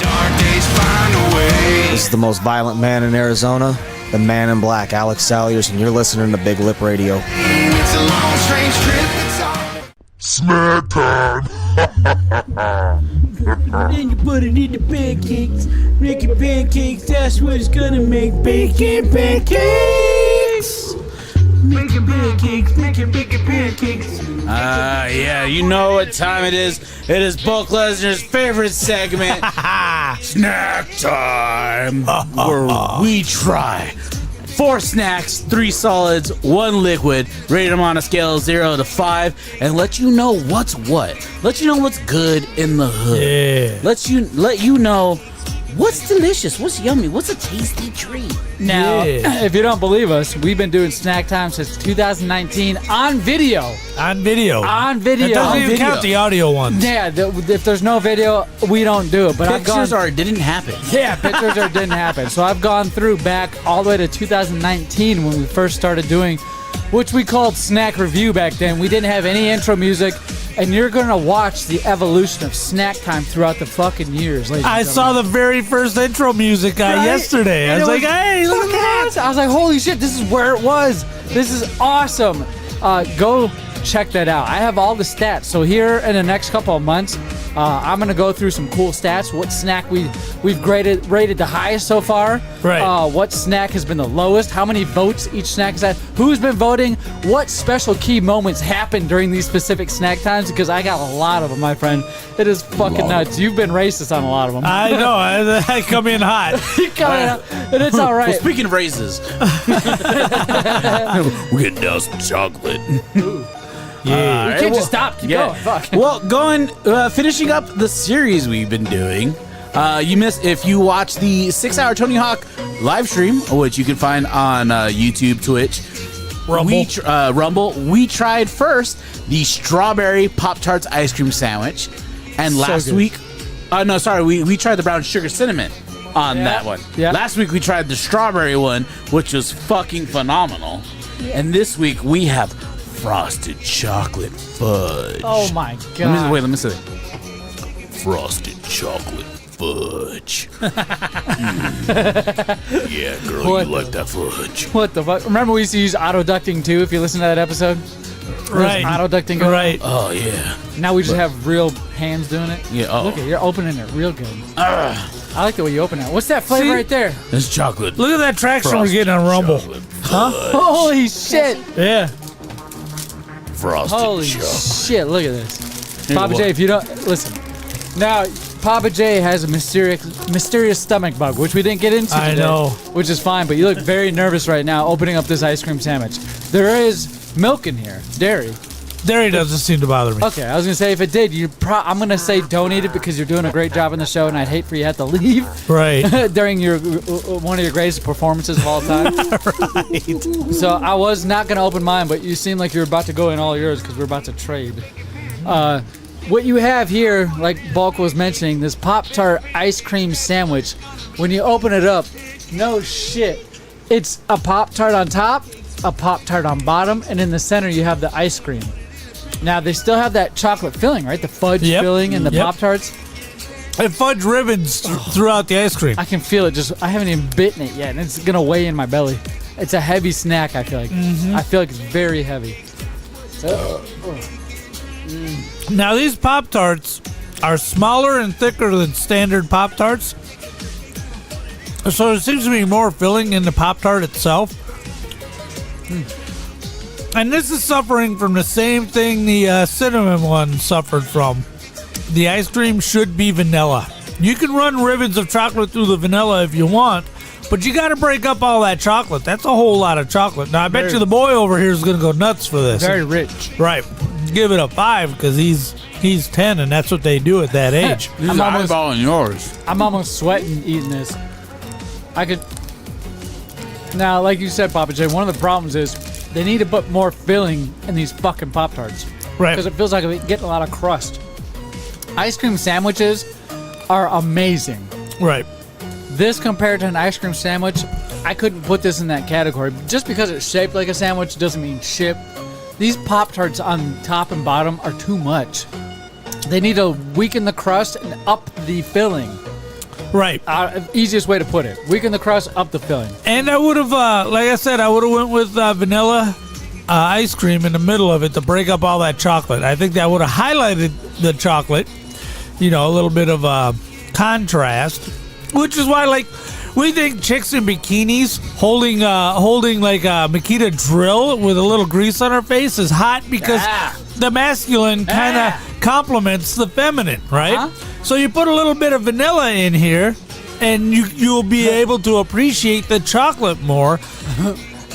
H: Dark days find a way.
L: This is the most violent man in Arizona, the man in black, Alex Salyers, and you're listening to Big Lip Radio.
H: It's a long, strange trip. It's all
K: Snack time.
D: Then you put it in the pancakes. Making pancakes, that's what it's gonna make. Bacon pancakes. Making pancakes, making pancakes. Yeah, you know what time it is. It is Bulk Lesnar's favorite segment, Snack Time, where we try 4 snacks, 3 solids, 1 liquid, rate them on a scale of 0 to 5, and let you know what's what. Let you know what's good in the hood.
C: Yeah.
D: Let you know what's delicious, what's yummy, what's a tasty treat.
B: Now, if you don't believe us, we've been doing Snack Time since 2019 on video.
C: On video.
B: On video.
C: It doesn't even count the audio ones.
B: Yeah, if there's no video, we don't do it. But
D: Pictures or it didn't happen.
B: Yeah, pictures or it didn't happen. So I've gone through back all the way to 2019 when we first started doing, which we called Snack Review back then. We didn't have any intro music. And you're going to watch the evolution of Snack Time throughout the fucking years.
C: I saw the very first intro music yesterday. I was like, hey, look at that.
B: I was like, holy shit, this is where it was. This is awesome. Go check that out. I have all the stats. So here in the next couple of months, I'm going to go through some cool stats. What snack we've rated the highest so far.
C: Right.
B: What snack has been the lowest. How many votes each snack has had. Who's been voting. What special key moments happened during these specific snack times. Because I got a lot of them, my friend. It is fucking nuts. You've been racist on a lot of them.
C: I know. I come in hot.
B: You come in hot. And it's all right.
D: Well, speaking of raises, we're getting down some chocolate.
C: Yeah.
B: We can't just stop. Keep going. Fuck.
D: Well, finishing up the series we've been doing. You missed if you watch the 6-hour Tony Hawk live stream, which you can find on YouTube, Twitch, Rumble. We tried first the strawberry Pop-Tarts ice cream sandwich, and last week, we tried the brown sugar cinnamon on that one.
B: Yeah.
D: Last week we tried the strawberry one, which was fucking phenomenal, and this week we have frosted chocolate fudge.
B: Oh my god.
D: Let me say that. Frosted chocolate fudge. Yeah, girl, you like that fudge.
B: What the fuck? Remember we used to use auto-ducting too, if you listen to that episode?
C: Right.
B: Auto-ducting.
C: Right.
D: Oh, yeah.
B: Now we just have real hands doing it.
D: Yeah,
B: Look at you're opening it real good. I like the way you open it. What's that flavor right there?
D: It's chocolate.
C: Look at that traction we're getting on Rumble.
B: Huh? Holy shit.
C: Yeah.
D: Frosted
B: Holy
D: chocolate.
B: shit, look at this. Papa J, if you don't listen. Now, Papa J has a mysterious stomach bug, which we didn't get into today,
C: I know.
B: which is fine, but you look very nervous right now opening up this ice cream sandwich. There is milk in here, dairy.
C: Dairy doesn't seem to bother me.
B: Okay, I was gonna say if it did, I'm gonna say don't eat it because you're doing a great job on the show, and I'd hate for you to have to leave
C: Right.
B: during your one of your greatest performances of all time.
C: Right.
B: So I was not gonna open mine, but you seem like you're about to go in all yours because we're about to trade. What you have here, like Bulk was mentioning, this Pop-Tart ice cream sandwich. When you open it up, no shit, it's a Pop-Tart on top, a Pop-Tart on bottom, and in the center you have the ice cream. Now, they still have that chocolate filling, right? The fudge filling and the Pop-Tarts.
C: And fudge ribbons throughout the ice cream.
B: I can feel it. I haven't even bitten it yet, and it's going to weigh in my belly. It's a heavy snack, I feel like. I feel like it's very heavy.
C: Now, these Pop-Tarts are smaller and thicker than standard Pop-Tarts. So there seems to be more filling in the Pop-Tart itself. And this is suffering from the same thing the cinnamon one suffered from. The ice cream should be vanilla. You can run ribbons of chocolate through the vanilla if you want, but you got to break up all that chocolate. That's a whole lot of chocolate. Now, I bet you the boy over here is going to go nuts for this.
B: Very rich.
C: Right. Give it a 5 because he's 10 and that's what they do at that age.
D: I'm eyeballing yours.
B: I'm almost sweating eating this. I could... Now, like you said, Papa J, one of the problems is they need to put more filling in these fucking Pop-Tarts.
C: Right.
B: Because it feels like we're getting a lot of crust. Ice cream sandwiches are amazing.
C: Right.
B: This compared to an ice cream sandwich, I couldn't put this in that category. Just because it's shaped like a sandwich doesn't mean shit. These Pop-Tarts on top and bottom are too much. They need to weaken the crust and up the filling.
C: Right.
B: Easiest way to put it. Weaken the crust, up the filling.
C: And I would have, like I said, I would have went with vanilla ice cream in the middle of it to break up all that chocolate. I think that would have highlighted the chocolate, a little bit of contrast, which is why, like, we think chicks in bikinis holding like a Makita drill with a little grease on her face is hot because the masculine kind of complements the feminine, right? So you put a little bit of vanilla in here, and you'll be able to appreciate the chocolate more.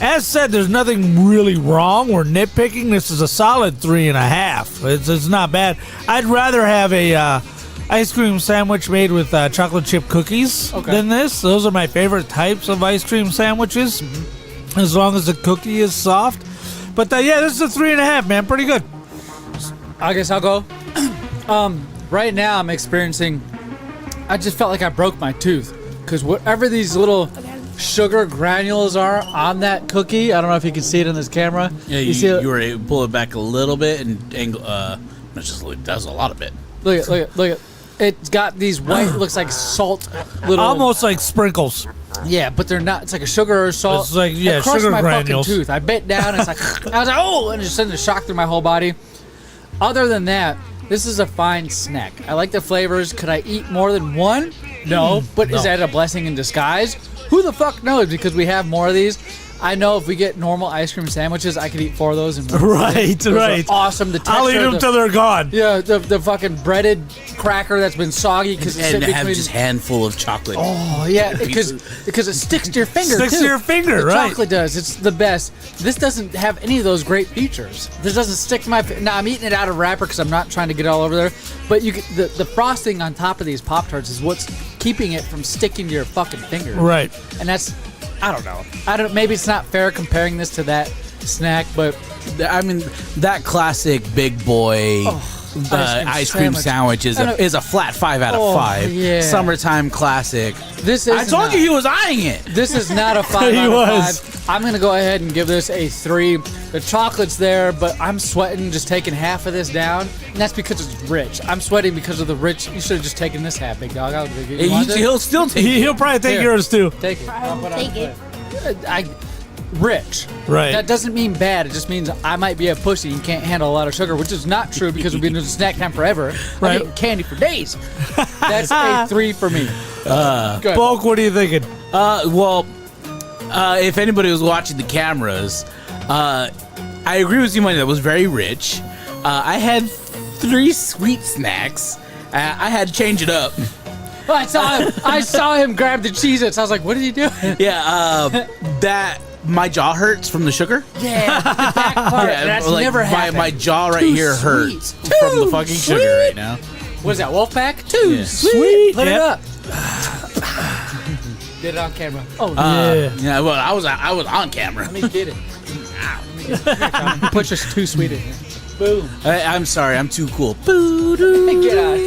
C: As said, there's nothing really wrong. We're nitpicking. This is a solid 3.5. It's not bad. I'd rather have a ice cream sandwich made with chocolate chip cookies than this. Those are my favorite types of ice cream sandwiches, as long as the cookie is soft. But yeah, this is a 3.5, man. Pretty good.
B: I guess I'll go. Right now, I'm experiencing. I just felt like I broke my tooth because whatever these little sugar granules are on that cookie, I don't know if you can see it in this camera.
A: Yeah, you were able to pull it back a little bit and angle. That's a lot of it.
B: Look at. It's got these white, looks like salt, little.
C: Almost like sprinkles.
B: Yeah, but they're not. It's like a sugar or salt.
C: It's like,
B: it crushed
C: sugar
B: my
C: granules.
B: fucking tooth. I bit down, and it's like, I was like, oh, and it just sent a shock through my whole body. Other than that, this is a fine snack. I like the flavors. Could I eat more than one? No, but is that a blessing in disguise? Who the fuck knows? Because we have more of these. I know if we get normal ice cream sandwiches, I could eat 4 of those in one.
C: Right.
B: Are awesome. The texture,
C: I'll eat them till they're gone.
B: Yeah, the fucking breaded cracker that's been soggy because it's
A: and
B: between.
A: have just handful of chocolate.
B: Oh yeah, because it sticks to your finger.
C: Sticks
B: too.
C: to your finger,
B: the
C: right?
B: Chocolate does. It's the best. This doesn't have any of those great features. This doesn't stick to my. Now I'm eating it out of wrapper because I'm not trying to get it all over there. But the frosting on top of these Pop-Tarts is what's keeping it from sticking to your fucking finger.
C: Right.
B: And that's. I don't know. Maybe it's not fair comparing this to that snack, but
A: I mean that classic big boy ice cream sandwich is a flat 5 out of 5.
B: Yeah.
A: Summertime classic.
B: I
A: told you he was eyeing it.
B: This is not a 5 out of 5. I'm gonna go ahead and give this a 3. The chocolate's there, but I'm sweating just taking half of this down, and that's because it's rich. I'm sweating because of the rich. You should have just taken this half, big dog.
A: He'll still take it.
C: He'll probably take yours too.
B: Take it.
E: Take it.
B: Rich.
C: Right.
B: That doesn't mean bad. It just means I might be a pussy and can't handle a lot of sugar, which is not true because we've been doing snack time forever.
C: Right.
B: I'm eating candy for days. That's a 3 for me.
C: Bulk, what are you thinking?
A: If anybody was watching the cameras, I agree with you, Money. That was very rich. I had 3 sweet snacks. I had to change it up.
B: I saw him grab the Cheez-Its. I was like, what did he do?
A: Yeah, my jaw hurts from the sugar.
B: Yeah, the back part. That's
A: like
B: never happened.
A: My jaw right here hurts from the fucking sugar right now.
B: What is that, Wolfpack? Too
C: sweet.
B: Put it up. Get it on camera. Oh,
A: yeah. Well, I was on camera.
B: Let me get it. Push us too sweet in here. Boom.
A: I'm sorry, I'm too cool.
B: Get out.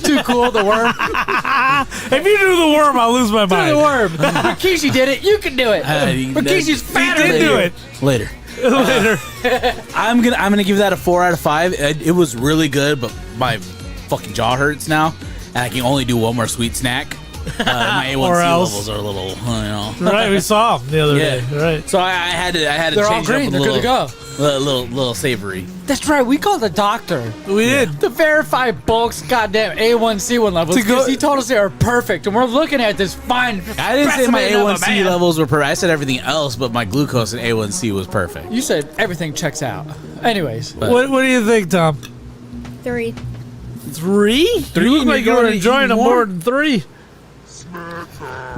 B: Too cool, the worm.
C: If you do the worm, I'll lose my mind.
B: Do the worm. Rikishi did it. You can do it. Rikishi's fatter than
C: do
B: you.
C: it.
A: Later. I'm gonna give that a 4 out of 5. It was really good, but my fucking jaw hurts now, and I can only do one more sweet snack. My A1C levels are a little,
C: Right, we saw them the other day. Right.
A: So I had to
B: They're all
A: change
B: green.
A: it
B: They're
A: up
B: good to go.
A: a little savory.
B: That's right. We called the doctor.
C: We did.
B: To verify Bulk's goddamn A1C1 levels because he told us they were perfect, and we're looking at this fine.
A: I didn't say my
B: specimen of a
A: A1C
B: man.
A: levels were perfect. I said everything else, but my glucose and A1C was perfect.
B: You said everything checks out. Anyways,
C: What do you think, Tom?
E: 3.
C: 3? You look like you were enjoying them more than 3.
B: I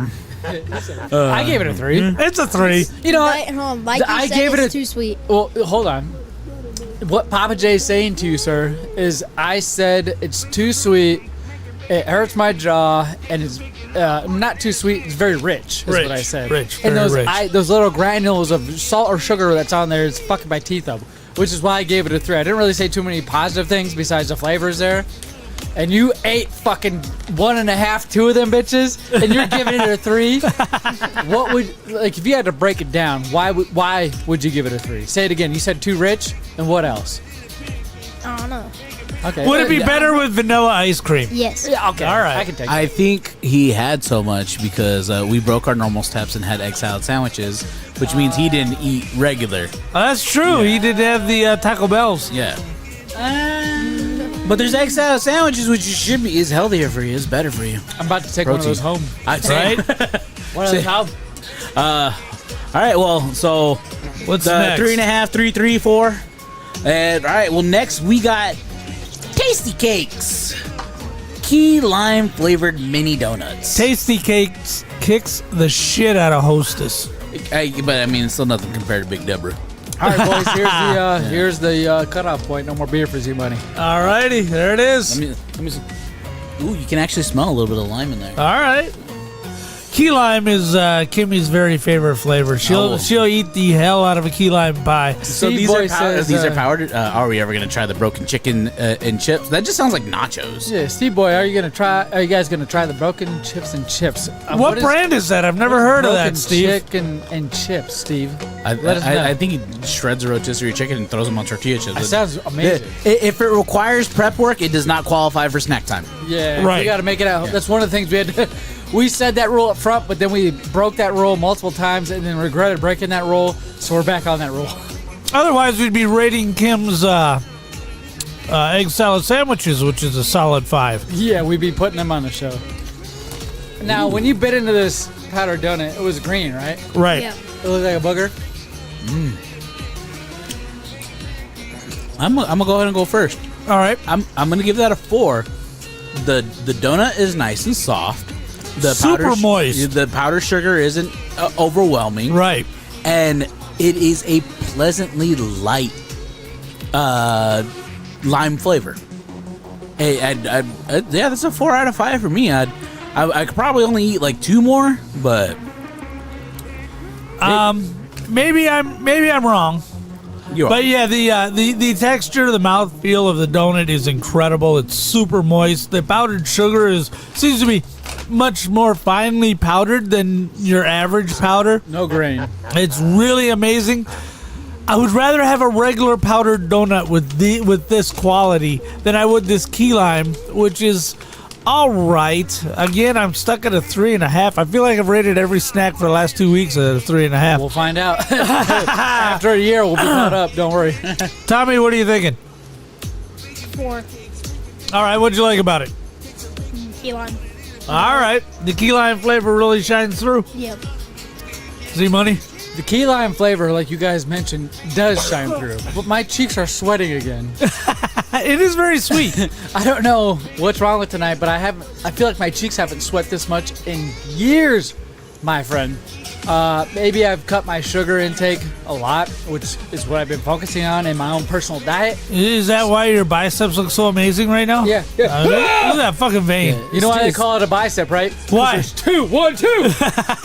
B: gave it a 3.
C: It's a 3.
B: You know what?
E: Mikey
B: I
E: said
B: gave it
E: it's
B: a-
E: too sweet.
B: Well, hold on. What Papa J's saying to you, sir, is I said it's too sweet, it hurts my jaw, and it's not too sweet. It's very rich, is
C: Rich,
B: what I said.
C: rich,
B: and
C: very
B: those
C: rich.
B: those little granules of salt or sugar that's on there is fucking my teeth up, which is why I gave it a 3. I didn't really say too many positive things besides the flavors there. And you ate fucking 1.5, 2 of them bitches, and you're giving it a 3. What would, like, if you had to break it down, why would you give it a 3? Say it again. You said too rich, and what else?
E: I don't know.
B: Okay.
C: Would it be better with vanilla ice cream?
J: Yes.
B: Yeah, okay.
C: All right.
B: I can take
A: I
B: it.
A: think he had so much because we broke our normal steps and had egg salad sandwiches, which means he didn't eat regular.
C: Oh, that's true. He did have the Taco Bells.
A: Yeah. But there's egg salad sandwiches, which should be is healthier for you. It's better for you.
B: I'm about to take one of those home.
A: I'd say.
C: Right?
B: One of those home.
A: All right. Well, so
C: What's
A: the
C: next?
A: 3.5, 3, 3, 4. And all right. Well, next we got Tasty Cakes, key lime flavored mini donuts.
C: Tasty Cakes kicks the shit out of Hostess.
A: But I mean, it's still nothing compared to Big Deborah.
B: All right, boys. Here's the cutoff point. No more beer for Z-Money.
C: All righty, there it is.
A: Let me see. Ooh, you can actually smell a little bit of lime in there.
C: All right. Key lime is Kimmy's very favorite flavor. She'll eat the hell out of a key lime pie.
A: So these are powdered. Are we ever gonna try the broken chicken and chips? That just sounds like nachos.
B: Yeah, Steve Boy, are you guys gonna try the broken chips and chips?
C: What brand is that? I've never heard of that,
B: broken
C: Steve.
B: Chicken and chips, Steve.
A: I think he shreds a rotisserie chicken and throws them on tortilla chips.
B: That sounds amazing.
A: If it requires prep work, it does not qualify for snack time.
B: Yeah,
C: Right.
B: You got to make it out. That's one of the things we had to. We said that rule up front, but then we broke that rule multiple times and then regretted breaking that rule, so we're back on that rule.
C: Otherwise, we'd be rating Kim's egg salad sandwiches, which is a solid 5.
B: Yeah, we'd be putting them on the show. Now, when you bit into this powdered donut, it was green, right?
C: Right.
E: Yeah.
B: It looked like a booger.
A: I'm gonna go ahead and go first.
C: All right.
A: I'm gonna give that a 4. The donut is nice and soft. The
C: Super moist.
A: The powdered sugar isn't overwhelming.
C: Right.
A: And it is a pleasantly light lime flavor. Yeah, that's a 4 out of 5 for me. I could probably only eat like 2 more, but
C: maybe I'm wrong.
A: you are.
C: But yeah, the texture, the mouthfeel of the donut is incredible. It's super moist. The powdered sugar seems to be much more finely powdered than your average powder.
B: No grain.
C: It's really amazing. I would rather have a regular powdered donut with this quality than I would this key lime, which is all right. Again, I'm stuck at a 3.5. I feel like I've rated every snack for the last 2 weeks at a 3.5.
B: We'll find out. After a year, we'll be caught up. Don't worry.
C: Tommy, what are you thinking?
E: 4.
C: All right, what'd you like about it?
E: Key lime.
C: All right, the key lime flavor really shines through.
E: Yep.
C: Z-Money?
B: The key lime flavor, like you guys mentioned, does shine through. But my cheeks are sweating again.
C: It is very sweet.
B: I don't know what's wrong with tonight, but I feel like my cheeks haven't sweat this much in years, my friend. Maybe I've cut my sugar intake a lot, which is what I've been focusing on in my own personal diet.
C: Is that why your biceps look so amazing right now?
B: Yeah.
C: Look at that fucking vein.
B: You know why they call it a bicep, right?
C: Why?
B: There's 2, 1, 2.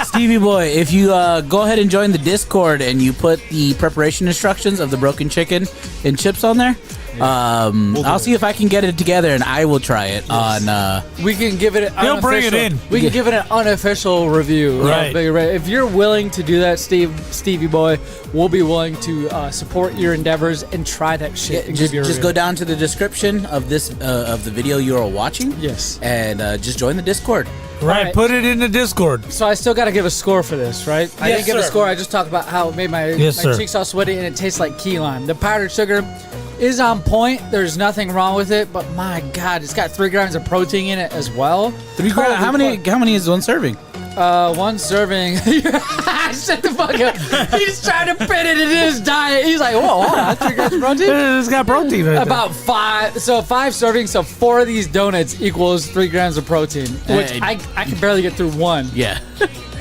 A: Stevie boy, if you go ahead and join the Discord and you put the preparation instructions of the broken chicken and chips on there, I'll see if I can get it together and I will try it on.
B: We can give it.
C: He'll bring it in.
B: We can give it an unofficial review.
C: Right.
B: If you're willing to do that, Stevie boy, we'll be willing to support your endeavors and try that shit. and give you a
A: Just
B: review.
A: go down to the description of this of the video you are watching.
B: Yes.
A: And just join the Discord.
C: Right,
B: Right.
C: put it in the Discord.
B: So I still got to give a score for this, right? I
C: Yes,
B: didn't give a
C: sir.
B: score. I just talked about how it made my
C: sir.
B: cheeks all sweaty and it tastes like key lime. The powdered sugar is on point. There's nothing wrong with it, but my God, it's got 3 grams of protein in it as well.
A: 3 grams. How many is one serving?
B: One serving. Shut the fuck up. He's trying to fit it in his diet. He's like, whoa, hold on, 3 grams of protein?
C: It's got protein right there.
B: About 5. So 5 servings. So 4 of these donuts equals 3 grams of protein, which
A: Hey.
B: I can barely get through one.
A: Yeah.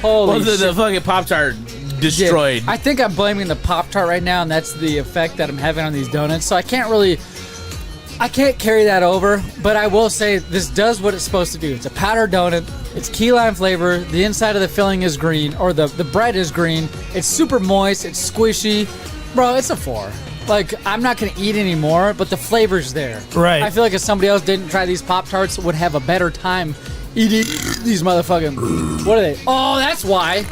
B: Holy
A: Well, the
B: shit.
A: fucking Pop-Tart destroyed.
B: Yeah, I think I'm blaming the Pop-Tart right now, and that's the effect that I'm having on these donuts. So I can't carry that over, but I will say this does what it's supposed to do. It's a powdered donut. It's key lime flavor. The inside of the filling is green, or the bread is green. It's super moist. It's squishy. Bro, it's a 4. Like, I'm not going to eat anymore, but the flavor's there.
C: Right.
B: I feel like if somebody else didn't try these Pop-Tarts, would have a better time eating these motherfucking... What are they? Oh, that's why.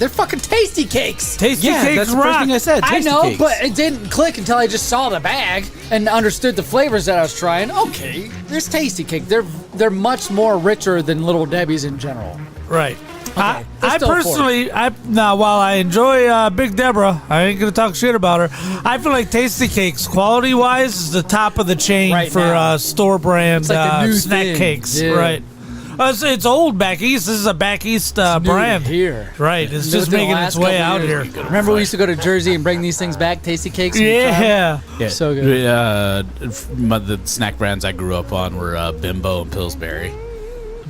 B: They're fucking tasty cakes.
C: Tasty
D: Yeah,
C: cakes
D: that's the first
C: rock.
D: thing I said.
B: I
D: Tasty
B: know,
D: cakes.
B: but it didn't click until I just saw the bag and understood the flavors that I was trying. Okay, there's tasty cake. They're much more richer than Little Debbie's in general.
C: Right. I
B: let's go for it.
C: personally, now while I enjoy Big Deborah, I ain't gonna talk shit about her. I feel like Tasty Cakes, quality wise, is the top of the chain
B: Right
C: for
B: now.
C: store brand
B: It's like the new
C: snack
B: thing.
C: cakes.
B: Yeah.
C: Right. It's old back east. This is a back east brand.
B: Here.
C: Right. It's
B: New
C: just
B: within the
C: making
B: last
C: its way
B: couple
C: out
B: years.
C: here.
B: Remember we used to go to Jersey and bring these things back, tasty cakes? and try 'em?
C: Yeah.
A: Yeah.
B: So good.
A: The snack brands I grew up on were Bimbo and Pillsbury.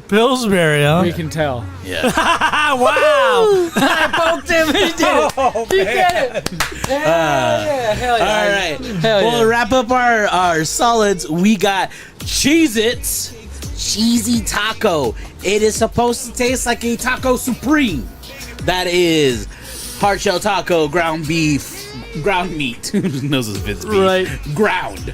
C: Pillsbury, huh?
B: We can tell.
A: Yeah.
C: Wow.
B: I poked him. He did it. He did it. Hell yeah.
A: All right.
B: Hell yeah.
A: Well, to wrap up our solids, we got Cheez-Its Cheesy Taco. It is supposed to taste like a taco supreme. That is hard shell taco, ground beef, ground meat. Who knows it's beef?
B: Right.
A: Ground.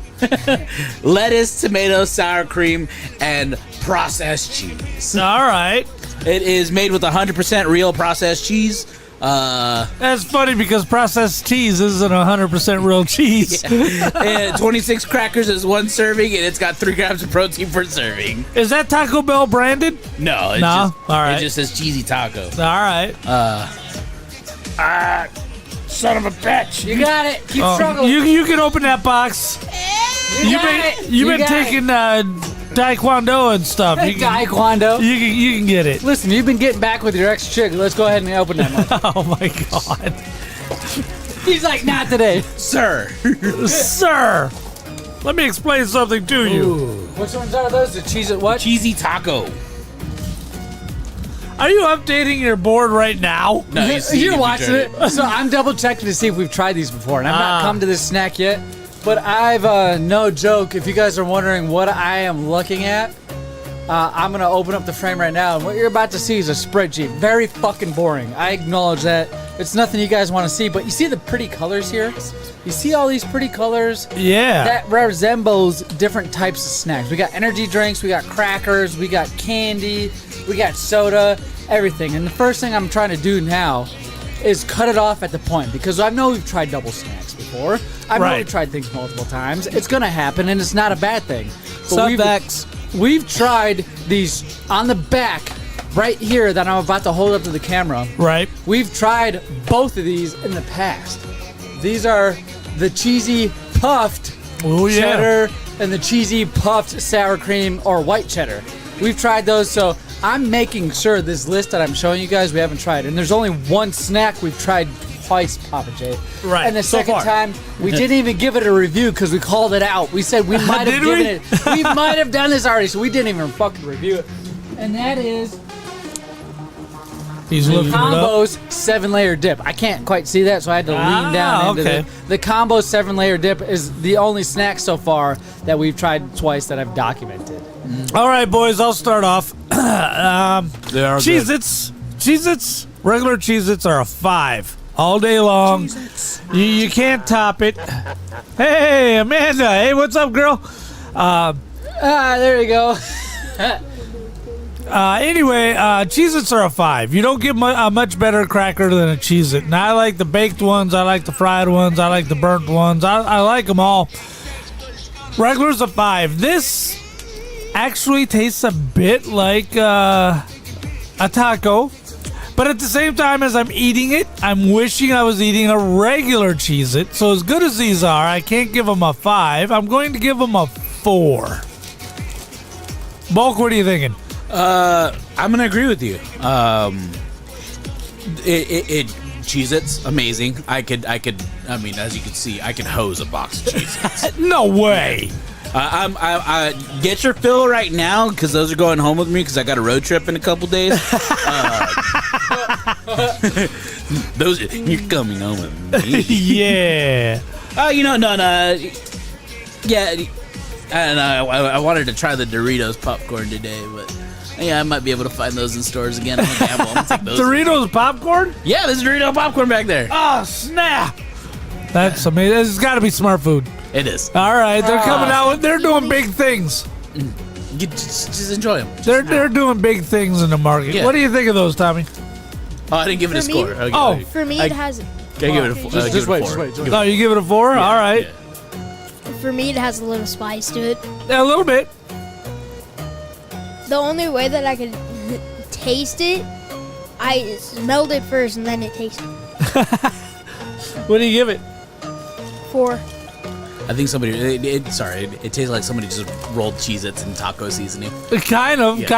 A: Lettuce, tomato, sour cream, and processed cheese.
C: All right.
A: It is made with 100% real processed cheese.
C: That's funny because processed cheese isn't 100% real cheese.
A: And 26 crackers is one serving, and it's got 3 grams of protein per serving.
C: Is that Taco Bell branded?
A: No, it's
C: No?
A: just,
C: All right.
A: it just says cheesy taco.
C: All right.
A: Son of a bitch!
B: You got it. Keep
C: Oh,
B: struggling.
C: you can open that box. You've been taking taekwondo and stuff. You can,
B: Taekwondo.
C: you can get it.
B: Listen, you've been getting back with your ex-chick. Let's go ahead and open that one.
C: Oh my god,
B: He's like, not today.
A: Sir.
C: sir! Let me explain something to you.
B: Which ones are those? The cheese at what?
A: Cheesy taco.
C: Are you updating your board right now?
A: No, you see
B: You're
A: if you
B: watching
A: turn
B: it. So I'm double checking to see if we've tried these before, and I've not come to this snack yet. But I've no joke. If you guys are wondering what I am looking at, I'm gonna open up the frame right now, and what you're about to see is a spreadsheet. Very fucking boring. I acknowledge that. It's nothing you guys want to see, but you see the pretty colors here. You see all these pretty colors?
C: Yeah.
B: That resembles different types of snacks. We got energy drinks, we got crackers, we got candy, we got soda, everything. And the first thing I'm trying to do now is cut it off at the point, because I know we've tried double snacks before. I know
C: Right.
B: we've tried things multiple times. It's gonna happen, and it's not a bad thing. But
C: Subvex.
B: we've tried these on the back right here that I'm about to hold up to the camera.
C: Right.
B: We've tried both of these in the past. These are the cheesy puffed
C: Oh yeah.
B: cheddar and the cheesy puffed sour cream or white cheddar. We've tried those, so I'm making sure this list that I'm showing you guys we haven't tried. And there's only one snack we've tried twice, Papa J.
C: Right,
B: And the
C: so
B: second
C: far.
B: time, we didn't even give it a review because we called it out. We said we might have
C: Did
B: given
C: we?
B: it. We might have done this already, so we didn't even fucking review it. And that is
C: He's looking it up.
B: Combo's 7-layer dip. I can't quite see that, so I had to lean down into
C: okay.
B: the Combo 7-layer dip is the only snack so far that we've tried twice that I've documented.
C: All right, boys. I'll start off.
A: They are good.
C: Cheez-Its, regular Cheez-Its are a 5 all day long. You can't top it. Hey, Amanda. Hey, what's up, girl?
B: There you go.
C: Anyway, Cheez-Its are a 5. You don't get a much better cracker than a Cheez-It. And I like the baked ones. I like the fried ones. I like the burnt ones. I like them all. Regular's a 5. This actually tastes a bit like a taco. But at the same time as I'm eating it, I'm wishing I was eating a regular Cheez-It. So as good as these are, I can't give them a 5. I'm going to give them a 4. Bulk, what are you thinking?
A: I'm gonna agree with you. Cheez-Its, amazing. I mean, as you can see, I can hose a box of Cheez-Its.
C: No way.
A: I get your fill right now because those are going home with me because I got a road trip in a couple days. Those you're coming home with me.
C: Yeah.
A: Yeah. And I wanted to try the Doritos popcorn today, but yeah, I might be able to find those in stores again. I'm gonna gamble. I'm gonna take those.
C: Doritos popcorn?
A: Yeah, there's Dorito popcorn back there.
C: Oh, snap. That's amazing. It's got to be smart food.
A: It is.
C: All right, they're coming out. They're doing big things.
A: Just enjoy them.
C: They're doing big things in the market.
A: Yeah.
C: What do you think of those, Tommy?
A: Oh, I didn't give it a
E: For me?
A: score. Okay,
C: Oh.
A: okay.
E: For me, it has.
A: I give it a four.
B: Just wait, just wait.
C: No, you give it a 4? All right.
E: For me, it has a little spice to it.
C: Yeah, a little bit.
E: The only way that I could taste it, I smelled it first and then it tasted.
C: What do you give it?
E: 4.
A: I think somebody. It tastes like somebody just rolled Cheez-Its in taco seasoning.
C: Kind of.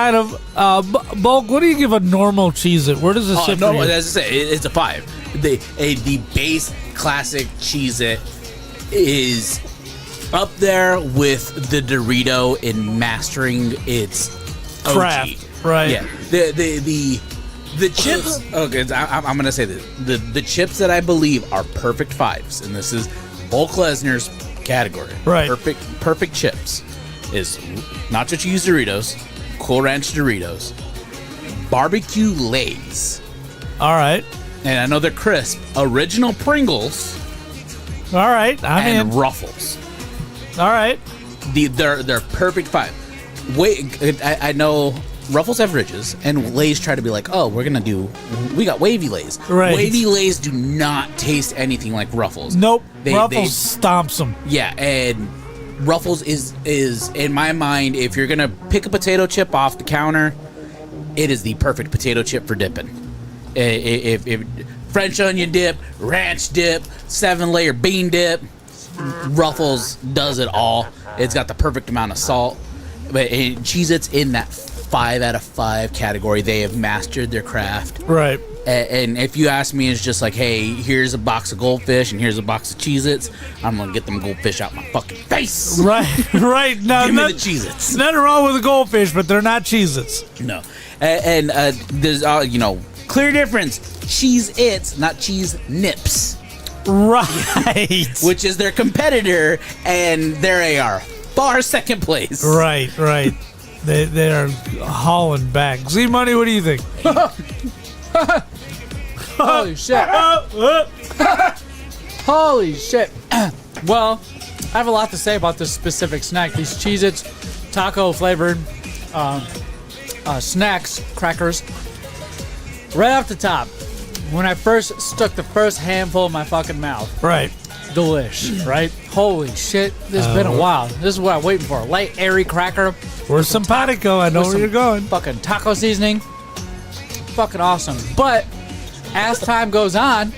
C: Bulk, what do you give a normal Cheez-It? Where does it sit
A: No,
C: for you?
A: as I say, it's a 5. The base classic Cheez-It is up there with the Dorito in mastering its OG.
C: Craft, right.
A: Yeah. The chips. Okay, I'm gonna say this. The chips that I believe are perfect 5s, and this is Bulk Lesnar's category.
C: Right.
A: Perfect chips is nacho cheese Doritos, Cool Ranch Doritos, barbecue Lay's.
C: All right.
A: And I know they're crisp. Original Pringles.
C: All right. I'm
A: and
C: in.
A: Ruffles.
C: All right.
A: They're perfect 5. Wait, I know Ruffles have ridges, and Lay's try to be like, oh, we got wavy Lay's.
C: Right.
A: Wavy Lay's do not taste anything like Ruffles.
C: Nope.
A: They
C: stomps them.
A: Yeah, and Ruffles is in my mind, if you're gonna pick a potato chip off the counter, it is the perfect potato chip for dipping. If French onion dip, ranch dip, 7-layer bean dip, Ruffles does it all. It's got the perfect amount of salt. But Cheez-Its in that 5 out of 5 category. They have mastered their craft.
C: Right.
A: And if you ask me, it's just like, hey, here's a box of goldfish and here's a box of Cheez-Its. I'm going to get them goldfish out my fucking face.
C: Right, right. No,
A: Give me the Cheez-Its.
C: Nothing wrong with the goldfish, but they're not Cheez-Its.
A: No. And there's, clear difference. Cheez-Its, not Cheese Nips.
C: Right.
A: Which is their competitor, and there they are. Far second place.
C: Right. They are hauling back. Z-Money, what do you think?
B: Holy shit. Holy shit. Well, I have a lot to say about this specific snack. These Cheez-Its taco flavored snacks, crackers. Right off the top, when I first stuck the first handful in my fucking mouth.
C: Right.
B: Delish, right? Holy shit. This has been a while. This is what I'm waiting for. Light, airy cracker.
C: We're simpatico. I know where you're going.
B: Fucking taco seasoning. Fucking awesome. But as time goes on,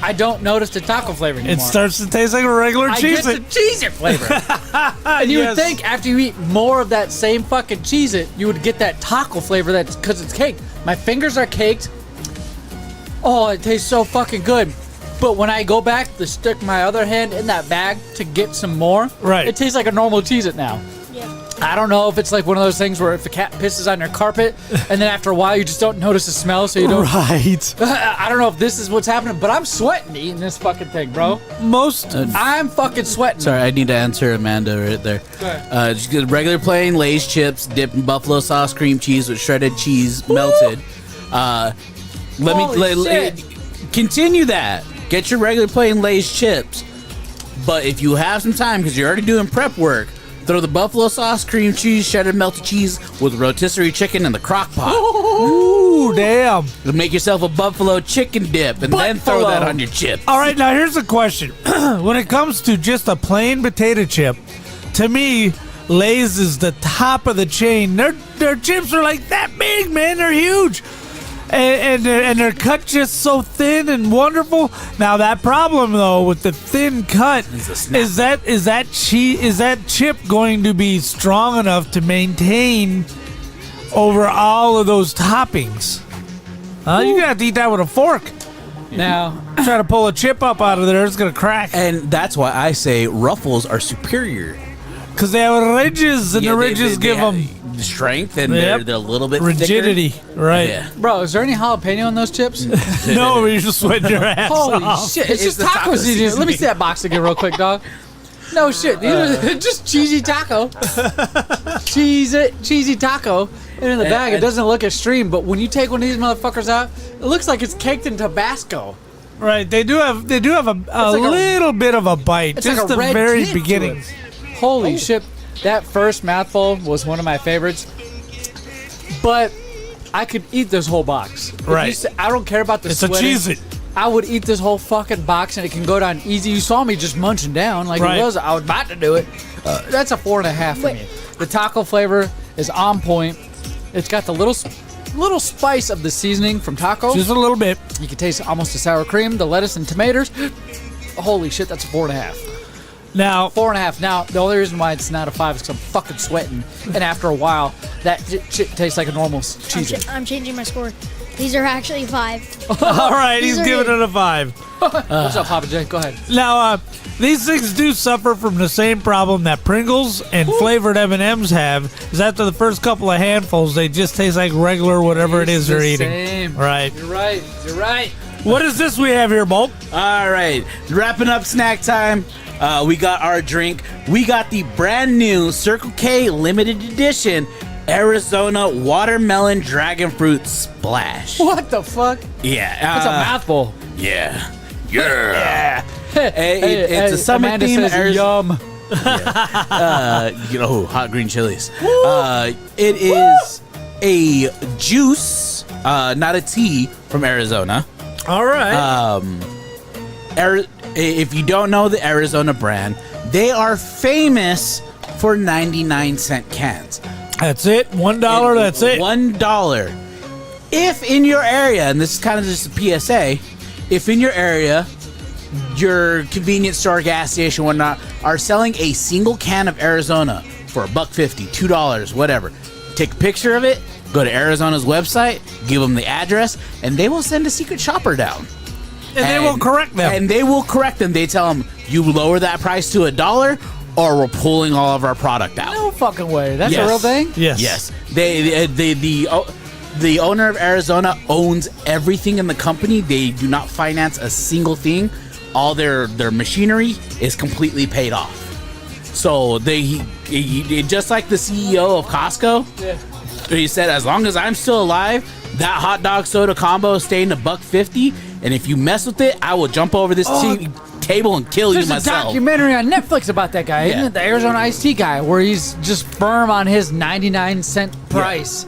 B: I don't notice the taco flavor anymore.
C: It starts to taste like a regular
B: I
C: Cheez-It.
B: get the Cheez-It flavor. And you would think after you eat more of that same fucking Cheez-It, you would get that taco flavor because it's caked. My fingers are caked. Oh, it tastes so fucking good. But when I go back to stick my other hand in that bag to get some more,
C: right,
B: it tastes like a normal Cheez-It now.
E: Yeah.
B: I don't know if it's like one of those things where if the cat pisses on your carpet and then after a while you just don't notice the smell, so you don't.
C: Right.
B: I don't know if this is what's happening, but I'm sweating eating this fucking thing, bro. I'm fucking sweating.
A: Sorry, I need to answer Amanda right there. Just get regular plain Lay's chips, dipped in buffalo sauce, cream cheese with shredded cheese melted. Continue that. Get your regular plain Lay's chips. But if you have some time, because you're already doing prep work, throw the buffalo sauce, cream cheese, shredded melted cheese with rotisserie chicken in the crock pot.
C: Ooh, damn.
A: Make yourself a buffalo chicken dip and then throw that on your chips.
C: All right, now here's a question. When it comes to just a plain potato chip, to me, Lay's is the top of the chain. Their chips are like that big, man. They're huge. And they're cut just so thin and wonderful. Now that problem though with the thin cut is that chip going to be strong enough to maintain over all of those toppings? You're gonna have to eat that with a fork.
B: Now
C: try to pull a chip up out of there, it's gonna crack.
A: And that's why I say Ruffles are superior.
C: Because they have ridges, and the ridges give them
A: strength, and they're a little bit
C: rigidity,
A: thicker.
C: right?
A: Yeah.
B: Bro, is there any jalapeno in those chips?
C: No, you're just sweating your ass
B: Holy
C: off.
B: shit. It's just taco seasoning. Let me see that box again real quick, dog. No shit. Just cheesy taco. Cheesy taco. And in the bag, it doesn't look extreme, but when you take one of these motherfuckers out, it looks like it's caked in Tabasco.
C: Right, they do have a little bit of a bite, just
B: like
C: the
B: red
C: very
B: tint to
C: beginning.
B: it. Holy shit. That first mouthful was one of my favorites. But I could eat this whole box. If
C: Right.
B: you say, I don't care about the
C: It's a
B: sweating.
C: Cheez-It.
B: I would eat this whole fucking box and it can go down easy. You saw me just munching down like
C: Right.
B: it was. I was about to do it. That's a 4.5 for me. The taco flavor is on point. It's got the little spice of the seasoning from taco.
C: Just a little bit.
B: You can taste almost the sour cream, the lettuce and tomatoes. Holy shit, that's a 4.5.
C: Now,
B: 4.5. Now, the only reason why it's not a 5 is because I'm fucking sweating. And after a while, that shit tastes like a normal cheese.
E: I'm changing my score. These are actually 5.
C: all right, he's
E: These are
C: giving
E: it.
C: it a 5.
B: What's up, Papa J? Go ahead.
C: Now, these things do suffer from the same problem that Pringles and flavored M&Ms have. Is after the first couple of handfuls, they just taste like regular whatever it is they're eating.
B: Same.
C: Right.
B: You're right. You're right.
C: What is this we have here, Bolt?
A: All right, wrapping up snack time. We got our drink. We got the brand new Circle K limited edition Arizona Watermelon Dragon Fruit Splash.
B: What the fuck?
A: Yeah.
B: That's a mouthful.
A: Yeah. Yeah. It's a summer
B: Amanda
A: theme.
B: says yum.
A: Hot green chilies. It is a juice, not a tea, from Arizona.
C: All right.
A: If you don't know the Arizona brand, they are famous for 99-cent cans.
C: That's it. $1. That's it.
A: $1. If in your area, and this is kind of just a PSA, if in your area, your convenience store, gas station, whatnot, are selling a single can of Arizona for $1.50, $2, whatever, take a picture of it, go to Arizona's website, give them the address, and they will send a secret shopper down.
C: And they will correct them.
A: And they will correct them. They tell them, you lower that price to $1, or we're pulling all of our product out.
B: No fucking way. That's
A: Yes.
B: a real thing?
C: Yes.
A: Yes. The owner of Arizona owns everything in the company. They do not finance a single thing. All their machinery is completely paid off. So he just like the CEO of Costco.
B: Yeah.
A: He said, as long as I'm still alive, that hot dog soda combo is staying $1.50. And if you mess with it, I will jump over this table and kill you
B: There's a
A: myself.
B: documentary on Netflix about that guy, isn't
A: Yeah.
B: it? The Arizona iced tea guy, where he's just firm on his 99-cent price.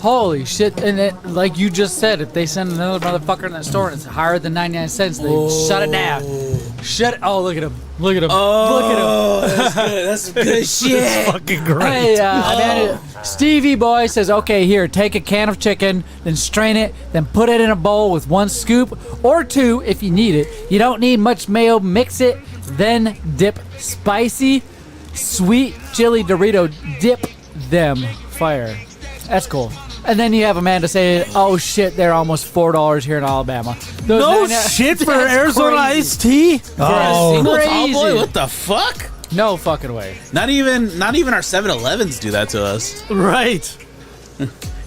B: Holy shit. And it, like you just said, if they send another motherfucker in that store and it's higher than 99 cents, they shut it down. Shut it. Oh, look at him. Look at him. Look at him.
A: That's good. That's some good shit.
C: Fucking great.
B: Hey, Amanda, Stevie Boy says, okay, here, take a can of chicken, then strain it, then put it in a bowl with 1 scoop or 2 if you need it. You don't need much mayo. Mix it, then dip spicy, sweet chili Dorito. Dip them. Fire. That's cool. And then you have Amanda say, oh shit, they're almost $4 here in Alabama. Those
C: No
B: 99
C: shit for
B: That's
C: Arizona
B: crazy.
C: iced tea?
A: Single
B: Crazy.
A: tall boy? What the fuck?
B: No fucking way.
A: Not even our 7-Elevens do that to us.
C: Right.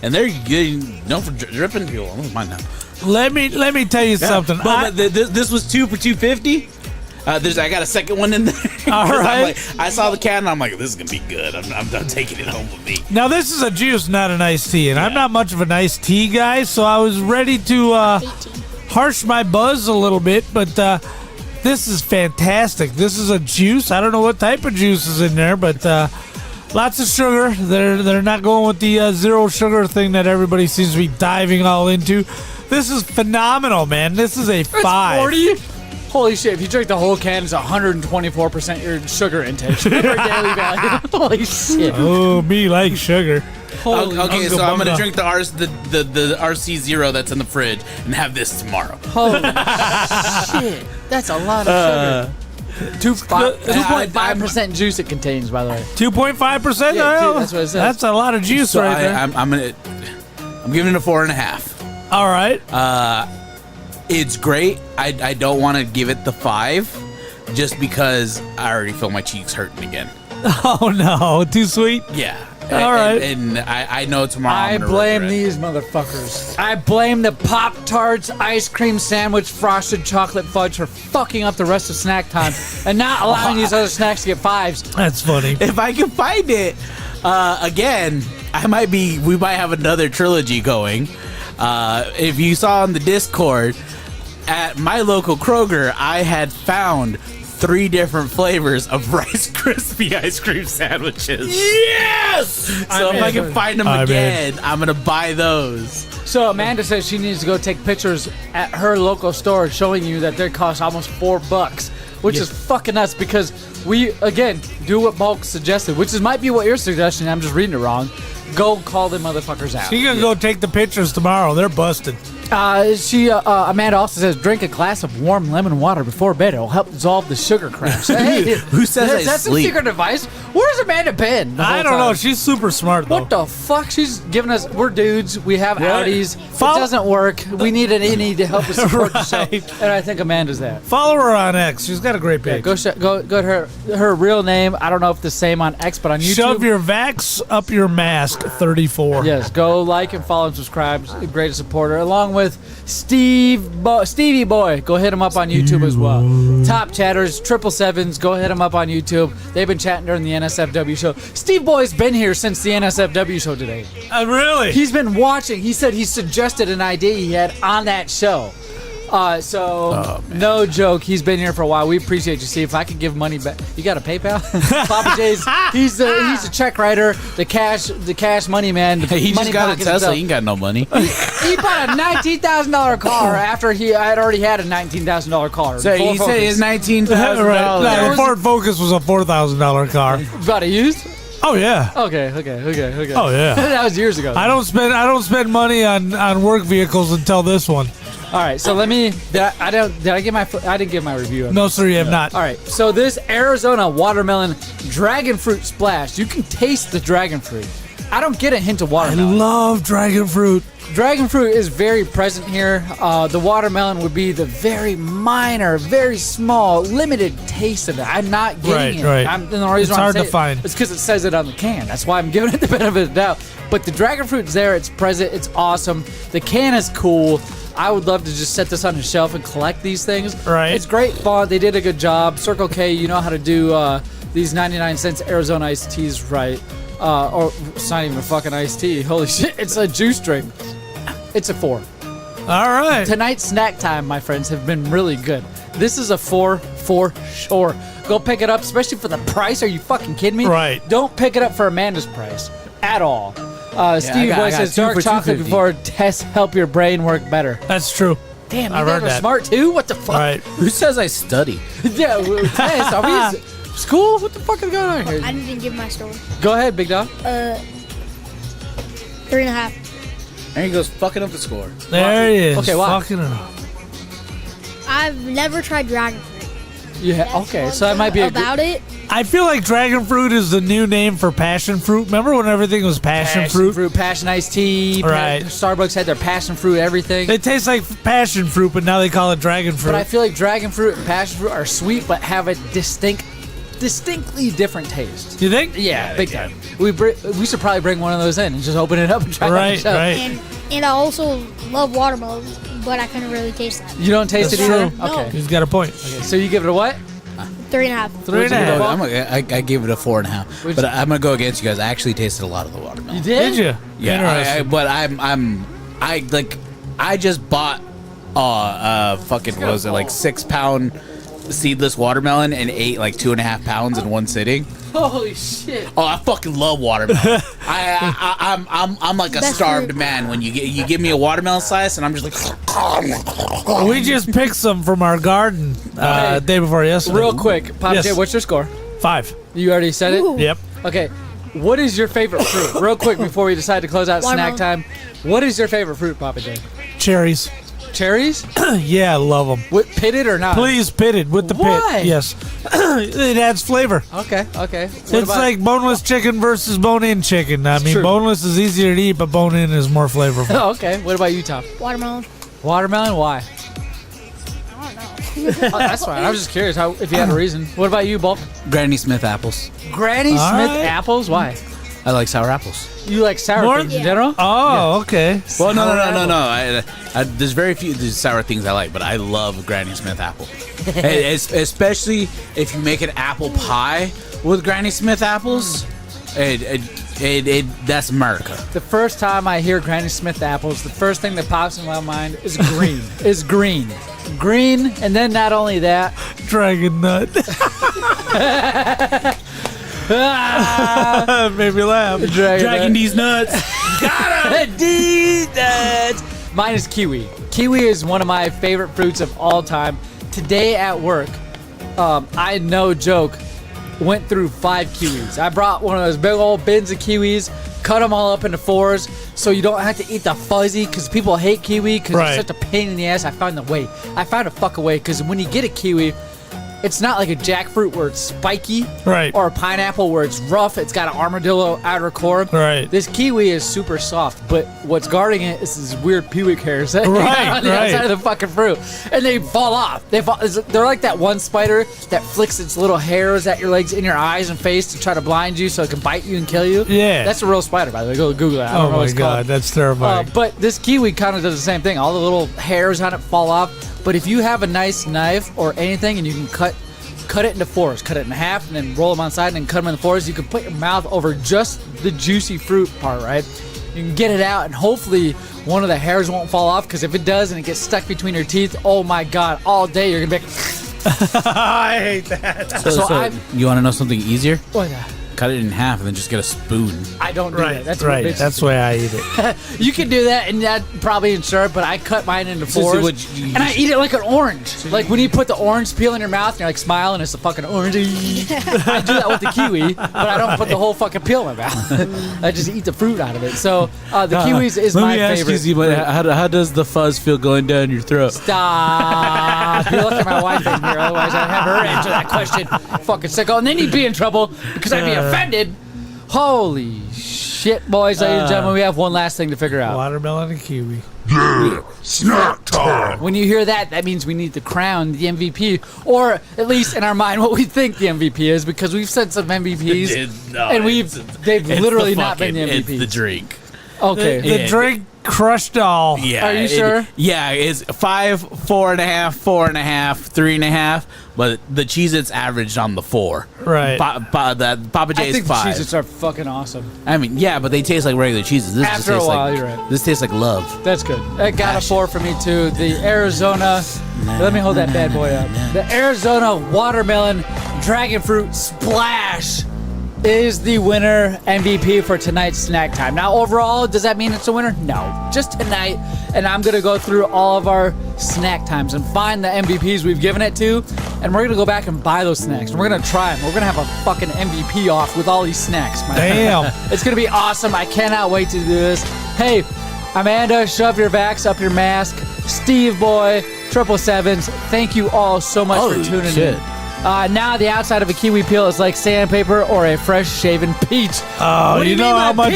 A: And they're good, known for dripping people. I don't mind that.
C: Let me tell you something.
A: But this was 2 for $2.50. I got a second one in there.
C: All
A: 'Cause
C: right.
A: I'm like, I saw the can and I'm like, this is gonna be good. I'm taking it home with me.
C: Now this is a juice, not an iced tea, and I'm not much of an iced tea guy, so I was ready to harsh my buzz a little bit, but this is fantastic. This is a juice. I don't know what type of juice is in there, but lots of sugar. They're not going with the zero sugar thing that everybody seems to be diving all into. This is phenomenal, man. This is a 5.
B: 40? Holy shit, if you drink the whole can, it's 124% your sugar intake. Sugar daily value. Holy shit.
C: Oh, me like sugar.
B: Holy
A: Okay, so
C: Unga
A: I'm gonna
C: bunga.
A: drink the RC Zero that's in the fridge and have this tomorrow.
B: Holy shit. That's a lot of sugar. 2.5% juice it contains, by the way.
C: 2.5%?
B: Yeah, dude, that's what it says.
C: That's a lot of juice
A: So
C: right there.
A: I'm giving it a 4.5.
C: All right.
A: It's great. I don't want to give it the 5, just because I already feel my cheeks hurting again.
C: Oh, no. Too sweet?
A: Yeah.
C: All right.
A: And I know tomorrow
B: I
A: I'm gonna
B: blame
A: regret.
B: these motherfuckers. I blame the Pop-Tarts ice cream sandwich frosted chocolate fudge for fucking up the rest of snack time and not allowing these other snacks to get 5s.
C: That's funny.
A: If I can find it again, we might have another trilogy going. If you saw on the Discord, at my local Kroger, I had found 3 different flavors of Rice Krispie ice cream sandwiches. Yes! So if I can find them again, I'm going to buy those.
B: So Amanda says she needs to go take pictures at her local store showing you that they cost almost $4, which is fucking nuts because we, again, do what Bulk suggested, which might be what you're suggesting. I'm just reading it wrong. Go call them motherfuckers out.
C: She gonna go take the pictures tomorrow. They're busted.
B: Amanda also says, drink a glass of warm lemon water before bed. It'll help dissolve the sugar crash. Hey,
A: who says I
B: that's
A: sleep?
B: a secret advice. Where's Amanda been?
C: I don't know. She's super smart, though.
B: What the fuck? She's giving us. We're dudes. We have Audis. It doesn't work. We need an innie to help us support the show. And I think Amanda's that.
C: Follow her on X. She's got a great page.
B: Yeah, go to her real name. I don't know if the same on X, but on YouTube.
C: Shove your vax up your mask 34.
B: Yes, go like and follow and subscribe. Greatest supporter, along with Stevie Boy. Go hit him up on YouTube as well. Top chatters, 777s. Go hit him up on YouTube. They've been chatting during the NSFW show. Steve Boy's been here since the NSFW show today.
C: Really?
B: He's been watching. He said he suggested an idea he had on that show. No joke. He's been here for a while. We appreciate you. See, if I could give money back, you got a PayPal? Papa J's. He's a check writer, the cash money man.
A: He just got a Tesla. He ain't got no money.
B: He bought a $19,000 car after I had already had a $19,000 car.
A: So he said his $19,000.
C: Right. No, the Ford Focus was a $4,000 car.
B: Bought it used?
C: Oh yeah.
B: Okay.
C: Oh yeah.
B: That was years ago.
C: I don't spend money on work vehicles until this one.
B: All right, so let me. I didn't give my review.
C: No, sir, you have not.
B: All right, so this Arizona watermelon dragon fruit splash. You can taste the dragon fruit. I don't get a hint of watermelon.
C: I love dragon fruit.
B: Dragon fruit is very present here. The watermelon would be the very minor, very small, limited taste of it. I'm not getting it.
C: Right.
B: And the reason
C: It's hard to find.
B: It's because it says it on the can. That's why I'm giving it the benefit of the doubt. But the dragon fruit's there. It's present. It's awesome. The can is cool. I would love to just set this on a shelf and collect these things.
C: Right.
B: It's great fun. They did a good job. Circle K, you know how to do these 99-cent Arizona iced teas right. Or it's not even a fucking iced tea. Holy shit. It's a juice drink. It's a 4.
C: All right.
B: Tonight's snack time, my friends, have been really good. This is a 4 for sure. Go pick it up, especially for the price. Are you fucking kidding me?
C: Right.
B: Don't pick it up for Amanda's price at all. Stevie Boy says dark chocolate before tests help your brain work better.
C: That's true.
B: Damn, you guys are smart too? What the fuck?
C: Right.
A: Who says I study?
B: Yeah, tests. Are we school? What the fuck is going on here?
E: I didn't give my story.
B: Go ahead, big dog.
E: 3.5.
A: And he goes fucking up the score.
C: There he is.
B: Okay, why?
C: Fucking it up.
E: I've never tried dragon fruit.
B: Yeah,
E: That's
B: okay,
E: one
B: so that might be
E: thing about it.
C: I feel like dragon fruit is the new name for passion fruit. Remember when everything was passion fruit?
B: Passion iced tea.
C: Right.
B: Starbucks had their passion fruit everything.
C: They taste like passion fruit, but now they call it dragon fruit.
B: But I feel like dragon fruit and passion fruit are sweet, but have a distinctly different taste.
C: You think?
B: Yeah, big time. We should probably bring one of those in and just open it up and try it
C: Right,
B: out.
C: right.
E: And I also love watermelon, but I couldn't really taste that.
B: You don't taste
C: That's
B: it either?
C: true.
E: No.
B: Okay.
C: He's got a point.
B: Okay. So you give it a what?
E: 3.5.
C: 3.5.
A: I gave it a 4.5, but I'm gonna go against you guys. I actually tasted a lot of the watermelon.
B: You did?
C: Did you?
A: Yeah, but I just bought fucking what was it, like 6-pound seedless watermelon and ate like 2.5 pounds in one sitting.
B: Holy shit!
A: Oh, I fucking love watermelon. I'm like a
E: That's
A: starved
E: rude.
A: man when you give me a watermelon slice and I'm just like.
C: We just picked some from our garden day before yesterday.
B: Real quick, Papa
C: Yes.
B: J, what's your score?
C: 5.
B: You already said it?
E: Ooh.
C: Yep.
B: Okay. What is your favorite fruit? Real quick before we decide to close out snack
E: Watermelon.
B: time. What is your favorite fruit, Papa J?
C: Cherries.
B: Cherries?
C: Yeah, I love them.
B: With pitted or not?
C: Please, pitted with the
B: Why?
C: pit. Yes. It adds flavor.
B: Okay.
C: It's like boneless chicken versus bone-in chicken. I mean,
B: true.
C: boneless is easier to eat, but bone-in is more flavorful.
B: Oh, okay. What about you, Tom?
E: Watermelon.
B: Watermelon? Why?
E: I don't know.
B: Oh, that's fine. I was just curious if you had a reason. What about you, Bulk?
A: Granny Smith apples.
B: Granny
C: All
B: Smith
C: right.
B: apples? Why?
A: I like sour apples.
B: You like sour
C: More-
B: things in
E: Yeah.
B: general?
C: Oh, okay.
A: Well, no. There's very few sour things I like, but I love Granny Smith apple. Especially if you make an apple pie with Granny Smith apples. That's America.
B: The first time I hear Granny Smith apples, the first thing that pops in my mind is green. Green, and then not only that,
C: Dragon nut. Made me laugh.
A: Dragging these nuts.
B: Got him. These nuts. Mine is kiwi. Kiwi is one of my favorite fruits of all time. Today at work, I no joke, went through 5 kiwis. I brought one of those big old bins of kiwis, cut them all up into 4s, so you don't have to eat the fuzzy, because people hate kiwi because it's such a pain in the ass. I found a fucking way, because when you get a kiwi, it's not like a jackfruit where it's spiky, or a pineapple where it's rough. It's got an armadillo outer core. This kiwi is super soft, but what's guarding it is these weird pubic hairs on the outside of the fucking fruit, and they fall off. They're like that one spider that flicks its little hairs at your legs, in your eyes and face to try to blind you so it can bite you and kill you.
C: Yeah,
B: that's a real spider, by the way. Go Google that. I don't know what it's called.
C: That's terrifying.
B: But this kiwi kind of does the same thing. All the little hairs on it fall off. But if you have a nice knife or anything and you can cut it into 4s, cut it in half, and then roll them on side and then cut them into 4s, you can put your mouth over just the juicy fruit part, right? You can get it out, and hopefully one of the hairs won't fall off, because if it does and it gets stuck between your teeth, oh my God, all day you're going to be like...
C: I hate that.
A: So you want to know something easier?
B: What?
A: Cut it in half and then just get a spoon.
B: I don't do that. That's
C: right. That's the way I eat it.
B: You can do that, and that probably insure, but I cut mine into 4s, and I eat it like an orange. Like when you put the orange peel in your mouth, and you're like smiling, it's a fucking orange. I do that with the kiwi, but I don't put the whole fucking peel in my mouth. I just eat the fruit out of it. So the kiwis is my favorite.
A: How does the fuzz feel going down your throat?
B: Stop. You look at my wife in here, otherwise I'd have her answer that question. Fucking sicko. And then you'd be in trouble because I'd be offended. Holy shit, boys, ladies and gentlemen, we have one last thing to figure out.
C: Watermelon and kiwi.
B: Yeah, snack time. When you hear that, that means we need to crown the MVP, or at least in our mind what we think the MVP is, because we've said some MVPs, and they've literally not been the MVPs.
A: It's the drink.
B: Okay.
C: The drink crushed all.
B: Yeah. Are you sure?
A: It's 5, 4.5, 4.5, 3.5. But the Cheez-Its averaged on the 4.
C: Right.
A: Papa J's 5.
B: I think the Cheez-Its are fucking awesome.
A: I mean, yeah, but they taste like regular Cheez-Its. This
B: After a while, you're right.
A: This tastes like love.
B: That's good. That got a 4 for me, too. The Arizona... Let me hold that bad boy up. The Arizona Watermelon Dragon Fruit Splash is the winner MVP for tonight's snack time. Now, overall, does that mean it's a winner? No. Just tonight, and I'm going to go through all of our snack times and find the MVPs we've given it to, and we're going to go back and buy those snacks, and we're going to try them. We're going to have a fucking MVP off with all these snacks.
C: Damn.
B: It's going to be awesome. I cannot wait to do this. Hey, Amanda, shove your vax up your mask. Steve Boy, 777s, thank you all so much for tuning in. Now the outside of a kiwi peel is like sandpaper or a fresh shaven peach.
C: Oh, you know how much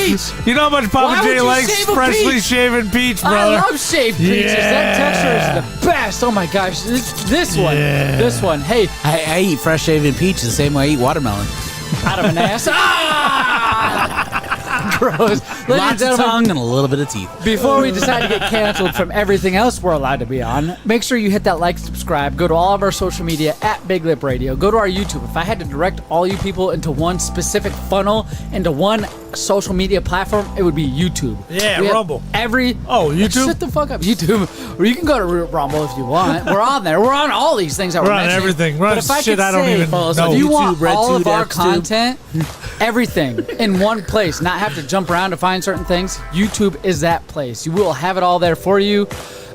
C: Papa J likes freshly shaven peach, brother.
B: I love shaved peaches. That texture is the best. Oh my gosh, this one, this one. Hey,
A: I eat fresh shaven peach the same way I eat watermelon.
B: Out of an ass. Gross.
A: Lots of tongue and a little bit of teeth.
B: Before we decide to get canceled from everything else we're allowed to be on, make sure you hit that like, subscribe, go to all of our social media at Big Lip Radio, go to our YouTube. If I had to direct all you people into one specific funnel, into one social media platform, it would be YouTube.
C: Yeah, Rumble.
B: YouTube? Shut the fuck up. YouTube. Or you can go to Rumble if you want. We're on there. We're on all these things that we're
C: on everything. We're on shit I don't even know.
B: If you want all of our content, everything in one place, not have to jump around to find certain things, YouTube is that place. You will have it all there for you.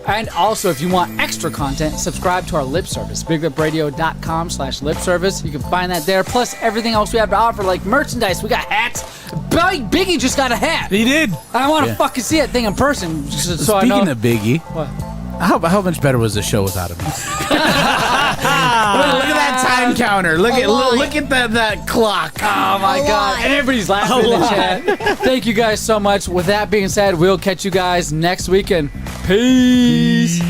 B: And also, if you want extra content, subscribe to our lip service, biglipradio.com/lip service. You can find that there, plus everything else we have to offer, like merchandise. We got hats. Biggie just got a hat.
C: He did.
B: I want to fucking see that thing in person.
A: Speaking of Biggie,
B: what?
A: How much better was the show without him? Look at that time counter. Look at that clock.
B: Oh my God! And everybody's laughing in the chat. Thank you guys so much. With that being said, we'll catch you guys next weekend. Peace.